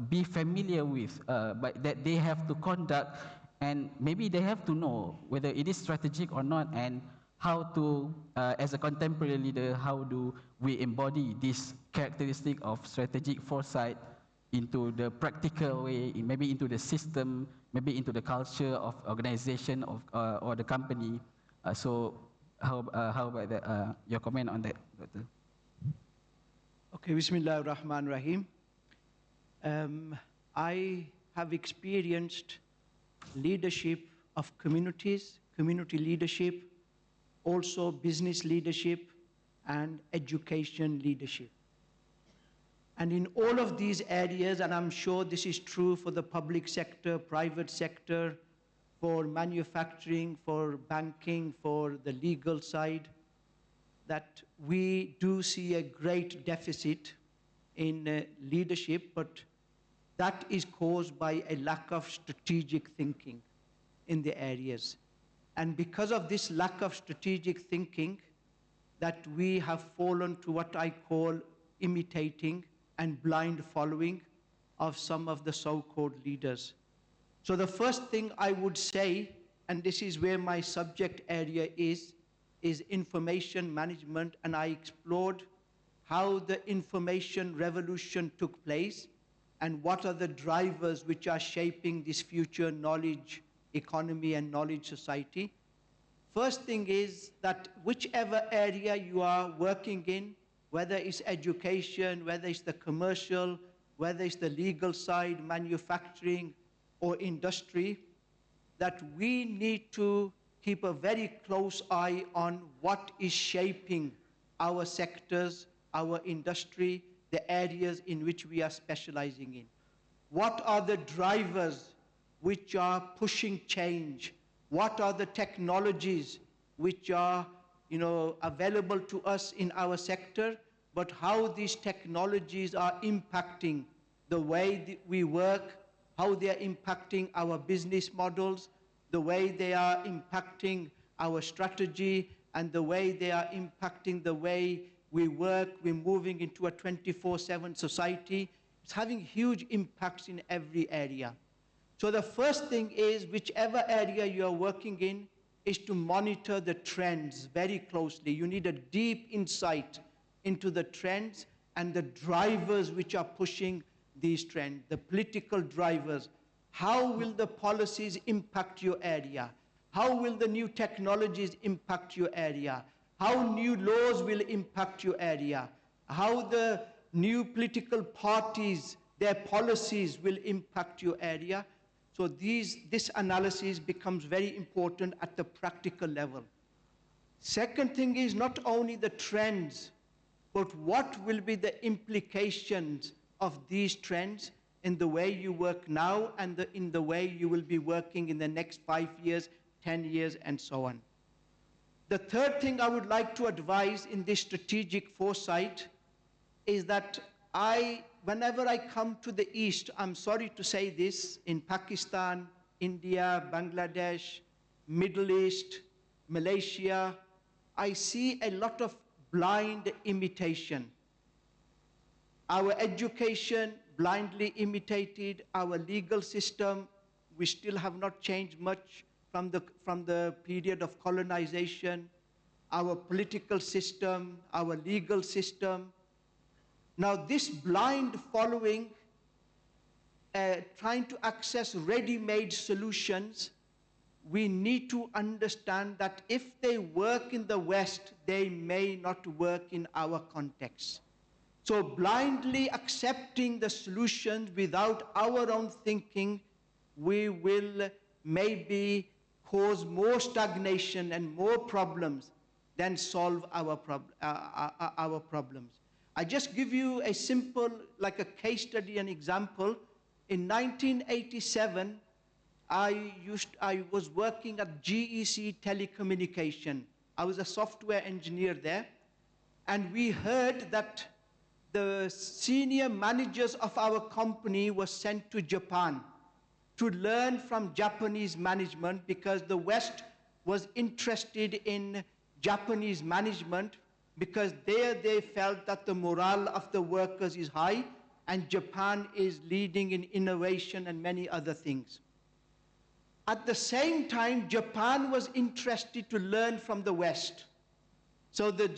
be familiar with, but that they have to conduct, and maybe they have to know whether it is strategic or not, and how to, as a contemporary leader, how do we embody this characteristic of strategic foresight into the practical way, maybe into the system, maybe into the culture of organization of, or the company. So how about that, your comment on that, Doctor? Okay, Bismillahirrahmanirrahim. I have experienced leadership of communities, community leadership, also business leadership, and education leadership. And in all of these areas, and I'm sure this is true for the public sector, private sector, for manufacturing, for banking, for the legal side, that we do see a great deficit in leadership, but that is caused by a lack of strategic thinking in the areas. And because of this lack of strategic thinking, that we have fallen to what I call imitating and blind following of some of the so-called leaders. So the first thing I would say, and this is where my subject area is information management, and I explored how the information revolution took place and what are the drivers which are shaping this future knowledge economy and knowledge society. First thing is that whichever area you are working in, whether it's education, whether it's the commercial, whether it's the legal side, manufacturing, or industry, that we need to keep a very close eye on what is shaping our sectors, our industry, the areas in which we are specializing in. What are the drivers which are pushing change? what are the technologies which are available to us in our sector, but how these technologies are impacting the way we work, how they are impacting our business models, the way they are impacting our strategy, and the way they are impacting the way we work. We're moving into a 24/7 society. It's having huge impacts in every area. So the first thing is, whichever area you are working in, is to monitor the trends very closely. You need a deep insight into the trends and the drivers which are pushing these trends, the political drivers. How will the policies impact your area? How will the new technologies impact your area? How new laws will impact your area? How the new political parties, their policies will impact your area? So this analysis becomes very important at the practical level. Second thing is not only the trends, but what will be the implications of these trends in the way you work now and in the way you will be working in the next 5 years, 10 years, and so on. The third thing I would like to advise in this strategic foresight is that whenever I come to the East, I'm sorry to say this, in Pakistan, India, Bangladesh, Middle East, Malaysia, I see a lot of blind imitation. Our education blindly imitated, our legal system, we still have not changed much from the period of colonization, our political system, our legal system. Now this blind following, trying to access ready-made solutions, we need to understand that if they work in the West, they may not work in our context. So blindly accepting the solutions without our own thinking, we will maybe cause more stagnation and more problems than solve our problems. I just give you a simple, like a case study, an example. In 1987, I was working at GEC Telecommunication. I was a software engineer there, and we heard that the senior managers of our company were sent to Japan to learn from Japanese management, because the West was interested in Japanese management, because there they felt that the morale of the workers is high and Japan is leading in innovation and many other things. At the same time, Japan was interested to learn from the West. So the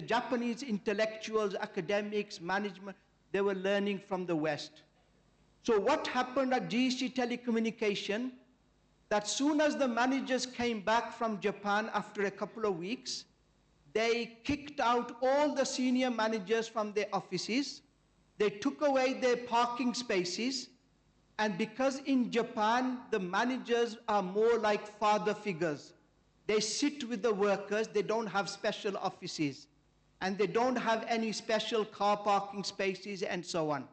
Japanese intellectuals, academics, management, they were learning from the West. So what happened at GEC Telecommunication, that soon as the managers came back from Japan after a couple of weeks, they kicked out all the senior managers from their offices. They took away their parking spaces. And because in Japan, the managers are more like father figures. They sit with the workers, they don't have special offices. And they don't have any special car parking spaces and so on.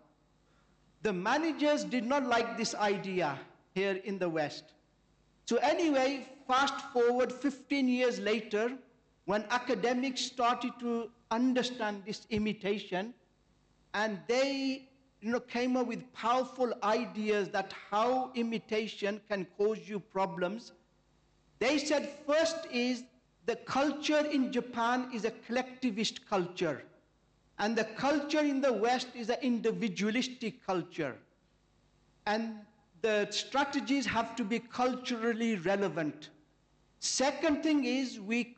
The managers did not like this idea here in the West. So anyway, fast forward 15 years later, when academics started to understand this imitation, and they came up with powerful ideas that how imitation can cause you problems, they said first is the culture in Japan is a collectivist culture, and the culture in the West is an individualistic culture. And the strategies have to be culturally relevant. Second thing is we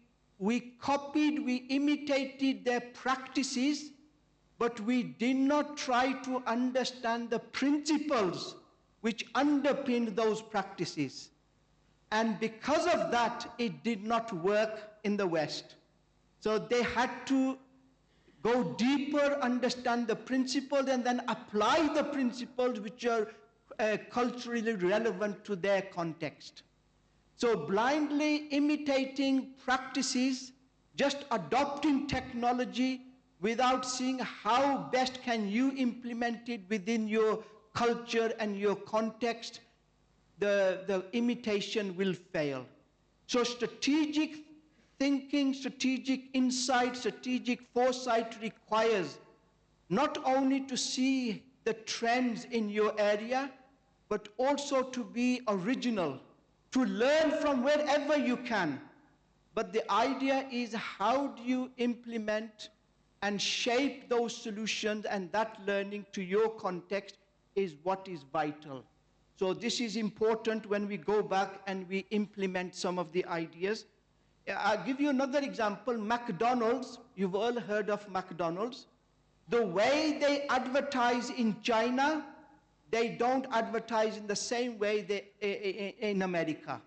copied, we imitated their practices, but we did not try to understand the principles which underpin those practices. And because of that, it did not work in the West. So they had to go deeper, understand the principles, and then apply the principles which are culturally relevant to their context. So blindly imitating practices, just adopting technology without seeing how best can you implement it within your culture and your context, the imitation will fail. So strategic thinking, strategic insight, strategic foresight requires not only to see the trends in your area, but also to be original, to learn from wherever you can. But the idea is, how do you implement and shape those solutions, and that learning to your context is what is vital. So this is important when we go back and we implement some of the ideas. I'll give you another example. McDonald's, you've all heard of McDonald's. The way they advertise in China, they don't advertise in the same way in America.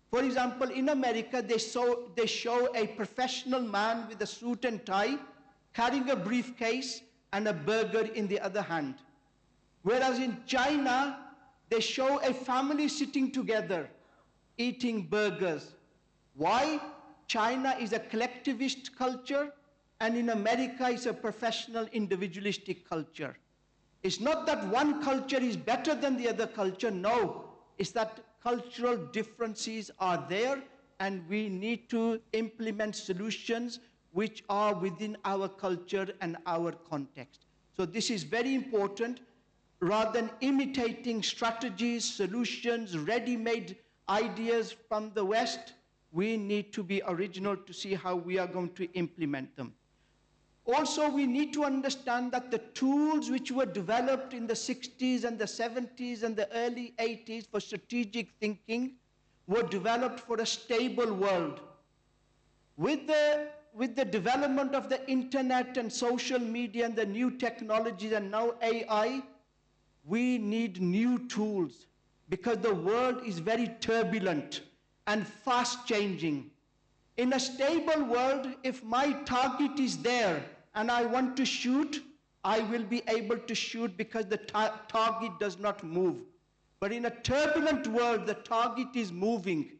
For example, in America, they show a professional man with a suit and tie, carrying a briefcase and a burger in the other hand. Whereas in China, they show a family sitting together, eating burgers. Why? China is a collectivist culture, and in America it's a professional individualistic culture. It's not that one culture is better than the other culture, no. It's that cultural differences are there, and we need to implement solutions which are within our culture and our context. So this is very important. Rather than imitating strategies, solutions, ready-made ideas from the West, we need to be original to see how we are going to implement them. Also, we need to understand that the tools which were developed in the 60s and the 70s and the early 80s for strategic thinking were developed for a stable world. With the development of the internet and social media and the new technologies and now AI, we need new tools because the world is very turbulent and fast changing. In a stable world, if my target is there and I want to shoot, I will be able to shoot because the target does not move. But in a turbulent world, the target is moving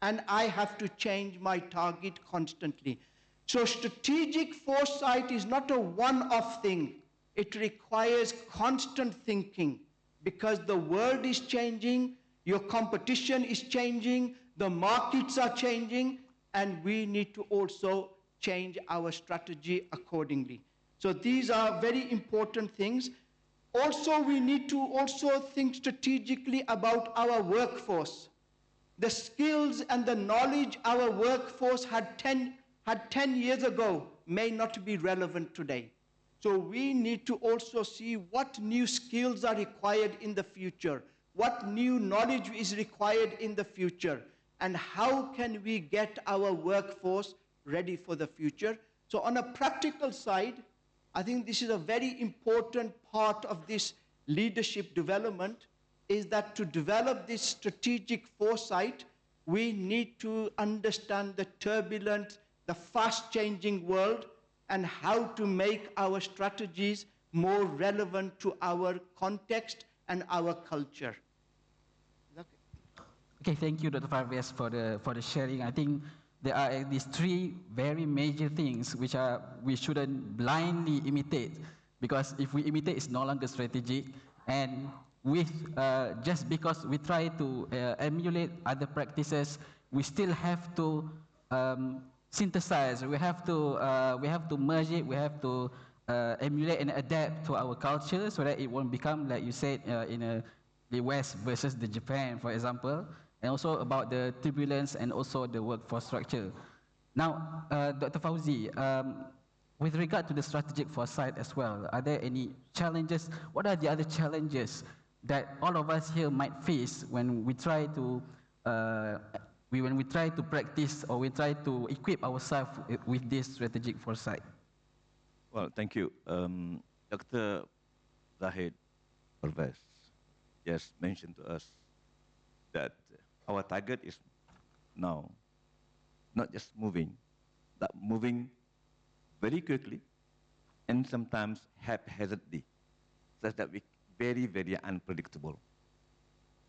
and I have to change my target constantly. So strategic foresight is not a one-off thing. It requires constant thinking because the world is changing, your competition is changing, the markets are changing, and we need to also change our strategy accordingly. So these are very important things. Also, we need to also think strategically about our workforce. The skills and the knowledge our workforce had 10 years ago may not be relevant today. So we need to also see what new skills are required in the future, what new knowledge is required in the future, and how can we get our workforce ready for the future. So on a practical side, I think this is a very important part of this leadership development, is that to develop this strategic foresight, we need to understand the turbulent, the fast-changing world, and how to make our strategies more relevant to our context and our culture. Okay, thank you, Dr. Parvez, for the sharing. I think there are these three very major things which we shouldn't blindly imitate, because if we imitate, it's no longer strategic. And just because we try to emulate other practices, we still have to synthesize. We have to merge it. We have to emulate and adapt to our culture so that it won't become, like you said, the West versus the Japan, for example, and also about the turbulence and also the workforce structure. Now, Dr. Fauzi, with regard to the strategic foresight as well, are there any challenges? What are the other challenges that all of us here might face when we try to practice, or we try to equip ourselves with this strategic foresight? Well, thank you. Dr. Zahid Parvez just mentioned to us that our target is now not just moving, but moving very quickly and sometimes haphazardly, such that we very, very unpredictable.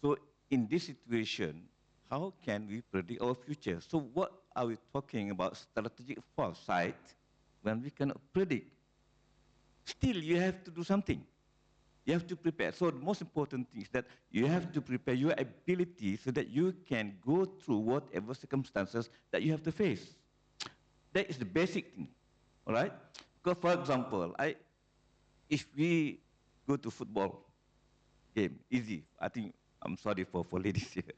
So in this situation, how can we predict our future? So what are we talking about strategic foresight when we cannot predict? Still, you have to do something. You have to prepare. So the most important thing is that you have to prepare your ability so that you can go through whatever circumstances that you have to face. That is the basic thing, all right? Because, for example, if we go to football game, easy. I think, I'm sorry for ladies here.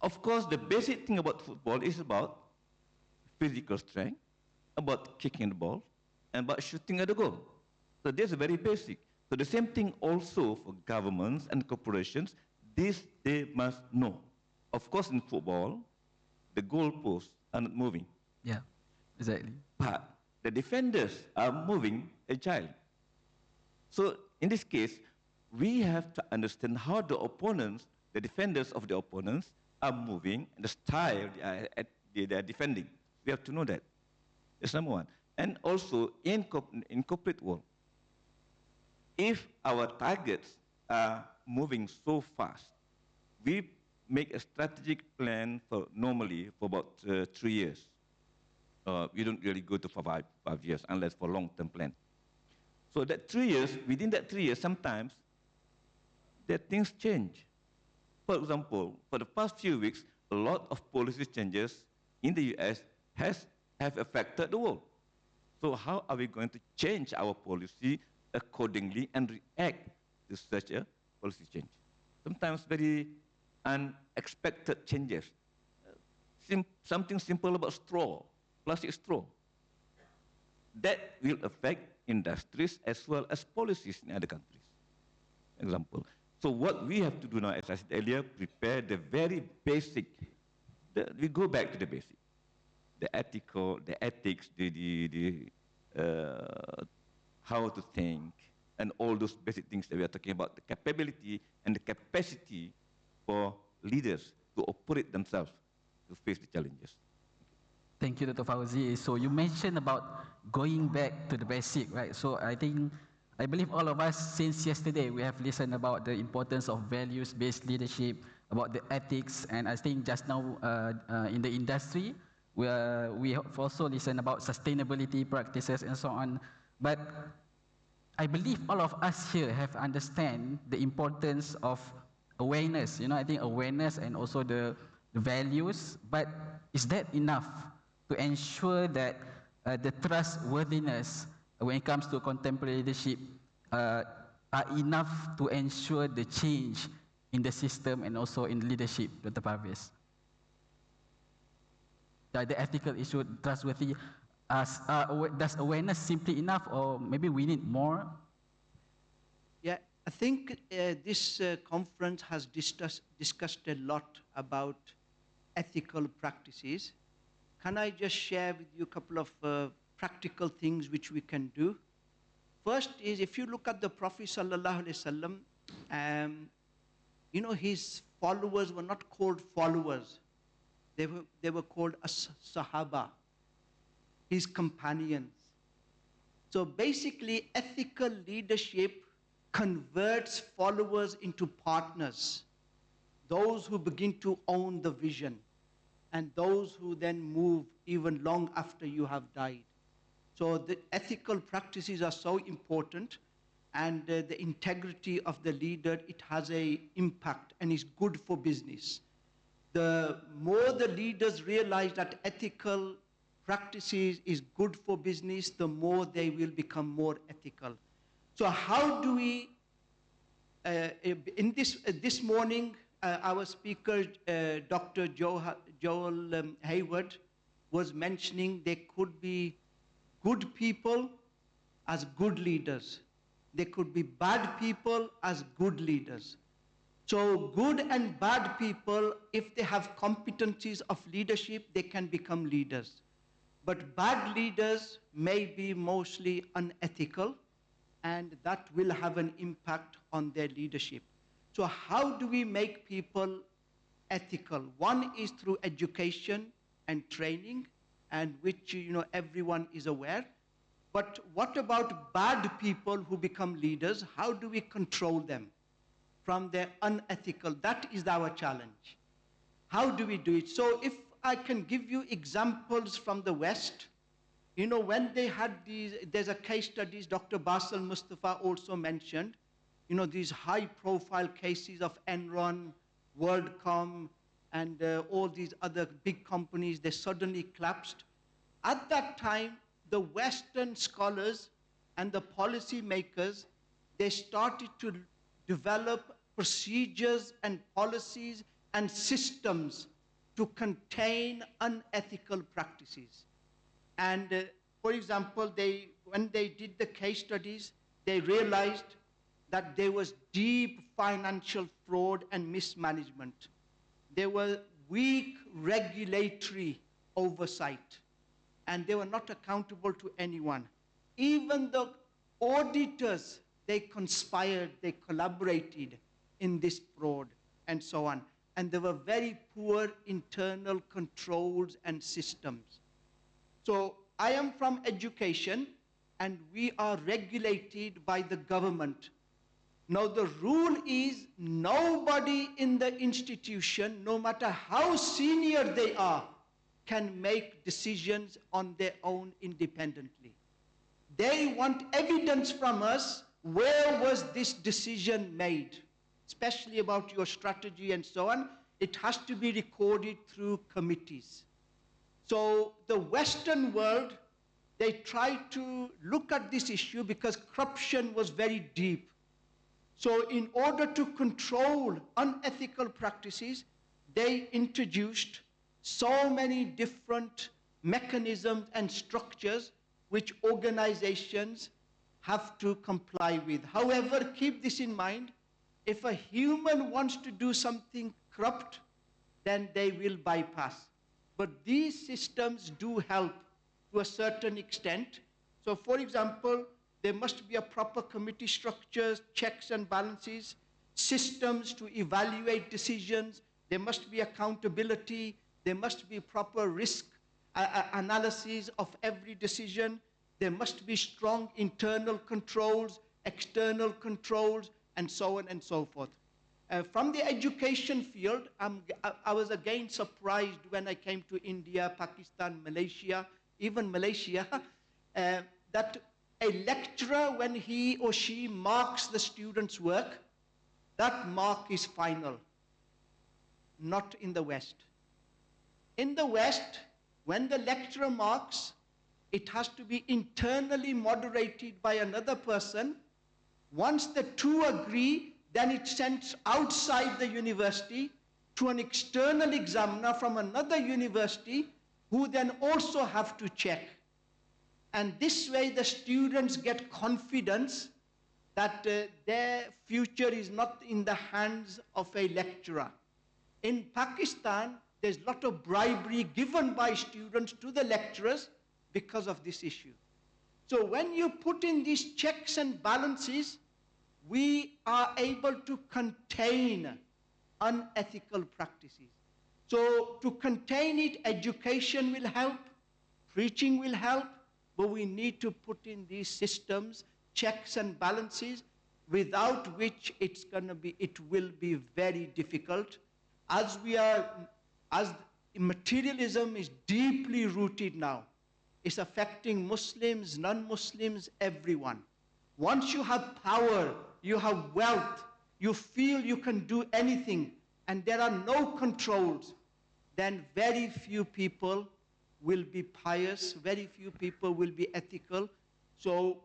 Of course, the basic thing about football is about physical strength, about kicking the ball, and about shooting at the goal. So this is very basic. So the same thing also for governments and corporations, this they must know. Of course, in football, the goalposts are not moving. Yeah, exactly. But the defenders are moving agile. So in this case, we have to understand how the opponents, the defenders of the opponents, are moving, and the style they are defending. We have to know that. That's number one. And also in corporate world, if our targets are moving so fast, we make a strategic plan normally for about 3 years. We don't really go to 5 years unless for long-term plan. So that 3 years, within that 3 years, sometimes that things change. For example, for the past few weeks, a lot of policy changes in the US have affected the world. So how are we going to change our policy accordingly and react to such a policy change? Sometimes very unexpected changes. Something simple about straw, plastic straw. That will affect industries as well as policies in other countries. Example. So what we have to do now, as I said earlier, prepare the very basic. We go back to the basic. The ethical, the ethics, how to think, and all those basic things that we are talking about, the capability and the capacity for leaders to operate themselves to face the challenges. Thank you, Dr. Fauzi. So you mentioned about going back to the basic, right? So I believe all of us since yesterday, we have listened about the importance of values-based leadership, about the ethics, and I think just now in the industry, we have also listened about sustainability practices and so on. But I believe all of us here have understand the importance of awareness. I think awareness and also the values, but is that enough to ensure that the trustworthiness when it comes to contemporary leadership are enough to ensure the change in the system and also in leadership, Dr. Parvez? The ethical issue, trustworthy, does awareness simply enough, or maybe we need more? Yeah, I think this conference has discussed a lot about ethical practices. Can I just share with you a couple of practical things which we can do? First is, if you look at the Prophet Sallallahu Alaihi Wasallam, his followers were not called followers. They were called Sahaba, his companions. So basically, ethical leadership converts followers into partners, those who begin to own the vision, and those who then move even long after you have died. So the ethical practices are so important, and the integrity of the leader, it has an impact and is good for business. The more the leaders realize that ethical practices is good for business, the more they will become more ethical. So how do we, this morning, our speaker, Dr. Joel Hayward, was mentioning there could be good people as good leaders. There could be bad people as good leaders. So good and bad people, if they have competencies of leadership, they can become leaders. But bad leaders may be mostly unethical, and that will have an impact on their leadership. So how do we make people ethical? One is through education and training, and which everyone is aware. But what about bad people who become leaders? How do we control them from their unethical? That is our challenge. How do we do it? So if I can give you examples from the West, You know, when they had these, there's a case studies Dr. Basel Mustafa also mentioned, you know, these high-profile cases of Enron, WorldCom, and all these other big companies, they suddenly collapsed. At that time, the Western scholars and the policy makers, they started to develop procedures and policies and systems to contain unethical practices. And for example, when they did the case studies, they realized that there was deep financial fraud and mismanagement. There were weak regulatory oversight, and they were not accountable to anyone. Even the auditors, they conspired, they collaborated in this fraud and so on. And there were very poor internal controls and systems. So I am from education, and we are regulated by the government. Now the rule is nobody in the institution, no matter how senior they are, can make decisions on their own independently. They want evidence from us, where was this decision made, especially about your strategy and so on. It has to be recorded through committees. So the Western world, they tried to look at this issue because corruption was very deep. So in order to control unethical practices, they introduced so many different mechanisms and structures which organizations have to comply with. However, keep this in mind, if a human wants to do something corrupt, then they will bypass. But these systems do help to a certain extent. So for example, there must be a proper committee structure, checks and balances, systems to evaluate decisions, there must be accountability, there must be proper risk analysis of every decision, there must be strong internal controls, external controls, and so on and so forth. From the education field, I was again surprised when I came to India, Pakistan, Malaysia, even Malaysia, that a lecturer, when he or she marks the student's work, that mark is final, not in the West. In the West, when the lecturer marks, it has to be internally moderated by another person. Once the two agree, then it sends outside the university to an external examiner from another university who then also have to check. And this way the students get confidence that their future is not in the hands of a lecturer. In Pakistan, there's a lot of bribery given by students to the lecturers because of this issue. So when you put in these checks and balances, we are able to contain unethical practices. So to contain it, education will help, preaching will help, but we need to put in these systems, checks and balances, without which it will be very difficult. As materialism is deeply rooted now, it's affecting Muslims, non-Muslims, everyone. Once you have power, you have wealth, you feel you can do anything, and there are no controls, then very few people will be pious, very few people will be ethical. So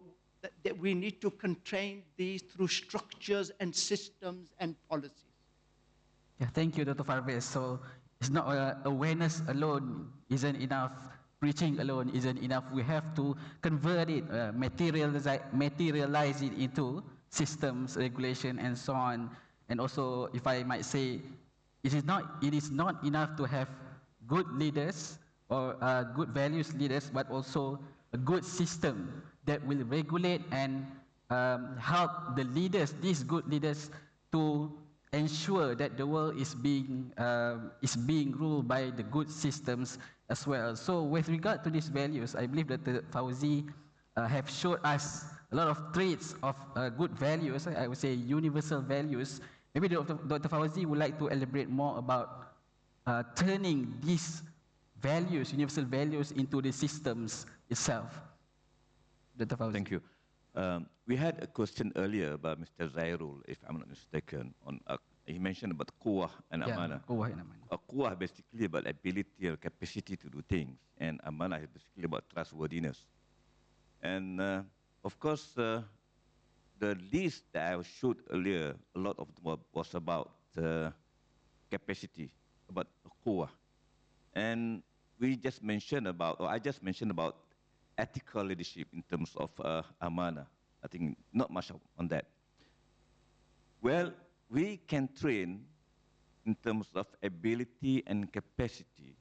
that we need to contain these through structures and systems and policies. Yeah, thank you, Dr. Farvez. So it's not awareness alone isn't enough. Preaching alone isn't enough. We have to convert it, materialize it into systems, regulation, and so on. And also, if I might say, it is not enough to have good leaders or good values leaders, but also a good system that will regulate and help the leaders, these good leaders, to ensure that the world is being ruled by the good systems as well. So with regard to these values, I believe that the Fauzi have showed us a lot of traits of good values, I would say universal values. Maybe Dr. Fauzi would like to elaborate more about turning these values, universal values into the systems itself. Dr. Fauzi. Thank you. We had a question earlier about Mr. Zairul, if I'm not mistaken, on he mentioned about kuwah and amanah. Kuwah and amanah. Kuwah basically about ability or capacity to do things, and amanah is basically about trustworthiness. And of course, the list that I showed earlier, a lot of them was about capacity, about kuwah. And we just mentioned about, or I just mentioned about ethical leadership in terms of amanah. I think not much on that. Well, we can train in terms of ability and capacity,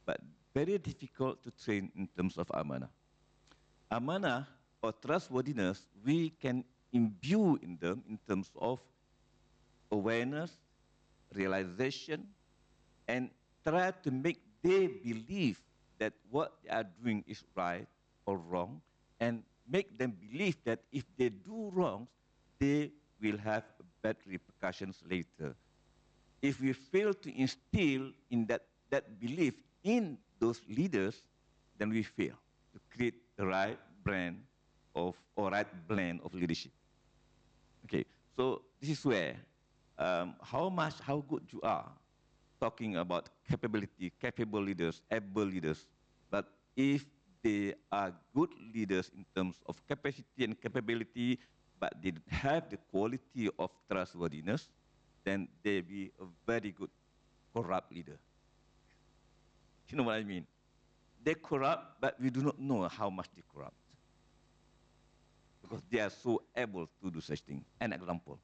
but very difficult to train in terms of amanah. Amanah or trustworthiness, we can imbue in them in terms of awareness, realization, and try to make they believe that what they are doing is right or wrong, and make them believe that if they do wrong, they will have bad repercussions later. If we fail to instill in that belief in those leaders, then we fail to create the right brand of, or right blend of leadership. Okay, so this is where how good you are talking about capability, capable leaders, able leaders, but if they are good leaders in terms of capacity and capability, but they don't have the quality of trustworthiness, then they be a very good corrupt leader. You know what I mean? They corrupt, but we do not know how much they corrupt, because they are so able to do such things. An example,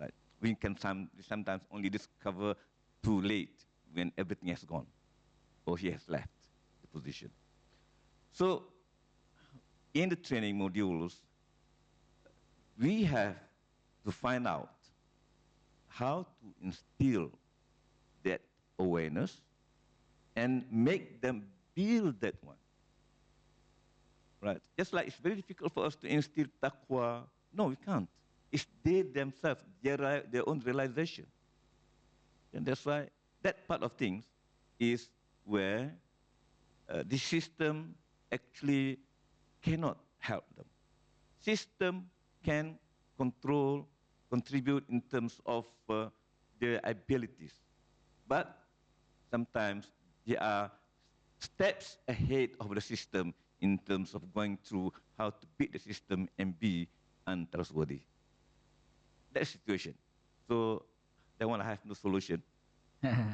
right? We can sometimes only discover too late when everything has gone, or he has left the position. So, in the training modules, we have to find out how to instill that awareness and make them build that one. Right? Just like it's very difficult for us to instill taqwa. No, we can't. It's they themselves, their own realization. And that's why that part of things is where the system actually cannot help them. System can control, contribute in terms of their abilities. But sometimes they are steps ahead of the system in terms of going through how to beat the system and be untrustworthy. That's the situation. So that one I have no solution.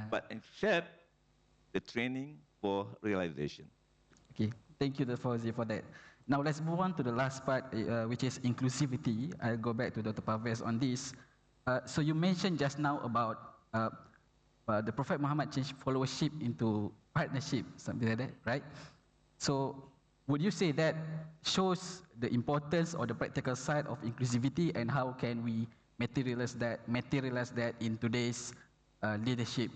But except the training for realization. Okay, thank you, Dr. Fauzi, for that. Now let's move on to the last part, which is inclusivity. I'll go back to Dr. Parvez on this. So you mentioned just now about the Prophet Muhammad changed followership into partnership, something like that, right? So would you say that shows the importance or the practical side of inclusivity, and how can we materialize that in today's leadership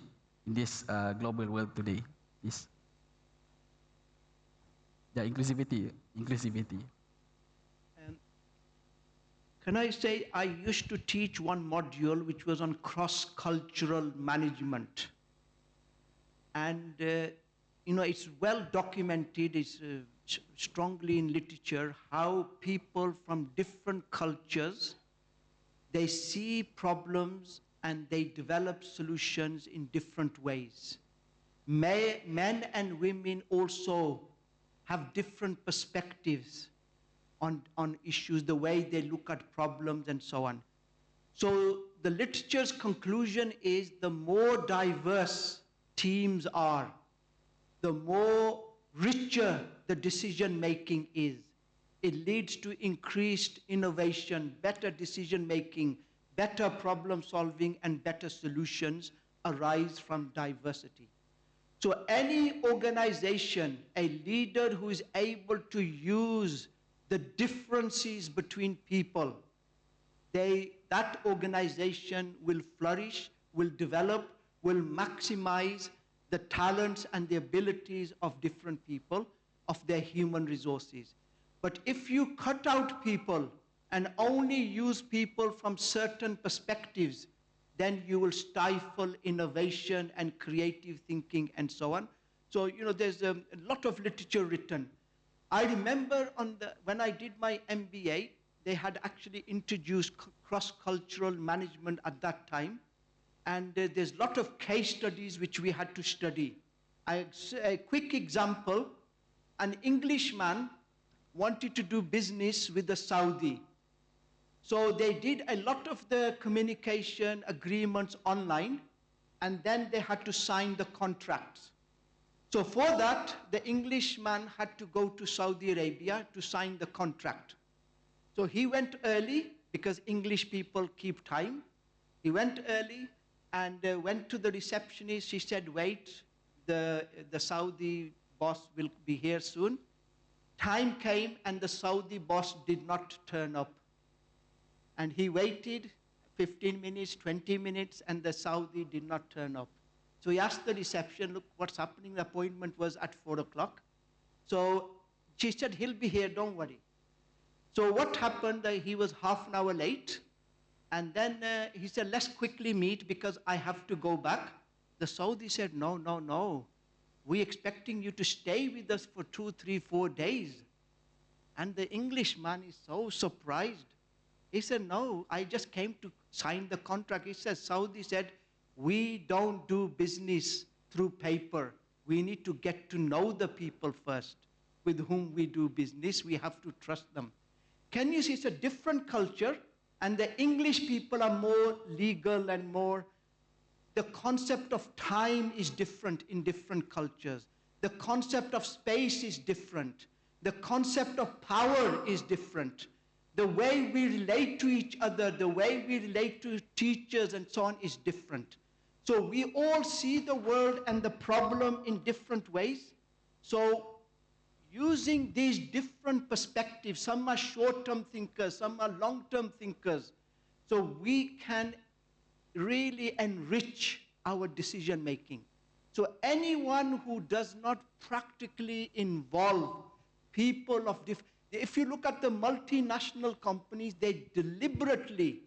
in this global world today? Yes. Yeah, inclusivity. Can I say, I used to teach one module which was on cross-cultural management. And, it's well documented, it's strongly in literature, how people from different cultures, they see problems and they develop solutions in different ways. Men and women also have different perspectives on issues, the way they look at problems and so on. So the literature's conclusion is the more diverse teams are, the more richer the decision making is. It leads to increased innovation, better decision making, better problem solving, and better solutions arise from diversity. So any organization, a leader who is able to use the differences between people, that organization will flourish, will develop, will maximize the talents and the abilities of different people, of their human resources. But if you cut out people and only use people from certain perspectives, then you will stifle innovation and creative thinking and so on. So, there's a lot of literature written. I remember when I did my MBA, they had actually introduced cross-cultural management at that time. And there's a lot of case studies which we had to study. A quick example, an Englishman wanted to do business with the Saudi. So they did a lot of the communication agreements online, and then they had to sign the contracts. So for that, the Englishman had to go to Saudi Arabia to sign the contract. So he went early, because English people keep time. He went early and went to the receptionist. She said, wait, the Saudi boss will be here soon. Time came and the Saudi boss did not turn up. And he waited 15 minutes, 20 minutes, and the Saudi did not turn up. So he asked the reception, look, what's happening? The appointment was at 4 o'clock. So she said, he'll be here, don't worry. So what happened, he was half an hour late. And then he said, let's quickly meet because I have to go back. The Saudi said, no, no, no. We're expecting you to stay with us for 2, 3, 4 days. And the Englishman is so surprised. He said, no, I just came to sign the contract. He said, Saudi said, we don't do business through paper. We need to get to know the people first with whom we do business. We have to trust them. Can you see it's a different culture? And the English people are more legal and more, the concept of time is different in different cultures. The concept of space is different. The concept of power is different. The way we relate to each other, the way we relate to teachers and so on is different. So we all see the world and the problem in different ways. So using these different perspectives, some are short-term thinkers, some are long-term thinkers, so we can really enrich our decision-making. So anyone who does not practically involve people of different, if you look at the multinational companies, they deliberately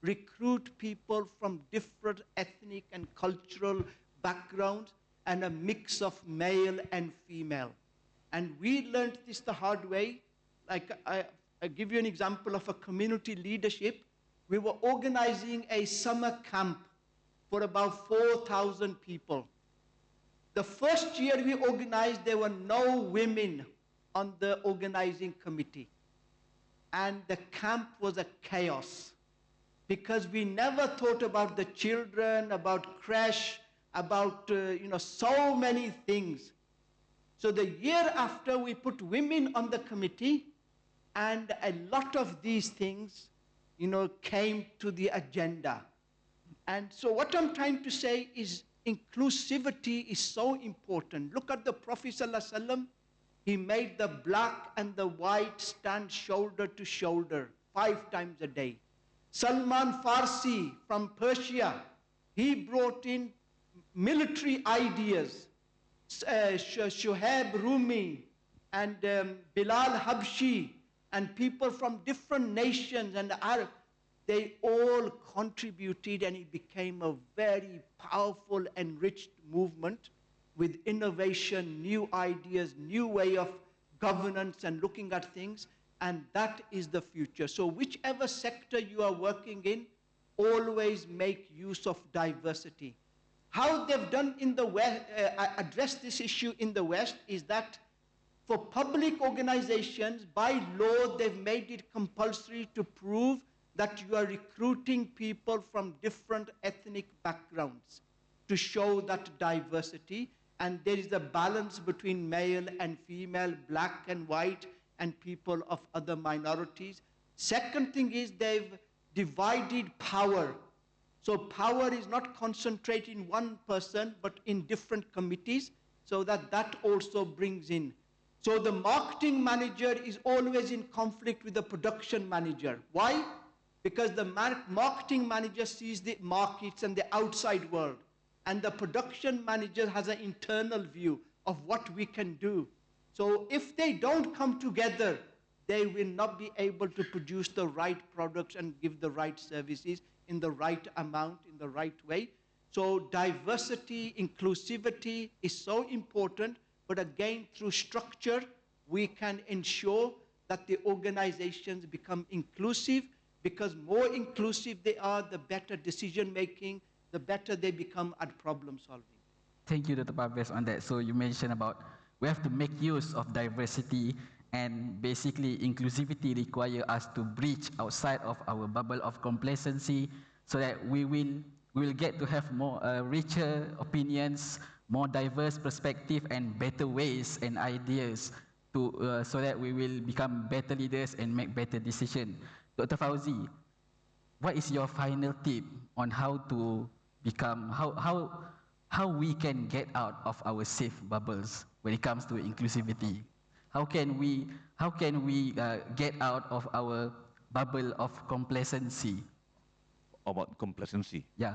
recruit people from different ethnic and cultural backgrounds and a mix of male and female. And we learned this the hard way. Like I give you an example of a community leadership. We were organizing a summer camp for about 4,000 people. The first year we organized, there were no women on the organizing committee. And the camp was a chaos because we never thought about the children, about crash, about so many things. So the year after, we put women on the committee, and a lot of these things, came to the agenda. And so what I'm trying to say is inclusivity is so important. Look at the Prophet ﷺ. He made the black and the white stand shoulder to shoulder 5 times a day. Salman Farsi from Persia, he brought in military ideas. Shuhaib Rumi and Bilal Habshi and people from different nations and Arab, they all contributed and it became a very powerful, enriched movement with innovation, new ideas, new way of governance and looking at things, and that is the future. So whichever sector you are working in, always make use of diversity. How they've done in the West, address this issue in the West is that for public organizations, by law, they've made it compulsory to prove that you are recruiting people from different ethnic backgrounds to show that diversity. And there is a balance between male and female, black and white, and people of other minorities. Second thing is they've divided power. So power is not concentrated in one person, but in different committees, so that also brings in. So the marketing manager is always in conflict with the production manager. Why? Because the marketing manager sees the markets and the outside world, and the production manager has an internal view of what we can do. So if they don't come together, they will not be able to produce the right products and give the right services in the right amount, in the right way. So diversity, inclusivity is so important, but again, through structure, we can ensure that the organizations become inclusive, because more inclusive they are, the better decision making, the better they become at problem solving. Thank you, Dr. Pabes, on that. So you mentioned about we have to make use of diversity, and basically inclusivity require us to breach outside of our bubble of complacency so that we will get to have more richer opinions, more diverse perspective, and better ways and ideas to, so that we will become better leaders and make better decisions. Dr. Fauzi, what is your final tip on how to become, how we can get out of our safe bubbles when it comes to inclusivity? How can we get out of our bubble of complacency? About complacency? Yeah.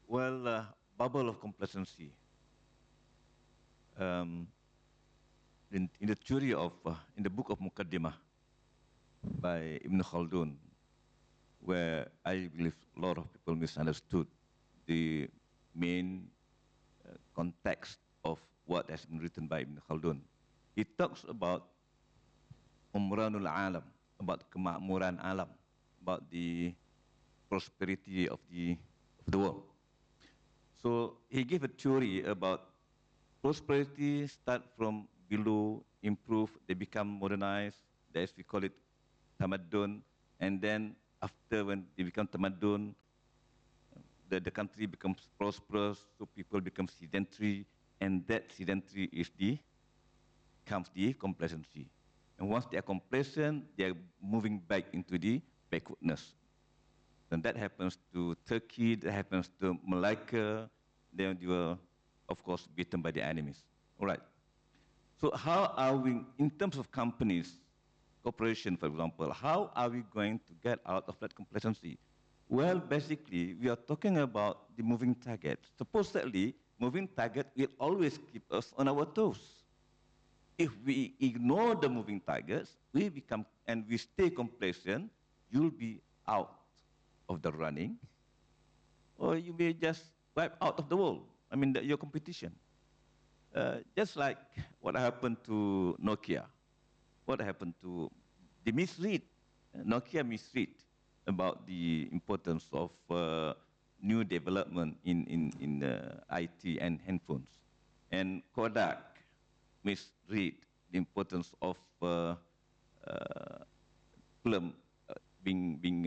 Well, bubble of complacency. In the theory of, in the book of Muqaddimah by Ibn Khaldun, where I believe a lot of people misunderstood the main context of what has been written by Ibn Khaldun. He talks about umranul alam, about kemakmuran alam, about the prosperity of the world. So he gave a theory about prosperity start from below, improve, they become modernized, as we call it tamadun, and then after when they become tamadun, the country becomes prosperous, so people become sedentary, and that sedentary is comes the complacency. And once they are complacent, they are moving back into the backwardness. And that happens to Turkey, that happens to Malacca, then they were, of course, beaten by the enemies. All right. So how are we, in terms of companies, corporation, for example, how are we going to get out of that complacency? Well, basically, we are talking about the moving target. Supposedly, moving target will always keep us on our toes. If we ignore the moving targets, we become, and we stay complacent, you'll be out of the running, or you may just wipe out of the world. I mean, your competition. Just like what happened to Nokia. What happened to, they misread, Nokia misread about the importance of new development in IT and handphones. And Kodak misread the importance of film being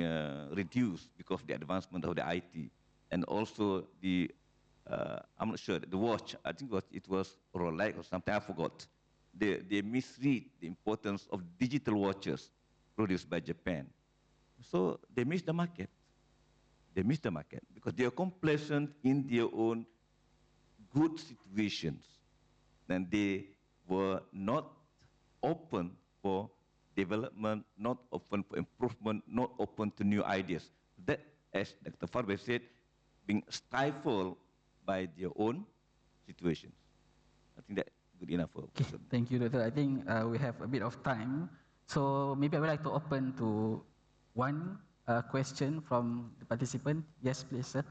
reduced because of the advancement of the IT. And also the, I'm not sure, the watch, I think it was Rolex or something, I forgot. They misread the importance of digital watches produced by Japan. So they miss the market. They miss the market because they are complacent in their own good situations. And they were not open for development, not open for improvement, not open to new ideas. That, as Dr. Farbe said, being stifled by their own situations. I think that's good enough for okay. Thank you, Doctor. I think we have a bit of time. So maybe I would like to open to one question from the participant. Yes, please, sir.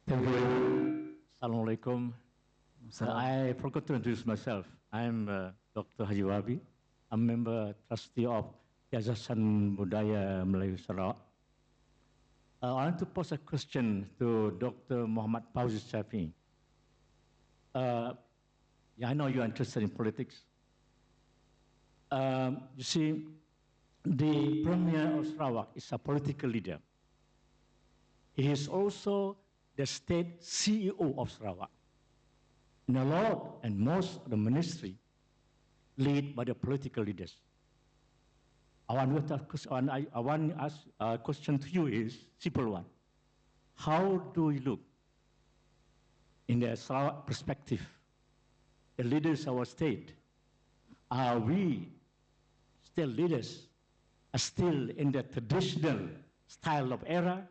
Thank you. Assalamualaikum. I forgot to introduce myself. I'm Dr. Haji Wabi. I'm a member trustee of Yayasan Budaya Melayu Sarawak. I want to pose a question to Dr. Muhammad Fauzi Shafi. I know you're interested in politics. You see, the Premier of Sarawak is a political leader. He is also the state CEO of Sarawak. And a lot and most of the ministry lead by the political leaders. I want to ask a question to you is simple one. How do you look in the Sarawak perspective, the leaders of our state? Are we still leaders, are still in the traditional style of era,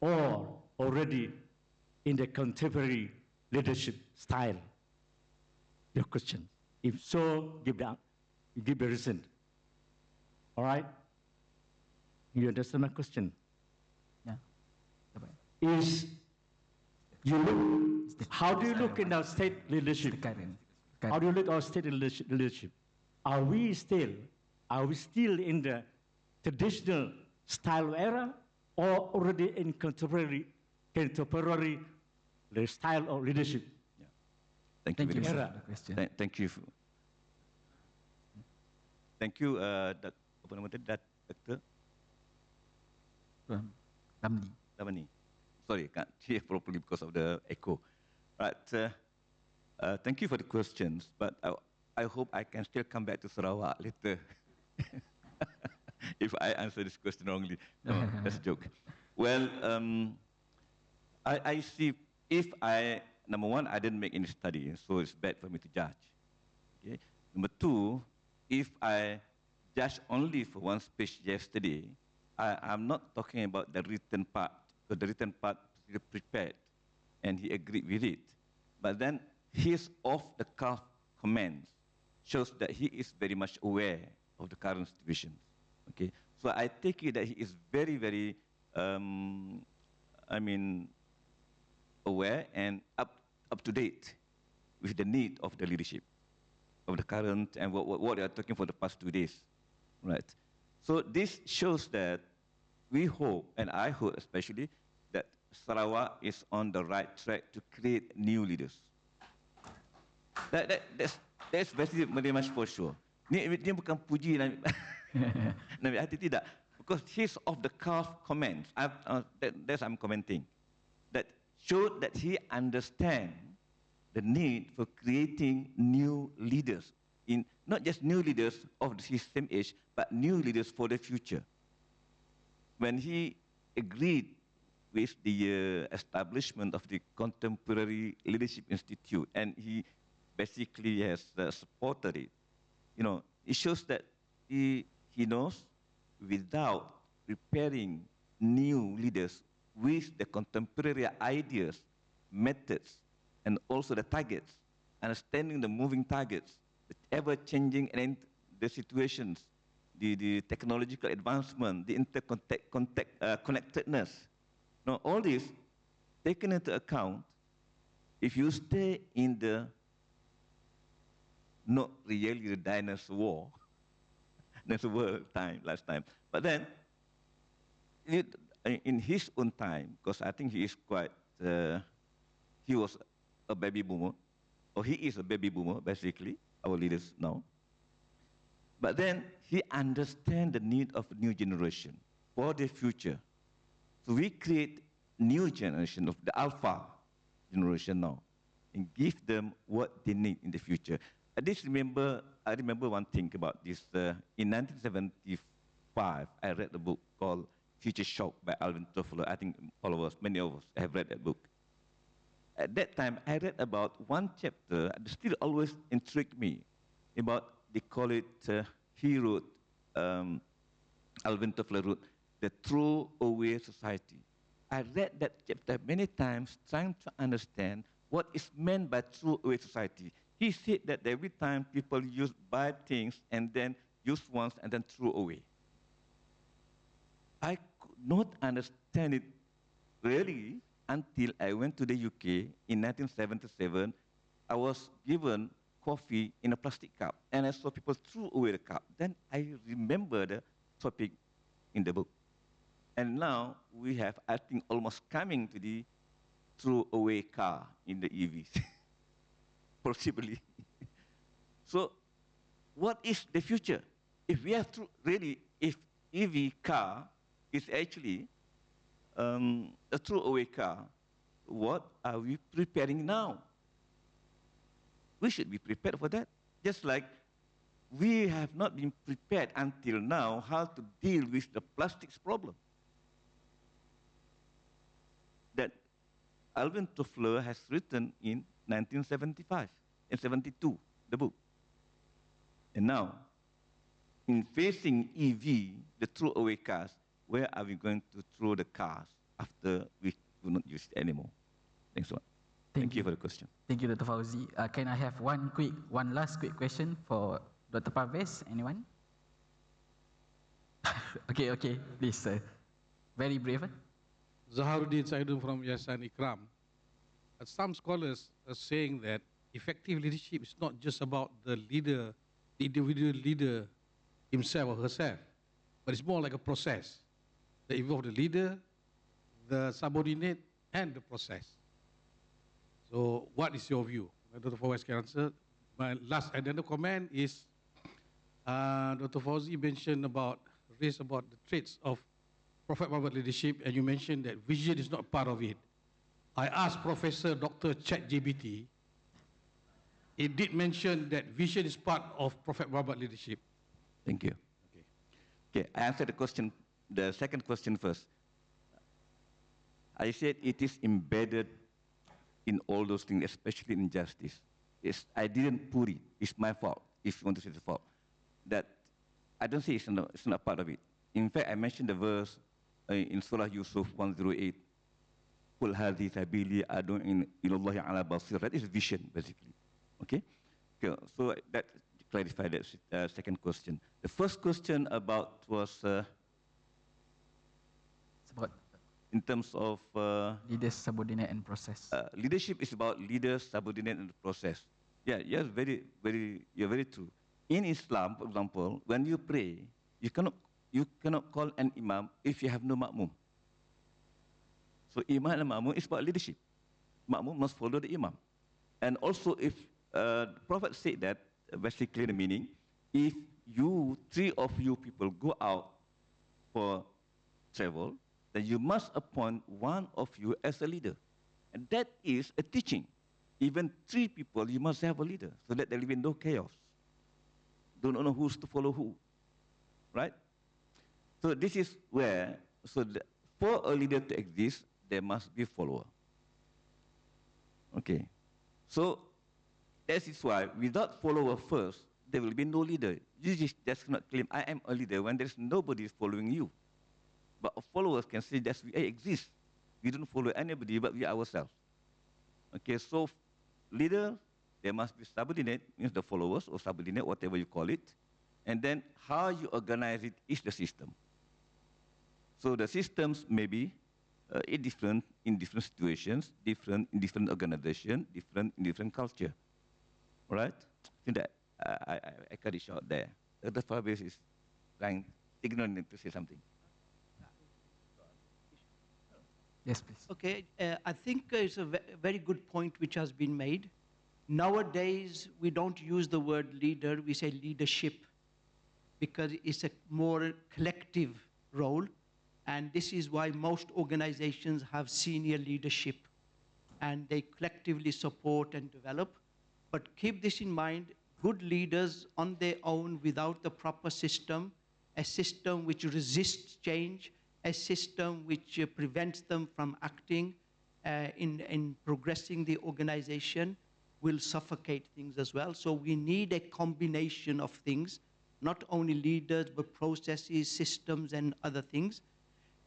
or already in the contemporary leadership style? Your question. If so, give the reason. All right? You understand my question? Yeah. Is you look, how do you look in our state leadership? How do you look at our state leadership? Are we still in the traditional style era, or already in contemporary the style of leadership? Yeah. Thank you very much for the question. Thank you. Thank you, Dr. Damani. Sorry, I can't hear properly because of the echo. Right. Thank you for the questions, but I hope I can still come back to Sarawak later if I answer this question wrongly. No, that's a joke. Well, I see if number one, I didn't make any study, so it's bad for me to judge. Okay. Number two, if I judge only for one speech yesterday, I'm not talking about the written part, because the written part is prepared, and he agreed with it. But then his off-the-cuff comments shows that he is very much aware of the current situation. Okay, so I take it that he is very, very, aware and up to date with the need of the leadership of the current and what they are talking for the past 2 days, right? So this shows that we hope, and I hope especially, that Sarawak is on the right track to create new leaders. That's very much for sure. Ini bukan puji Nabi Hati, tidak. Because his off-the-cuff comments, that's I'm commenting, that showed that he understands the need for creating new leaders, not just new leaders of his same age, but new leaders for the future. When he agreed with the establishment of the Contemporary Leadership Institute, and he basically has supported it, it shows that he knows without preparing new leaders with the contemporary ideas, methods, and also the targets, understanding the moving targets, the ever-changing and the situations, the technological advancement, the connectedness. Now, all this taken into account, if you stay in the not really the dinosaur time, last time, but then in his own time, because I think he is quite, he was a baby boomer, or he is a baby boomer, basically, our leaders now. But then he understands the need of a new generation for the future. So we create new generation of the alpha generation now and give them what they need in the future. I remember one thing about this. In 1975, I read a book called Future Shock by Alvin Toffler. I think many of us have read that book. At that time, I read about one chapter that still always intrigued me about, they call it, he wrote, Alvin Toffler wrote, The Throwaway Society. I read that chapter many times trying to understand what is meant by throwaway society. He said that every time people buy things and then use once and then throw away. I could not understand it really until I went to the UK in 1977. I was given coffee in a plastic cup, and I saw people throw away the cup. Then I remember the topic in the book. And now we have, I think, almost coming to the throw-away car in the EVs, possibly. So what is the future? If we have if EV car is actually a throw-away car, what are we preparing now? We should be prepared for that. Just like we have not been prepared until now how to deal with the plastics problem. That Alvin Toffler has written in 1975 and 72, the book. And now, in facing EV, the throwaway cars, where are we going to throw the cars after we do not use it anymore? Thanks so much. Thank you for the question. Thank you, Dr. Fauzi. Can I have one last quick question for Dr. Parvez? Anyone? Okay, please, very brief. Zohari Saidun from Yayasan Ikram. Some scholars are saying that effective leadership is not just about the leader, the individual leader himself or herself, but it's more like a process that involves the leader, the subordinate, and the process. So what is your view? Dr. Fawaz can answer. My last another comment is Dr. Fawzi mentioned raised about the traits of Prophet Muhammad leadership, and you mentioned that vision is not part of it. I asked Professor Dr. ChatGPT. It did mention that vision is part of Prophet Muhammad leadership. Thank you. Okay, I answered the second question first. I said it is embedded in all those things, especially in justice. I didn't put it. It's my fault, if you want to say it's fault. That I don't say it's not part of it. In fact, I mentioned the verse in Surah Yusuf 108. Qul hadhi sabili ad'u ilallahi ala basir. That is vision, basically. Okay? So that clarified that second question. The first question was in terms of leaders, subordinate, and process. Leadership is about leaders, subordinate, and process. Yeah, yes, you're very true. In Islam, for example, when you pray, you cannot call an imam if you have no ma'mum. So imam and ma'mum is about leadership. Ma'mum must follow the imam. And also, if the Prophet said that, basically the meaning, if three of you people go out for travel, then you must appoint one of you as a leader. And that is a teaching. Even three people, you must have a leader, so that there will be no chaos. Don't know who's to follow who, right? So this is where, for a leader to exist, there must be a follower. Okay, so that is why without follower first, there will be no leader. You just cannot claim, I am a leader, when there's nobody following you. But followers can say that we exist. We don't follow anybody, but we ourselves. Okay, so leader, there must be subordinate, means the followers or subordinate, whatever you call it. And then how you organize it is the system. So the systems may be different in different situations, different in different organizations, different in different culture. All right? I think that I cut it short there. Dr. Fabius is trying, ignorant to say something. Yes, please. Okay, I think it's a very good point which has been made. Nowadays, we don't use the word leader, we say leadership, because it's a more collective role. And this is why most organizations have senior leadership, and they collectively support and develop. But keep this in mind, good leaders on their own without the proper system, a system which resists change, a system which prevents them from acting in progressing the organization, will suffocate things as well. So we need a combination of things, not only leaders, but processes, systems, and other things.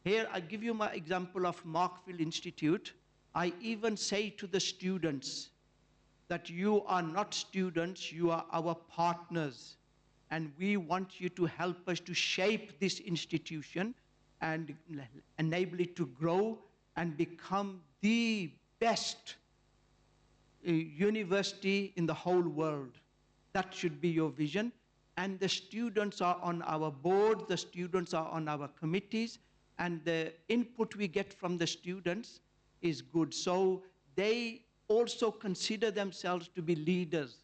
Here, I give you my example of Markville Institute. I even say to the students that you are not students, you are our partners. And we want you to help us to shape this institution and enable it to grow and become the best university in the whole world. That should be your vision. And the students are on our board, the students are on our committees, and the input we get from the students is good. So they also consider themselves to be leaders,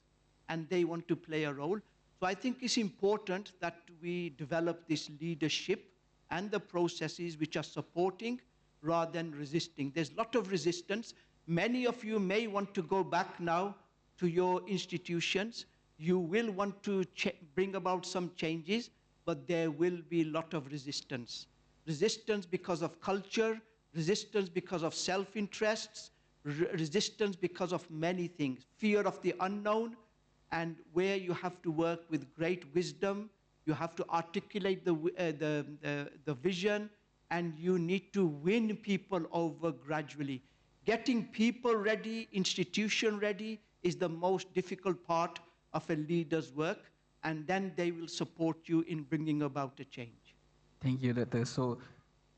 and they want to play a role. So I think it's important that we develop this leadership and the processes which are supporting rather than resisting. There's a lot of resistance. Many of you may want to go back now to your institutions. You will want to bring about some changes, but there will be a lot of resistance. Resistance because of culture, resistance because of self-interests, resistance because of many things. Fear of the unknown, and where you have to work with great wisdom, you have to articulate the vision, and you need to win people over gradually. Getting people ready, institution ready, is the most difficult part of a leader's work, and then they will support you in bringing about a change. Thank you, Doctor. So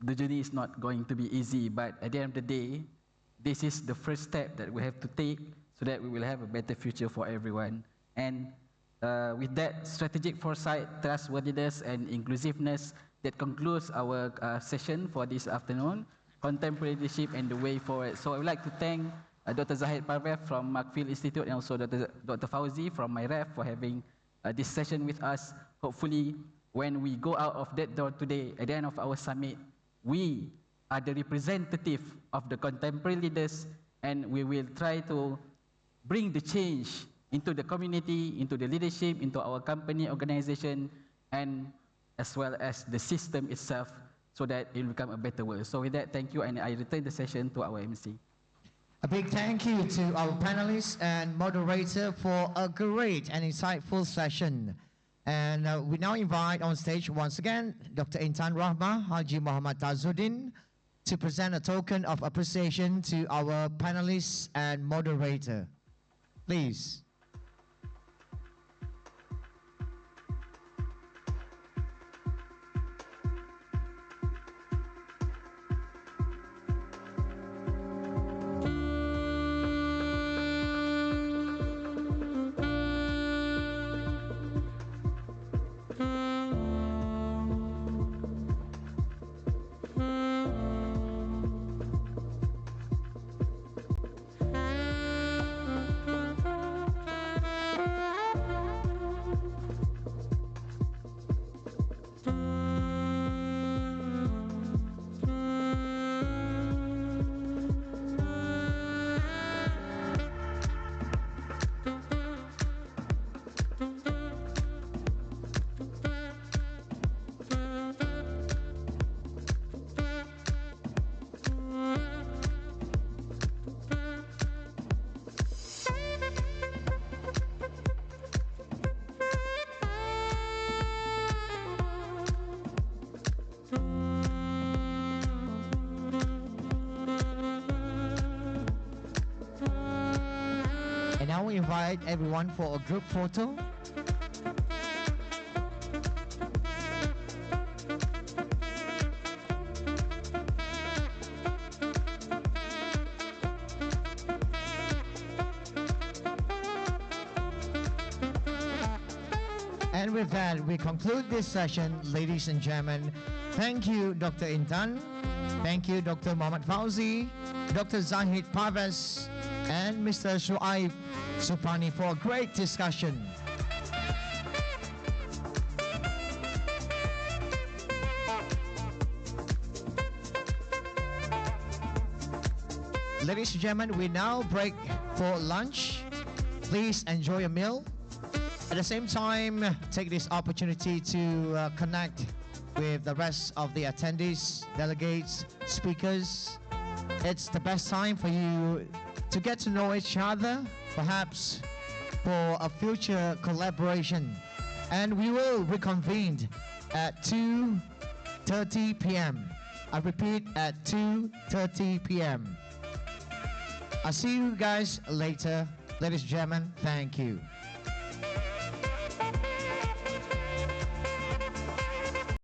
the journey is not going to be easy, but at the end of the day, this is the first step that we have to take so that we will have a better future for everyone. And with that strategic foresight, trustworthiness, and inclusiveness, that concludes our session for this afternoon, contemporary leadership and the way forward. So I would like to thank Dr. Zahid Parvez from Markfield Institute and also Dr. Fauzi from MyREF for having this session with us. Hopefully, when we go out of that door today, at the end of our summit, we are the representative of the contemporary leaders, and we will try to bring the change into the community, into the leadership, into our company, organization, and as well as the system itself, so that it will become a better world. So with that, thank you, and I return the session to our MC. A big thank you to our panelists and moderator for a great and insightful session. And we now invite on stage once again Dr. Intan Rahmah, Haji Muhammad Tazuddin, to present a token of appreciation to our panelists and moderator. Please. Now we invite everyone for a group photo. And with that, we conclude this session, ladies and gentlemen. Thank you, Dr. Intan. Thank you, Dr. Muhammad Fauzi, Dr. Zahid Parvez, and Mr. Shuaib Supani for a great discussion. Ladies and gentlemen, we now break for lunch. Please enjoy your meal. At the same time, take this opportunity to connect with the rest of the attendees, delegates, speakers. It's the best time for you to get to know each other, perhaps for a future collaboration. And we will reconvene at 2:30 p.m. I repeat, at 2:30 p.m. I'll see you guys later. Ladies and gentlemen, thank you.